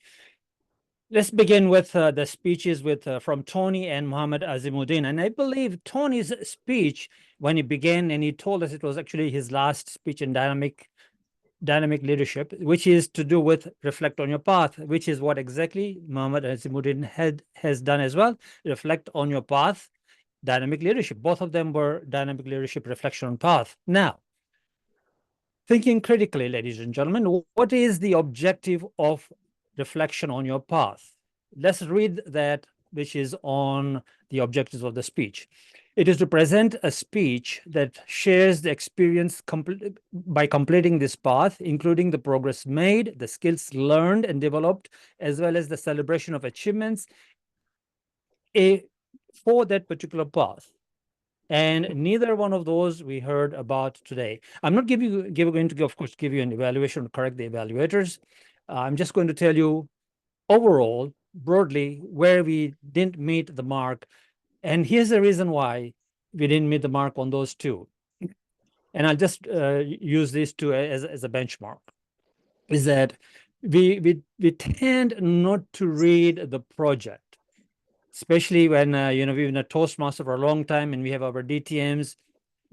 Let's begin with the speeches from Tony and Muhammad Azimuddin. And I believe Tony's speech, when he began and he told us it was actually his last speech in dynamic leadership, which is to do with reflect on your path, which is what exactly Muhammad Azimuddin has done as well. Reflect on your path, dynamic leadership. Both of them were dynamic leadership, reflection on path. Now, thinking critically, ladies and gentlemen, what is the objective of reflection on your path? Let's read that, which is on the objectives of the speech. It is to present a speech that shares the experience by completing this path, including the progress made, the skills learned and developed, as well as the celebration of achievements for that particular path. And neither one of those we heard about today. I'm not going to, of course, give you an evaluation or correct the evaluators. I'm just going to tell you overall, broadly, where we didn't meet the mark. And here's the reason why we didn't meet the mark on those two. And I'll just use these two as a benchmark, is that we tend not to read the project, especially when we've been a Toastmaster for a long time and we have our DTMs.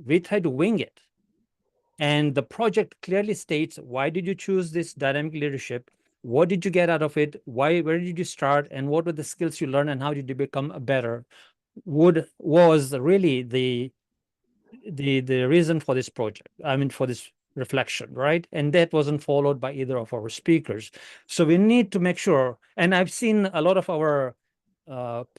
We try to wing it. And the project clearly states, why did you choose this dynamic leadership? What did you get out of it? Where did you start? And what were the skills you learned and how did you become better? Was really the reason for this project. I mean, for this reflection, right? And that wasn't followed by either of our speakers. So we need to make sure, and I've seen a lot of our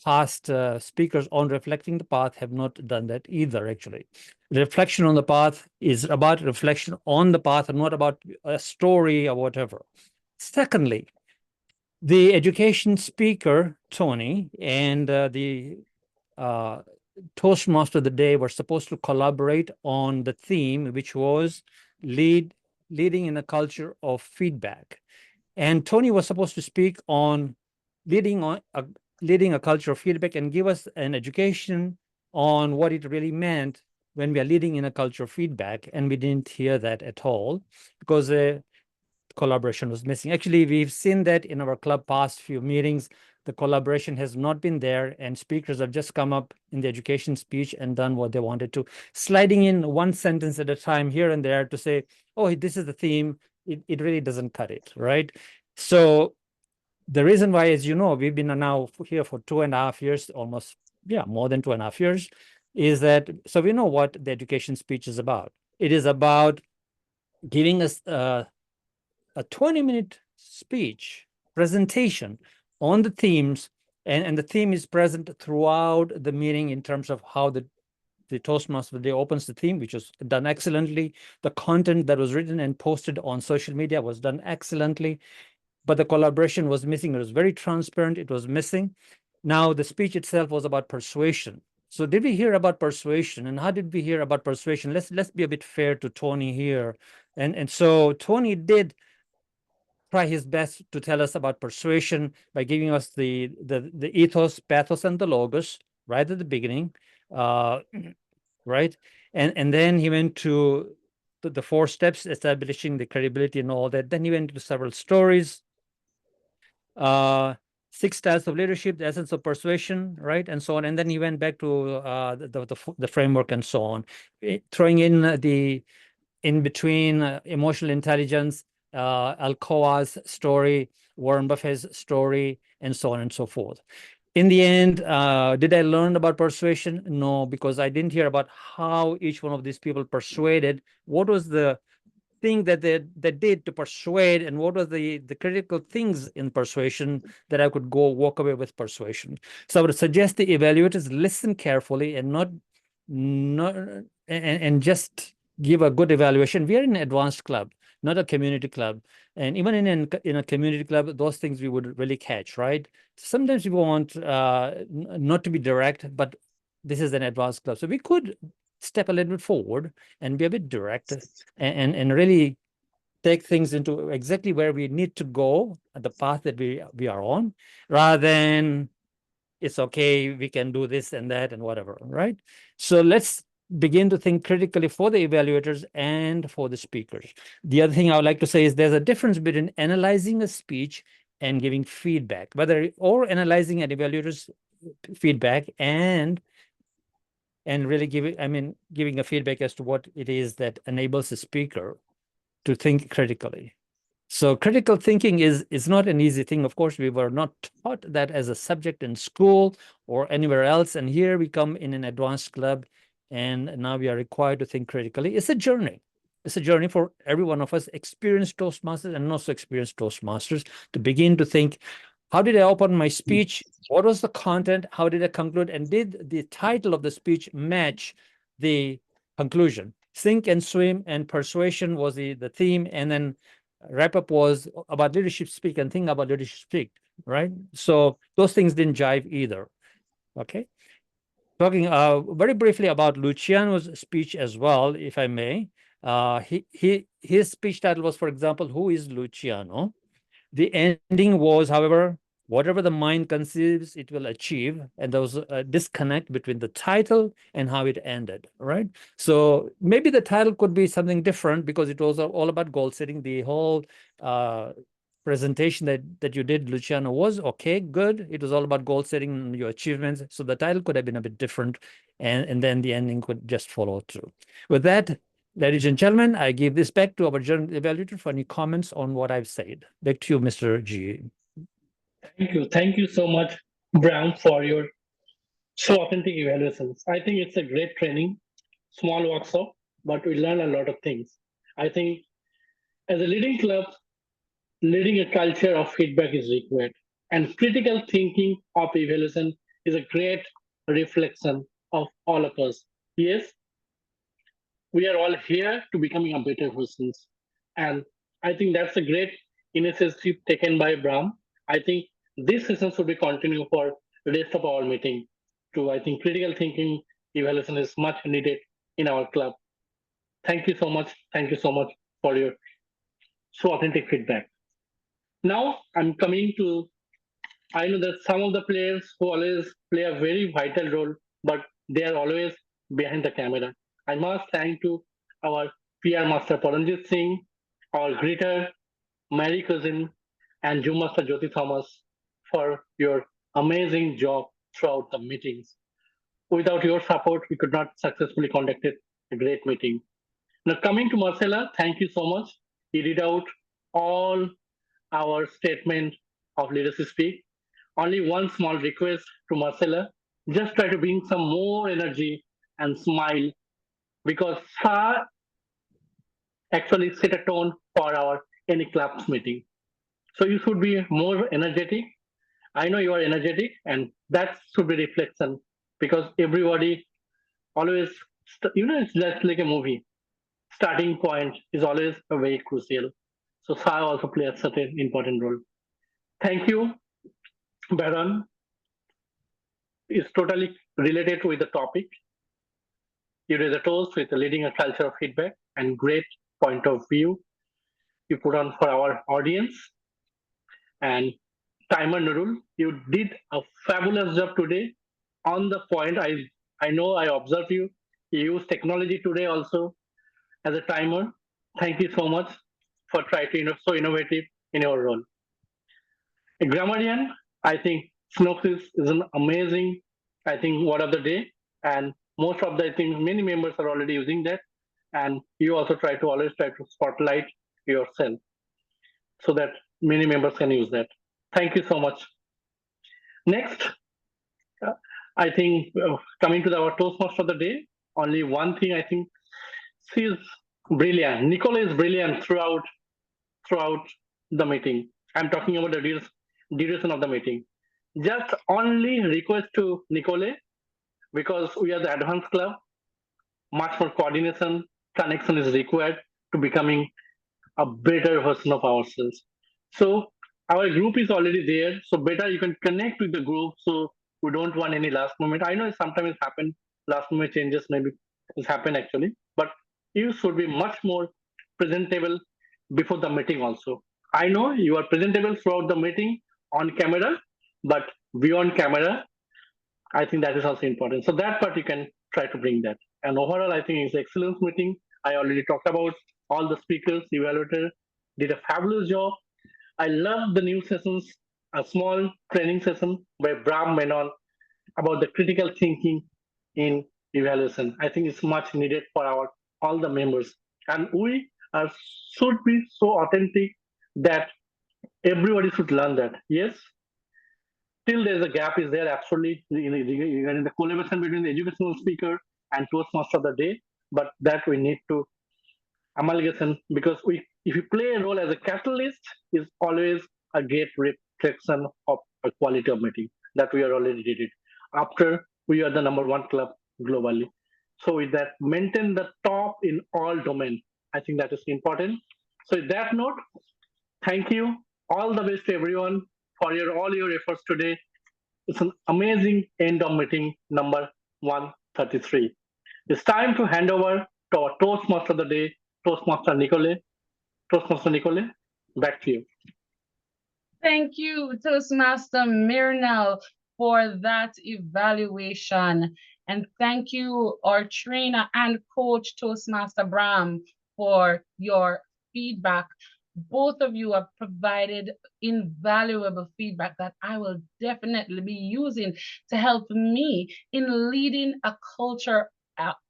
past speakers on reflecting the path have not done that either, actually. Reflection on the path is about reflection on the path and not about a story or whatever. Secondly, the education speaker, Tony, and the Toastmaster of the day were supposed to collaborate on the theme, which was leading in a culture of feedback. And Tony was supposed to speak on leading a culture of feedback and give us an education on what it really meant when we are leading in a culture of feedback. And we didn't hear that at all because the collaboration was missing. Actually, we've seen that in our club past few meetings. The collaboration has not been there, and speakers have just come up in the education speech and done what they wanted to, sliding in one sentence at a time here and there to say, oh, this is the theme. It really doesn't cut it, right? So the reason why, as you know, we've been now here for 2.5 years, almost, more than 2.5 years, is that, so we know what the education speech is about. It is about giving us a 20-minute speech presentation on the themes And the theme is present throughout the meeting in terms of how the Toastmaster Day opens the theme, which was done excellently. The content that was written and posted on social media was done excellently, but the collaboration was missing. It was very transparent. It was missing. Now, the speech itself was about persuasion. So did we hear about persuasion, and how did we hear about persuasion? Let's be a bit fair to Tony here. And so Tony did try his best to tell us about persuasion by giving us the ethos, pathos, and the logos right at the beginning, right? And then he went to the 4 steps, establishing the credibility and all that. Then he went into several stories, 6 styles of leadership, the essence of persuasion, right, and so on. And then he went back to the framework and so on, throwing in the in between emotional intelligence, Alcoa's story, Warren Buffett's story, and so on and so forth. In the end, did I learn about persuasion? No, because I didn't hear about how each one of these people persuaded. What was the thing that they did to persuade, and what was the critical things in persuasion that I could walk away with persuasion? So I would suggest the evaluators listen carefully and not and just give a good evaluation. We are in an advanced club, not a community club. And even in a community club, those things we would really catch, right? Sometimes we want not to be direct, but this is an advanced club. So we could step a little bit forward and be a bit direct and really take things into exactly where we need to go, the path that we are on, rather than it's okay, we can do this and that and whatever, right? So let's begin to think critically for the evaluators and for the speakers. The other thing I would like to say is there's a difference between analyzing a speech and giving feedback, or analyzing an evaluator's feedback and really giving a feedback as to what it is that enables the speaker to think critically. So critical thinking is not an easy thing. Of course, we were not taught that as a subject in school or anywhere else. And here we come in an advanced club, and now we are required to think critically. It's a journey. It's a journey for every one of us, experienced Toastmasters and not so experienced Toastmasters, to begin to think, how did I open my speech? What was the content? How did I conclude? And did the title of the speech match the conclusion? Sink and swim and persuasion was the theme. And then wrap up was about leadership speak and think about leadership speak, right? So those things didn't jive either. Okay. Talking very briefly about Luciano's speech as well, if I may. His speech title was, for example, Who is Luciano? The ending was, however, whatever the mind conceives, it will achieve. And there was a disconnect between the title and how it ended, right? So maybe the title could be something different because it was all about goal setting. The whole presentation that you did, Luciano, was okay, good. It was all about goal setting and your achievements. So the title could have been a bit different, and then the ending could just follow through. With that, ladies and gentlemen, I give this back to our general evaluator for any comments on what I've said. Back to you, Mr. G. Thank you so much, Brown, for your so authentic evaluations. I think it's a great training, small workshop, but we learn a lot of things. I think as a leading club, leading a culture of feedback is required, and critical thinking of evaluation is a great reflection of all of us. Yes, we are all here to becoming a better persons, and I think that's a great initiative taken by Brahm. I think this session should be continued for the rest of our meeting. I think critical thinking evaluation is much needed in our club. Thank you so much. Thank you so much for your so authentic feedback. Now I'm coming to, I know that some of the players who always play a very vital role, but they are always behind the camera. I must thank to our PR Master Paranjit Singh, our greeter, Mary Cousin, and Zoom Master Jyoti Thomas for your amazing job throughout the meetings. Without your support, we could not successfully conduct a great meeting. Now coming to Marcella, thank you so much. You read out all our statement of leadership speak. Only one small request to Marcella, just try to bring some more energy and smile, because Sa actually set a tone for our any clubs meeting. So you should be more energetic I know you are energetic, and that should be reflection, because everybody always, it's just like a movie. Starting point is always a very crucial. So Sai also plays such an important role. Thank you, Baron. It's totally related with the topic. You raise a toast with leading a culture of feedback and great point of view you put on for our audience. And Timer Nurul, you did a fabulous job today on the point. I know I observed you. You use technology today also as a timer. Thank you so much for trying to so innovative in your role. A grammarian, I think Synopsis is an amazing, I think, word of the day. And most of the, I think many members are already using that. And you also always try to spotlight yourself so that many members can use that. Thank you so much. Next, I think coming to our Toastmaster of the day, only one thing I think, she is brilliant. Nicole is brilliant throughout the meeting. I'm talking about the duration of the meeting. Just only request to Nicole, because we are the advanced club, much more coordination, connection is required to becoming a better version of ourselves. So our group is already there. So better you can connect with the group. So we don't want any last moment. I know sometimes it happens, last moment changes maybe it's happened actually, but you should be much more presentable before the meeting also. I know you are presentable throughout the meeting on camera, but beyond camera, I think that is also important. So that part you can try to bring that. And overall, I think it's an excellent meeting. I already talked about all the speakers, Evaluator did a fabulous job. I love the new sessions, a small training session by Bram Menon about the critical thinking in evaluation. I think it's much needed for all the members. And we should be so authentic that everybody should learn that. Yes, still there's a gap is there absolutely in the collaboration between the educational speaker and Toastmaster of the day, but that we need to amalgamation, because if you play a role as a catalyst, is always a great reflection of a quality of meeting that we are already did it. After we are the #1 club globally. So with that, maintain the top in all domains. I think that is important. So with that note, thank you. All the best to everyone for all your efforts today. It's an amazing end of meeting number 133. It's time to hand over to our Toastmaster of the day, Toastmaster Nicole. Toastmaster Nicole, back to you. Thank you, Toastmaster Mrinal, for that evaluation. And thank you, our trainer and coach, Toastmaster Bram, for your feedback. Both of you have provided invaluable feedback that I will definitely be using to help me in leading a culture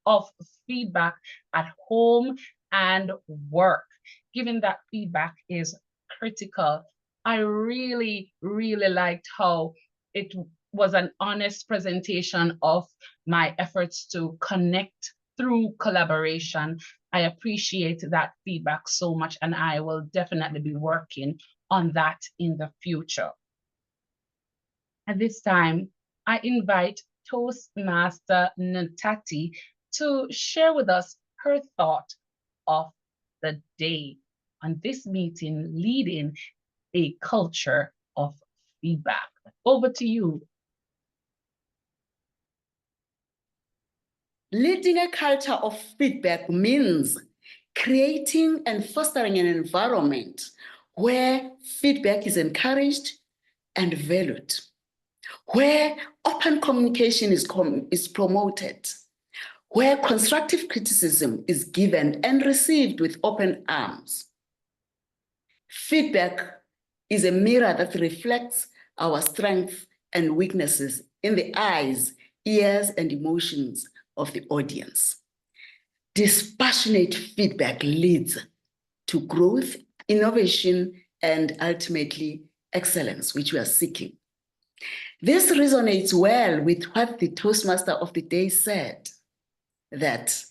of feedback at home and work. Given that feedback is critical, I really, really liked how it was an honest presentation of my efforts to connect through collaboration. I appreciate that feedback so much, and I will definitely be working on that in the future. At this time, I invite Toastmaster Natati to share with us her thought of the day on this meeting, leading a culture of feedback. Over to you. Leading a culture of feedback means creating and fostering an environment where feedback is encouraged and valued, where open communication is promoted, where constructive criticism is given and received with open arms. Feedback is a mirror that reflects our strengths and weaknesses in the eyes, ears, and emotions of the audience. Dispassionate feedback leads to growth, innovation, and ultimately excellence, which we are seeking. This resonates well with what the Toastmaster of the day said, that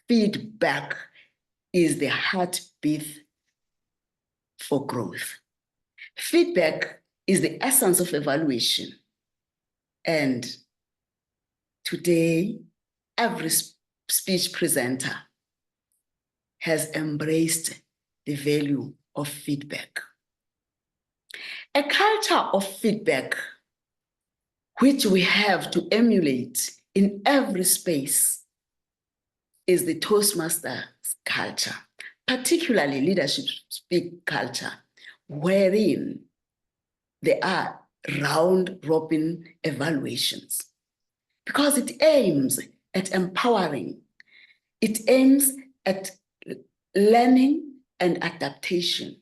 feedback is the heartbeat for growth. Feedback is the essence of evaluation. And today, every speech presenter has embraced the value of feedback. A culture of feedback, which we have to emulate in every space, is the Toastmasters culture, particularly leadership speak culture, wherein there are round-robin evaluations, because it aims at empowering, it aims at learning and adaptation.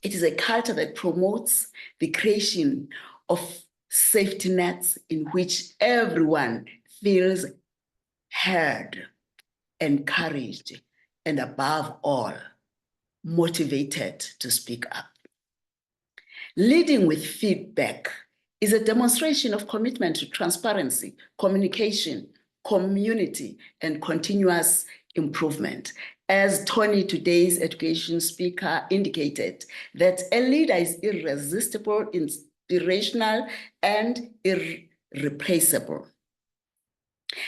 It is a culture that promotes the creation of safety nets in which everyone feels heard, encouraged, and above all, motivated to speak up. Leading with feedback is a demonstration of commitment to transparency, communication, community, and continuous improvement. As Tony, today's education speaker, indicated, that a leader is irresistible, inspirational, and irreplaceable.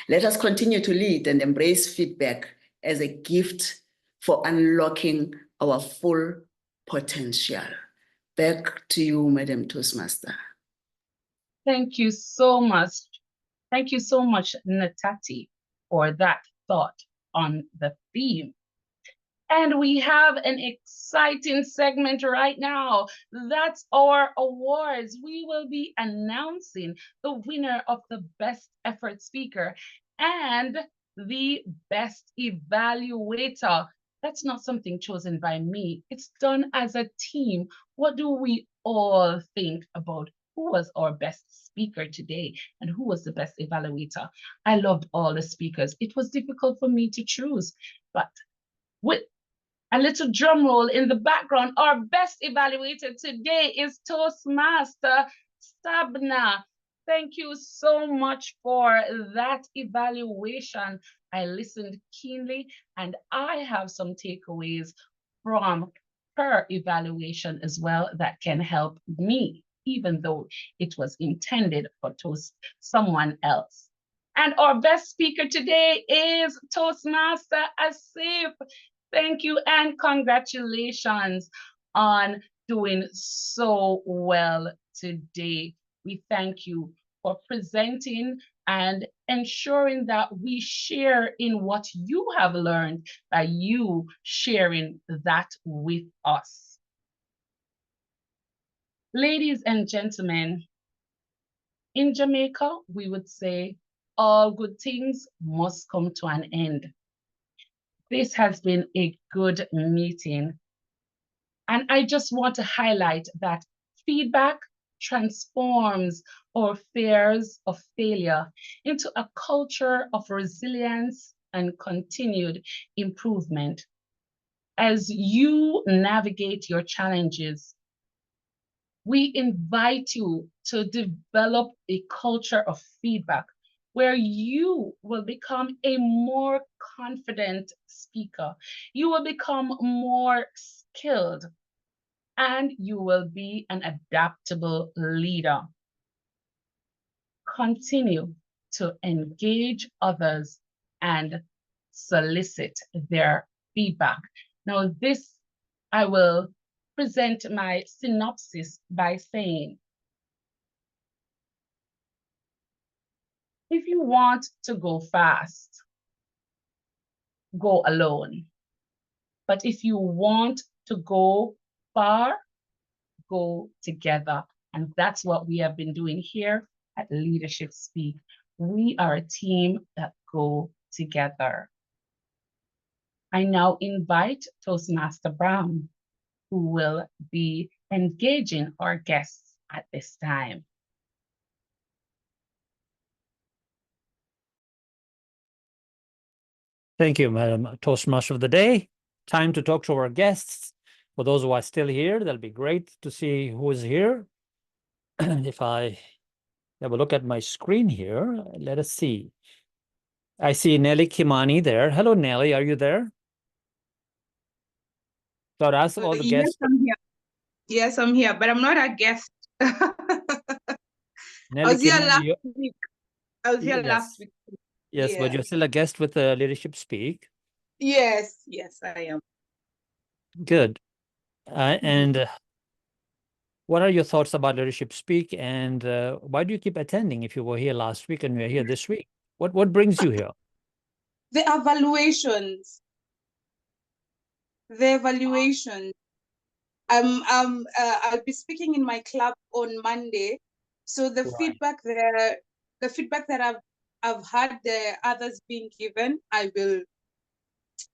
Let us continue to lead and embrace feedback as a gift for unlocking our full potential. Back to you, Madam Toastmaster. Thank you so much. Thank you so much, Natati, for that thought on the theme. And we have an exciting segment right now. That's our awards. We will be announcing the winner of the Best Effort Speaker and the Best Evaluator. That's not something chosen by me. It's done as a team. What do we all think about who was our best speaker today and who was the best evaluator? I loved all the speakers. It was difficult for me to choose, but with a little drum roll in the background, our best evaluator today is Toastmaster Sabnam. Thank you so much for that evaluation. I listened keenly and I have some takeaways from her evaluation as well that can help me, even though it was intended for someone else. And our best speaker today is Toastmaster Asif. Thank you and congratulations on doing so well today. We thank you for presenting and ensuring that we share in what you have learned, by you sharing that with us. Ladies and gentlemen, in Jamaica, we would say, all good things must come to an end. This has been a good meeting. And I just want to highlight that feedback transforms our fears of failure into a culture of resilience and continued improvement. As you navigate your challenges, we invite you to develop a culture of feedback where you will become a more confident speaker. You will become more skilled, and you will be an adaptable leader. Continue to engage others and solicit their feedback. Now, I will present my synopsis by saying, if you want to go fast, go alone. But if you want to go far, go together. And that's what we have been doing here at Leadership Speak. We are a team that go together. I now invite Toastmaster Brown, who will be engaging our guests at this time. Thank you, Madam Toastmaster of the Day. Time to talk to our guests. For those who are still here, that'll be great to see who is here. If I have a look at my screen here, let us see. I see Nelly Kimani there. Hello, Nelly, are you there? So I'd ask all the guests. Yes, I'm here. Yes, I'm here, but I'm not a guest. I Nelly, was here can last you, week. I was here last yes, week. yes, but Yeah. you're still a guest with Leadership Speak. Yes, yes, I am. Good. And what are your thoughts about Leadership Speak, and why do you keep attending if you were here last week and you're here this week? What brings you here? The evaluations. The evaluation. I'll be speaking in my club on Monday. So the feedback that I've had the others being given, I will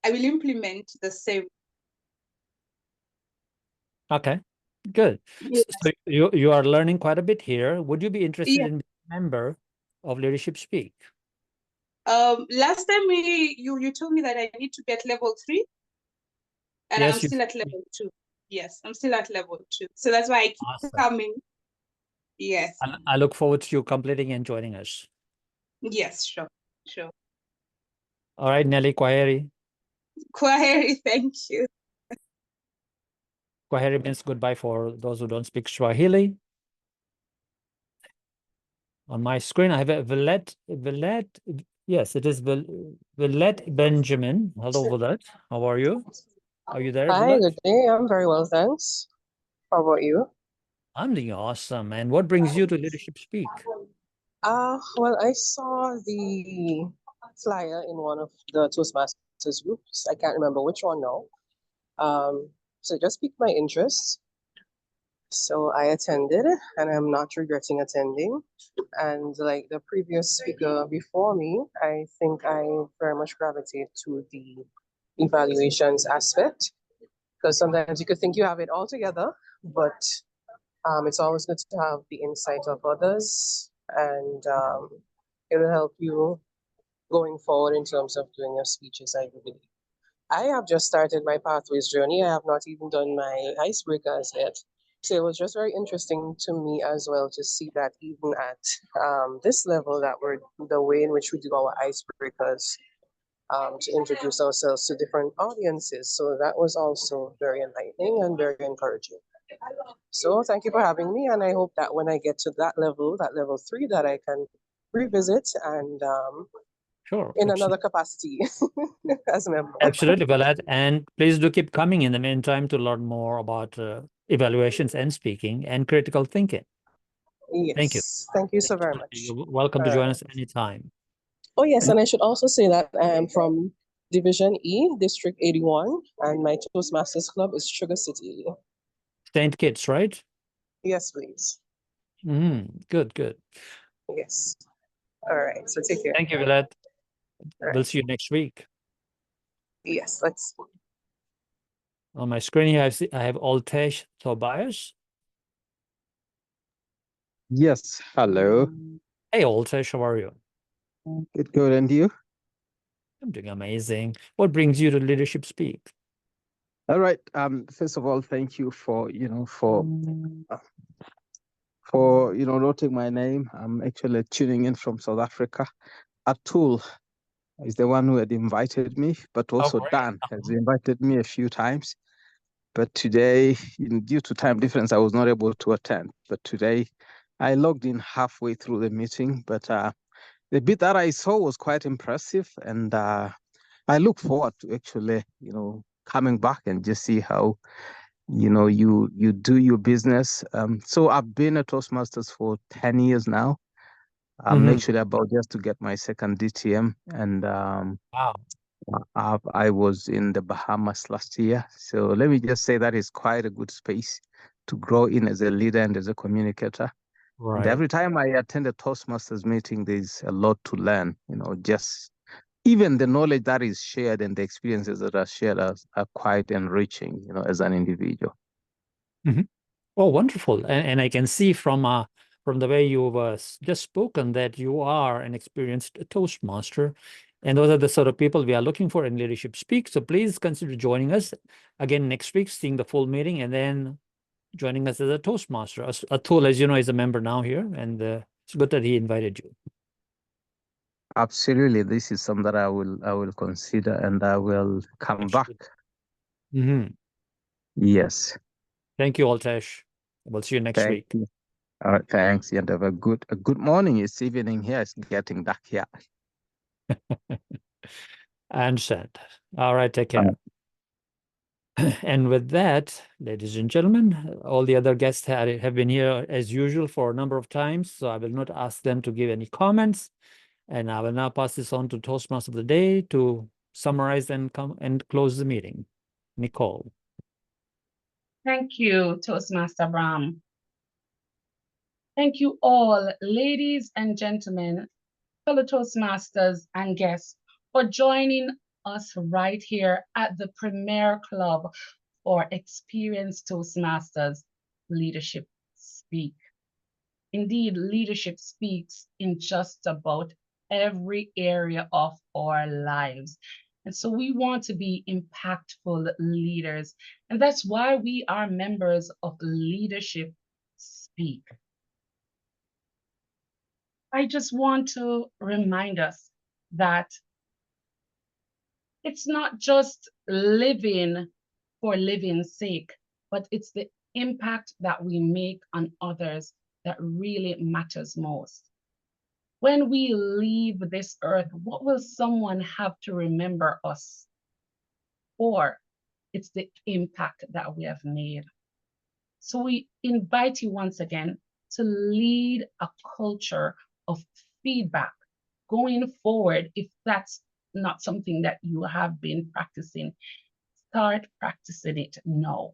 implement the same. Okay, good. Yes. So you are learning quite a bit here. Would you be interested Yes. in being a member of Leadership Speak? Last time you told me that I need to get level 3, and Yes, I'm still at level 2. Yes, I'm still at level 2. So that's why I keep coming. Yes. I look forward to you completing and joining us. Yes, sure. All right, Nelly, Kwaheri. Kwaheri, thank you. Kwaheri means goodbye for those who don't speak Swahili. On my screen, I have a Villette. Yes, it is Villette Benjamin. Hello, Villette. How are you? Are you there, Hi, Villette? good day. I'm very well, thanks. How about you? I'm doing awesome. And what brings you to Leadership Speak? Well, I saw the flyer in one of the Toastmasters groups. I can't remember which one now. So it just piqued my interest. So I attended, and I'm not regretting attending. And like the previous speaker before me, I think I very much gravitate to the evaluations aspect, because sometimes you could think you have it all together, but it's always good to have the insight of others, and it will help you going forward in terms of doing your speeches, I believe. I have just started my Pathways journey. I have not even done my icebreakers yet. So it was just very interesting to me as well to see that even at this level, that we're the way in which we do our icebreakers to introduce ourselves to different audiences. So that was also very enlightening and very encouraging. So thank you for having me, and I hope that when I get to that level 3, that I can revisit and Sure, in another capacity as a member. absolutely, Villette. And please do keep coming in the meantime to learn more about evaluations and speaking and critical thinking. Yes. Thank you. Thank you so very much. You're welcome to join us anytime. Oh, yes, and I should also say that I am from Division E, District 81, and my Toastmasters Club is Sugar City. Saint Kitts, right? Yes, please. Good, good. Yes. All right, so take care. Thank you, Villette. Right. We'll see you next week. Yes, let's. On my screen here, I have Altesh Tobias. Yes, hello. Hey, Altesh, how are you? Good, and you? I'm doing amazing. What brings you to Leadership Speak? All right. First of all, thank you for noting my name. I'm actually tuning in from South Africa. Atul is the one who had invited me, but also Dan has invited me a few times. But today, due to time difference, I was not able to attend. But today, I logged in halfway through the meeting. But the bit that I saw was quite impressive, and I look forward to actually, coming back and just see how, you do your business. So I've been a Toastmasters for 10 years now. I'm actually about just to get my second DTM, and wow. I was in the Bahamas last year. So let me just say that is quite a good space to grow in as a leader and as a communicator. Right. And every time I attend a Toastmasters meeting, there's a lot to learn, just even the knowledge that is shared and the experiences that are shared are quite enriching, as an individual. Oh, wonderful. And I can see from the way you've just spoken that you are an experienced Toastmaster. And those are the sort of people we are looking for in Leadership Speak. So please consider joining us again next week, seeing the full meeting, and then joining us as a Toastmaster. Atul, as you know, is a member now here, and it's good that he invited you. Absolutely, this is something that I will consider, and I will come back. Mm-hmm. Yes. Thank you, Altesh. We'll see you next Thank week. you. All right, thanks. And have a good morning. It's evening here. It's getting dark here. I understand. All right, take care. And with that, ladies and gentlemen, all the other guests have been here as usual for a number of times, so I will not ask them to give any comments. And I will now pass this on to Toastmaster of the day to summarize and close the meeting. Nicole. Thank you, Toastmaster Bram. Thank you all, ladies and gentlemen, fellow Toastmasters and guests, for joining us right here at the Premier Club for Experienced Toastmasters Leadership Speak. Indeed, leadership speaks in just about every area of our lives. And so we want to be impactful leaders. And that's why we are members of Leadership Speak. I just want to remind us that it's not just living for living's sake, but it's the impact that we make on others that really matters most. When we leave this earth, what will someone have to remember us for? It's the impact that we have made. So we invite you once again to lead a culture of feedback going forward. If that's not something that you have been practicing, start practicing it now.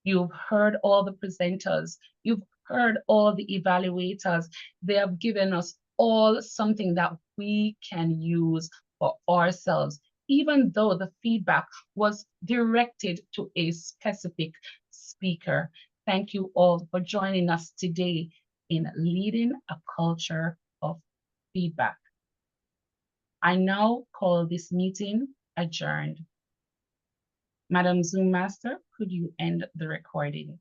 You've heard all the presenters, you've heard all the evaluators. They have given us all something that we can use for ourselves, even though the feedback was directed to a specific speaker. Thank you all for joining us today in leading a culture of feedback. I now call this meeting adjourned. Madam Zoom Master, could you end the recording?